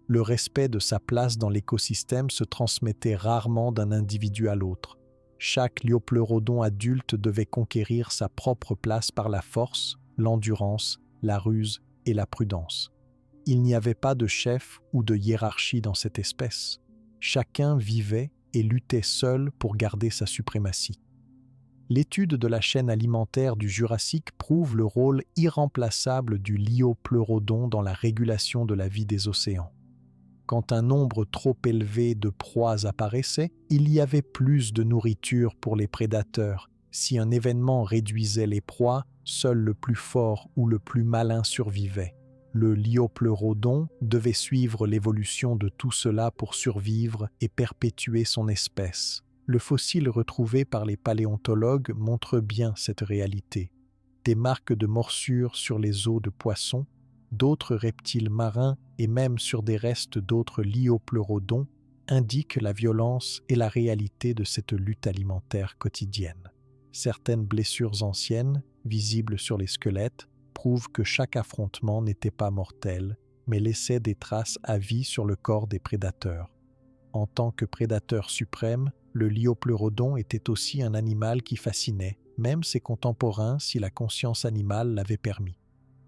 Speaker 1: Le respect de sa place dans l'écosystème se transmettait rarement d'un individu à l'autre. Chaque liopleurodon adulte devait conquérir sa propre place par la force, l'endurance, la ruse et la prudence. Il n'y avait pas de chef ou de hiérarchie dans cette espèce. Chacun vivait et luttait seul pour garder sa suprématie. L'étude de la chaîne alimentaire du Jurassique prouve le rôle irremplaçable du liopleurodon dans la régulation de la vie des océans. Quand un nombre trop élevé de proies apparaissait, il y avait plus de nourriture pour les prédateurs. Si un événement réduisait les proies, seul le plus fort ou le plus malin survivait. Le liopleurodon devait suivre l'évolution de tout cela pour survivre et perpétuer son espèce. Le fossile retrouvé par les paléontologues montre bien cette réalité. Des marques de morsures sur les os de poissons, d'autres reptiles marins et même sur des restes d'autres liopleurodons indiquent la violence et la réalité de cette lutte alimentaire quotidienne. Certaines blessures anciennes, visibles sur les squelettes, prouvent que chaque affrontement n'était pas mortel, mais laissait des traces à vie sur le corps des prédateurs. En tant que prédateur suprême, le liopleurodon était aussi un animal qui fascinait, même ses contemporains si la conscience animale l'avait permis.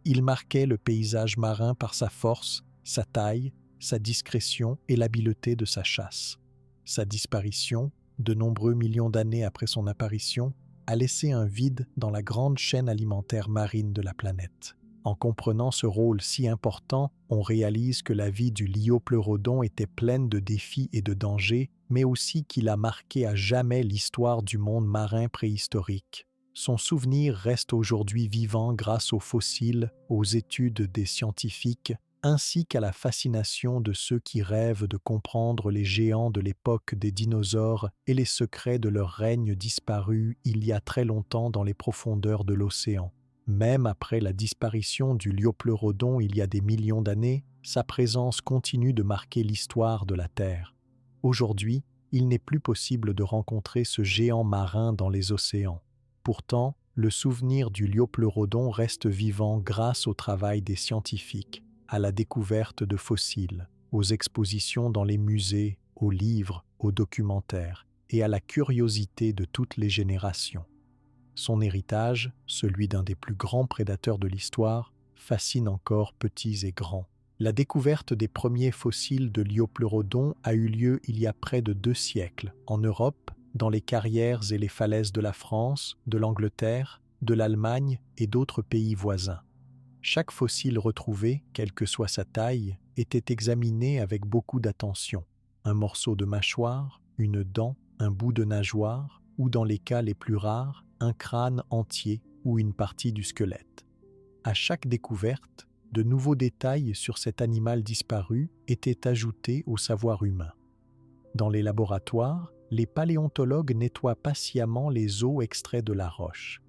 Speaker 1: Il marquait le paysage marin par sa force, sa taille, sa discrétion et l'habileté de sa chasse. Sa disparition, de nombreux millions d'années après son apparition, a laissé un vide dans la grande chaîne alimentaire marine de la planète. En comprenant ce rôle si important, on réalise que la vie du liopleurodon était pleine de défis et de dangers, mais aussi qu'il a marqué à jamais l'histoire du monde marin préhistorique. Son souvenir reste aujourd'hui vivant grâce aux fossiles, aux études des scientifiques, ainsi qu'à la fascination de ceux qui rêvent de comprendre les géants de l'époque des dinosaures et les secrets de leur règne disparu il y a très longtemps dans les profondeurs de l'océan. Même après la disparition du liopleurodon il y a des millions d'années, sa présence continue de marquer l'histoire de la Terre. Aujourd'hui, il n'est plus possible de rencontrer ce géant marin dans les océans. Pourtant, le souvenir du liopleurodon reste vivant grâce au travail des scientifiques. à la découverte de fossiles, aux expositions dans les musées, aux livres, aux documentaires et à la curiosité de toutes les générations. Son héritage, celui d'un des plus grands prédateurs de l'histoire, fascine encore petits et grands. La découverte des premiers fossiles de Liopleurodon a eu lieu il y a près de 2 siècles, en Europe, dans les carrières et les falaises de la France, de l'Angleterre, de l'Allemagne et d'autres pays voisins. Chaque fossile retrouvé, quelle que soit sa taille, était examiné avec beaucoup d'attention. Un morceau de mâchoire, une dent, un bout de nageoire, ou dans les cas les plus rares, un crâne entier ou une partie du squelette. À chaque découverte, de nouveaux détails sur cet animal disparu étaient ajoutés au savoir humain. Dans les laboratoires, les paléontologues nettoient patiemment les os extraits de la roche.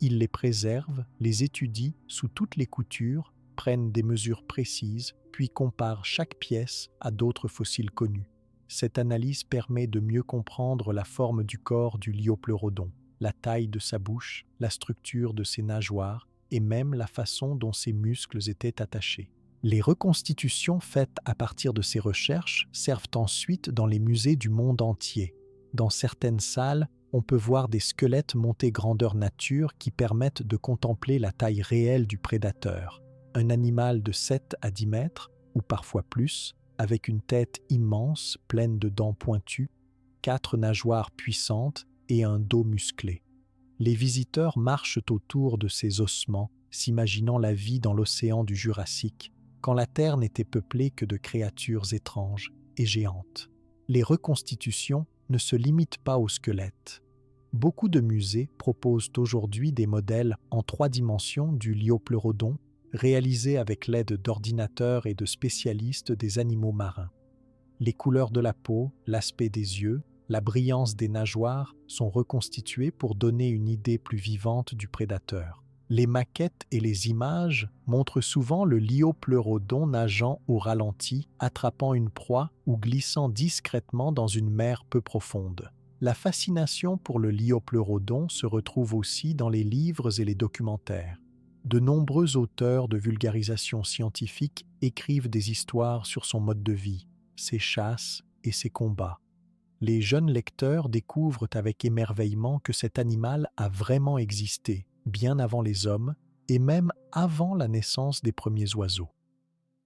Speaker 1: Ils les préservent, les étudient sous toutes les coutures, prennent des mesures précises, puis comparent chaque pièce à d'autres fossiles connus. Cette analyse permet de mieux comprendre la forme du corps du Liopleurodon, la taille de sa bouche, la structure de ses nageoires et même la façon dont ses muscles étaient attachés. Les reconstitutions faites à partir de ces recherches servent ensuite dans les musées du monde entier. Dans certaines salles, on peut voir des squelettes montés grandeur nature qui permettent de contempler la taille réelle du prédateur. Un animal de 7 à 10 mètres, ou parfois plus, avec une tête immense, pleine de dents pointues, 4 nageoires puissantes et un dos musclé. Les visiteurs marchent autour de ces ossements, s'imaginant la vie dans l'océan du Jurassique, quand la Terre n'était peuplée que de créatures étranges et géantes. Les reconstitutions ne se limitent pas au squelette. Beaucoup de musées proposent aujourd'hui des modèles en 3 dimensions du Liopleurodon, réalisés avec l'aide d'ordinateurs et de spécialistes des animaux marins. Les couleurs de la peau, l'aspect des yeux, la brillance des nageoires sont reconstituées pour donner une idée plus vivante du prédateur. Les maquettes et les images montrent souvent le Liopleurodon nageant au ralenti, attrapant une proie ou glissant discrètement dans une mer peu profonde. La fascination pour le Liopleurodon se retrouve aussi dans les livres et les documentaires. De nombreux auteurs de vulgarisation scientifique écrivent des histoires sur son mode de vie, ses chasses et ses combats. Les jeunes lecteurs découvrent avec émerveillement que cet animal a vraiment existé, bien avant les hommes et même avant la naissance des premiers oiseaux.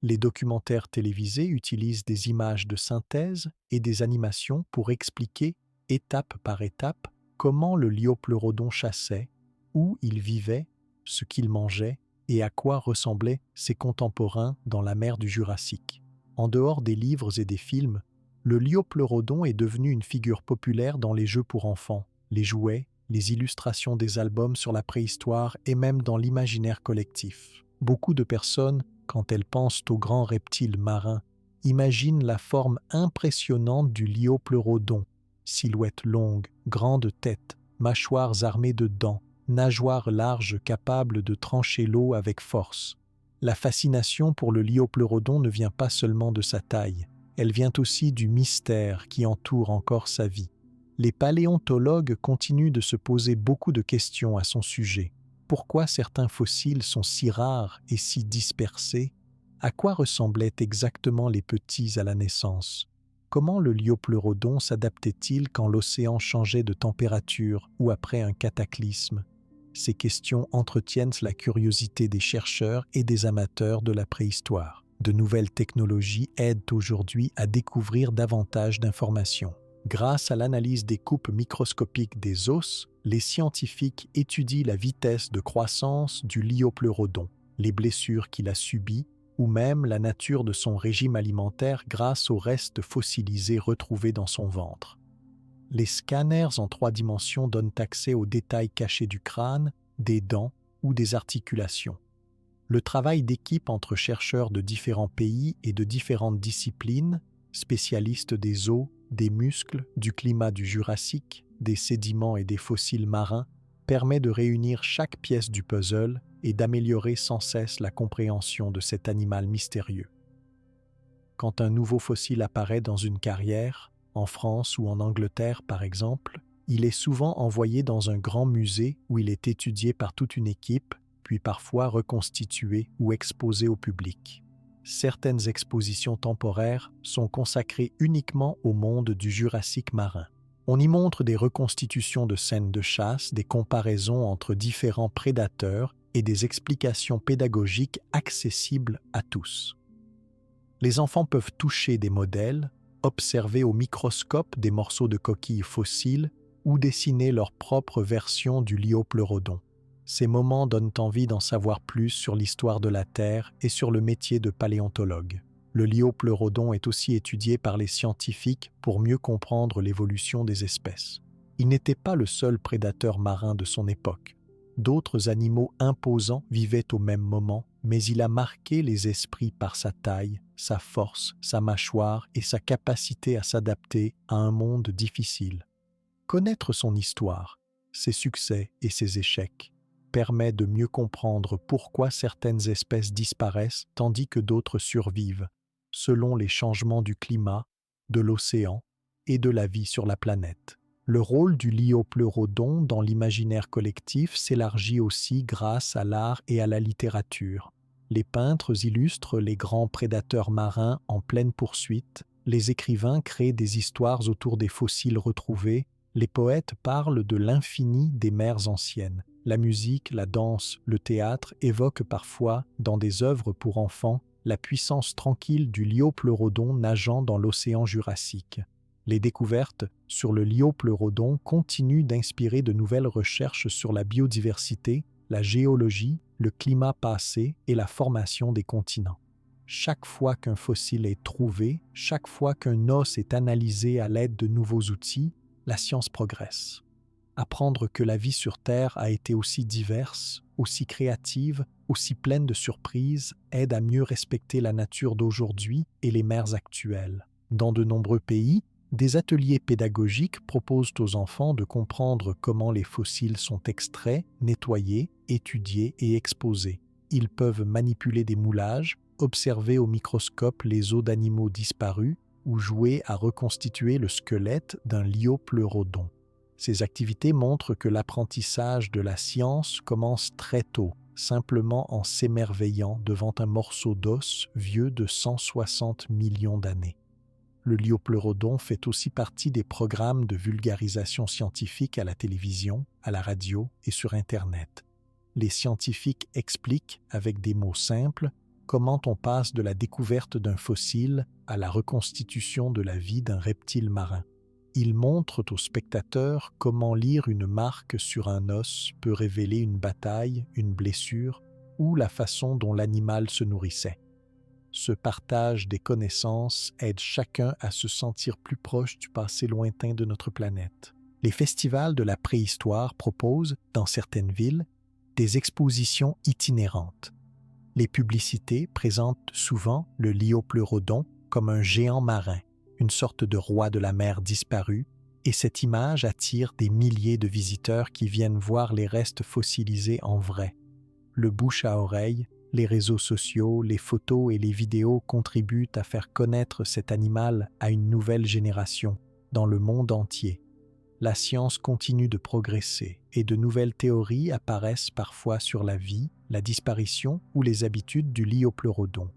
Speaker 1: Les documentaires télévisés utilisent des images de synthèse et des animations pour expliquer, étape par étape, comment le Liopleurodon chassait, où il vivait, ce qu'il mangeait et à quoi ressemblaient ses contemporains dans la mer du Jurassique. En dehors des livres et des films, le Liopleurodon est devenu une figure populaire dans les jeux pour enfants, les jouets, les illustrations des albums sur la préhistoire et même dans l'imaginaire collectif. Beaucoup de personnes, quand elles pensent aux grands reptiles marins, imaginent la forme impressionnante du Liopleurodon, silhouette longue, grande tête, mâchoires armées de dents, nageoires larges capables de trancher l'eau avec force. La fascination pour le Liopleurodon ne vient pas seulement de sa taille, elle vient aussi du mystère qui entoure encore sa vie. Les paléontologues continuent de se poser beaucoup de questions à son sujet. Pourquoi certains fossiles sont si rares et si dispersés? À quoi ressemblaient exactement les petits à la naissance? Comment le Liopleurodon s'adaptait-il quand l'océan changeait de température ou après un cataclysme? Ces questions entretiennent la curiosité des chercheurs et des amateurs de la préhistoire. De nouvelles technologies aident aujourd'hui à découvrir davantage d'informations. Grâce à l'analyse des coupes microscopiques des os, les scientifiques étudient la vitesse de croissance du Liopleurodon, les blessures qu'il a subies ou même la nature de son régime alimentaire grâce aux restes fossilisés retrouvés dans son ventre. Les scanners en 3 dimensions donnent accès aux détails cachés du crâne, des dents ou des articulations. Le travail d'équipe entre chercheurs de différents pays et de différentes disciplines, spécialistes des os, des muscles, du climat du Jurassique, des sédiments et des fossiles marins, permet de réunir chaque pièce du puzzle et d'améliorer sans cesse la compréhension de cet animal mystérieux. Quand un nouveau fossile apparaît dans une carrière, en France ou en Angleterre par exemple, il est souvent envoyé dans un grand musée où il est étudié par toute une équipe, puis parfois reconstitué ou exposé au public. Certaines expositions temporaires sont consacrées uniquement au monde du Jurassique marin. On y montre des reconstitutions de scènes de chasse, des comparaisons entre différents prédateurs et des explications pédagogiques accessibles à tous. Les enfants peuvent toucher des modèles, observer au microscope des morceaux de coquilles fossiles ou dessiner leur propre version du Liopleurodon. Ces moments donnent envie d'en savoir plus sur l'histoire de la Terre et sur le métier de paléontologue. Le Liopleurodon est aussi étudié par les scientifiques pour mieux comprendre l'évolution des espèces. Il n'était pas le seul prédateur marin de son époque. D'autres animaux imposants vivaient au même moment, mais il a marqué les esprits par sa taille, sa force, sa mâchoire et sa capacité à s'adapter à un monde difficile. Connaître son histoire, ses succès et ses échecs, permet de mieux comprendre pourquoi certaines espèces disparaissent tandis que d'autres survivent, selon les changements du climat, de l'océan et de la vie sur la planète. Le rôle du Liopleurodon dans l'imaginaire collectif s'élargit aussi grâce à l'art et à la littérature. Les peintres illustrent les grands prédateurs marins en pleine poursuite, les écrivains créent des histoires autour des fossiles retrouvés, les poètes parlent de l'infini des mers anciennes. La musique, la danse, le théâtre évoquent parfois, dans des œuvres pour enfants, la puissance tranquille du Liopleurodon nageant dans l'océan Jurassique. Les découvertes sur le Liopleurodon continuent d'inspirer de nouvelles recherches sur la biodiversité, la géologie, le climat passé et la formation des continents. Chaque fois qu'un fossile est trouvé, chaque fois qu'un os est analysé à l'aide de nouveaux outils, la science progresse. Apprendre que la vie sur Terre a été aussi diverse, aussi créative, aussi pleine de surprises aide à mieux respecter la nature d'aujourd'hui et les mers actuelles. Dans de nombreux pays, des ateliers pédagogiques proposent aux enfants de comprendre comment les fossiles sont extraits, nettoyés, étudiés et exposés. Ils peuvent manipuler des moulages, observer au microscope les os d'animaux disparus ou jouer à reconstituer le squelette d'un Liopleurodon. Ces activités montrent que l'apprentissage de la science commence très tôt, simplement en s'émerveillant devant un morceau d'os vieux de 160 millions d'années. Le Liopleurodon fait aussi partie des programmes de vulgarisation scientifique à la télévision, à la radio et sur Internet. Les scientifiques expliquent, avec des mots simples, comment on passe de la découverte d'un fossile à la reconstitution de la vie d'un reptile marin. Ils montrent aux spectateurs comment lire une marque sur un os peut révéler une bataille, une blessure ou la façon dont l'animal se nourrissait. Ce partage des connaissances aide chacun à se sentir plus proche du passé lointain de notre planète. Les festivals de la préhistoire proposent, dans certaines villes, des expositions itinérantes. Les publicités présentent souvent le Liopleurodon comme un géant marin, une sorte de roi de la mer disparu, et cette image attire des milliers de visiteurs qui viennent voir les restes fossilisés en vrai. Le bouche à oreille, les réseaux sociaux, les photos et les vidéos contribuent à faire connaître cet animal à une nouvelle génération, dans le monde entier. La science continue de progresser et de nouvelles théories apparaissent parfois sur la vie, la disparition ou les habitudes du Liopleurodon.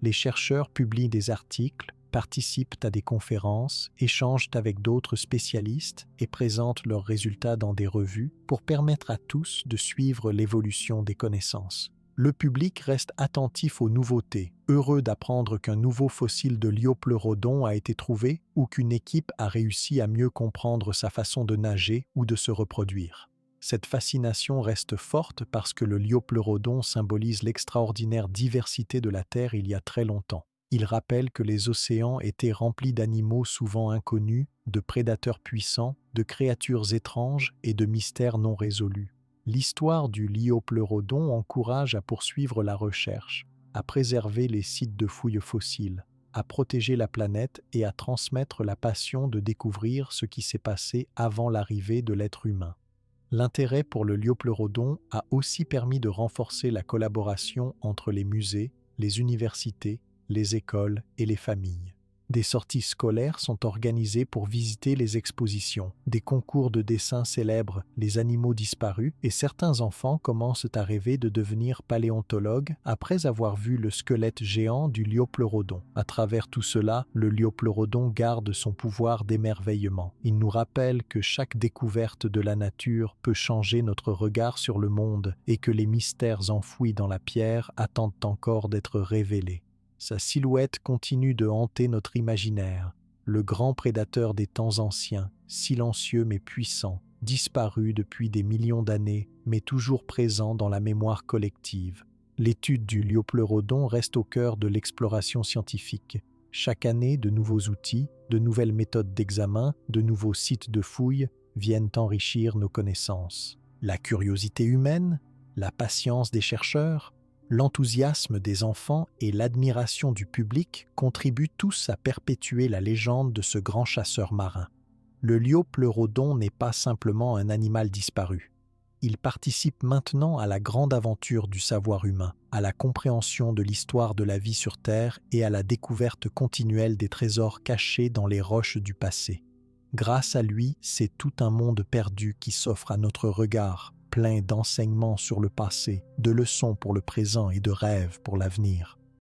Speaker 1: Les chercheurs publient des articles, participent à des conférences, échangent avec d'autres spécialistes et présentent leurs résultats dans des revues pour permettre à tous de suivre l'évolution des connaissances. Le public reste attentif aux nouveautés, heureux d'apprendre qu'un nouveau fossile de Liopleurodon a été trouvé ou qu'une équipe a réussi à mieux comprendre sa façon de nager ou de se reproduire. Cette fascination reste forte parce que le Liopleurodon symbolise l'extraordinaire diversité de la Terre il y a très longtemps. Il rappelle que les océans étaient remplis d'animaux souvent inconnus, de prédateurs puissants, de créatures étranges et de mystères non résolus. L'histoire du Liopleurodon encourage à poursuivre la recherche, à préserver les sites de fouilles fossiles, à protéger la planète et à transmettre la passion de découvrir ce qui s'est passé avant l'arrivée de l'être humain. L'intérêt pour le Liopleurodon a aussi permis de renforcer la collaboration entre les musées, les universités, les écoles et les familles. Des sorties scolaires sont organisées pour visiter les expositions. Des concours de dessin célèbrent les animaux disparus et certains enfants commencent à rêver de devenir paléontologues après avoir vu le squelette géant du liopleurodon. À travers tout cela, le liopleurodon garde son pouvoir d'émerveillement. Il nous rappelle que chaque découverte de la nature peut changer notre regard sur le monde et que les mystères enfouis dans la pierre attendent encore d'être révélés. Sa silhouette continue de hanter notre imaginaire, le grand prédateur des temps anciens, silencieux mais puissant, disparu depuis des millions d'années, mais toujours présent dans la mémoire collective. L'étude du liopleurodon reste au cœur de l'exploration scientifique. Chaque année, de nouveaux outils, de nouvelles méthodes d'examen, de nouveaux sites de fouilles viennent enrichir nos connaissances. La curiosité humaine, la patience des chercheurs, l'enthousiasme des enfants et l'admiration du public contribuent tous à perpétuer la légende de ce grand chasseur marin. Le liopleurodon n'est pas simplement un animal disparu. Il participe maintenant à la grande aventure du savoir humain, à la compréhension de l'histoire de la vie sur Terre et à la découverte continuelle des trésors cachés dans les roches du passé. Grâce à lui, c'est tout un monde perdu qui s'offre à notre regard, plein d'enseignements sur le passé, de leçons pour le présent et de rêves pour l'avenir.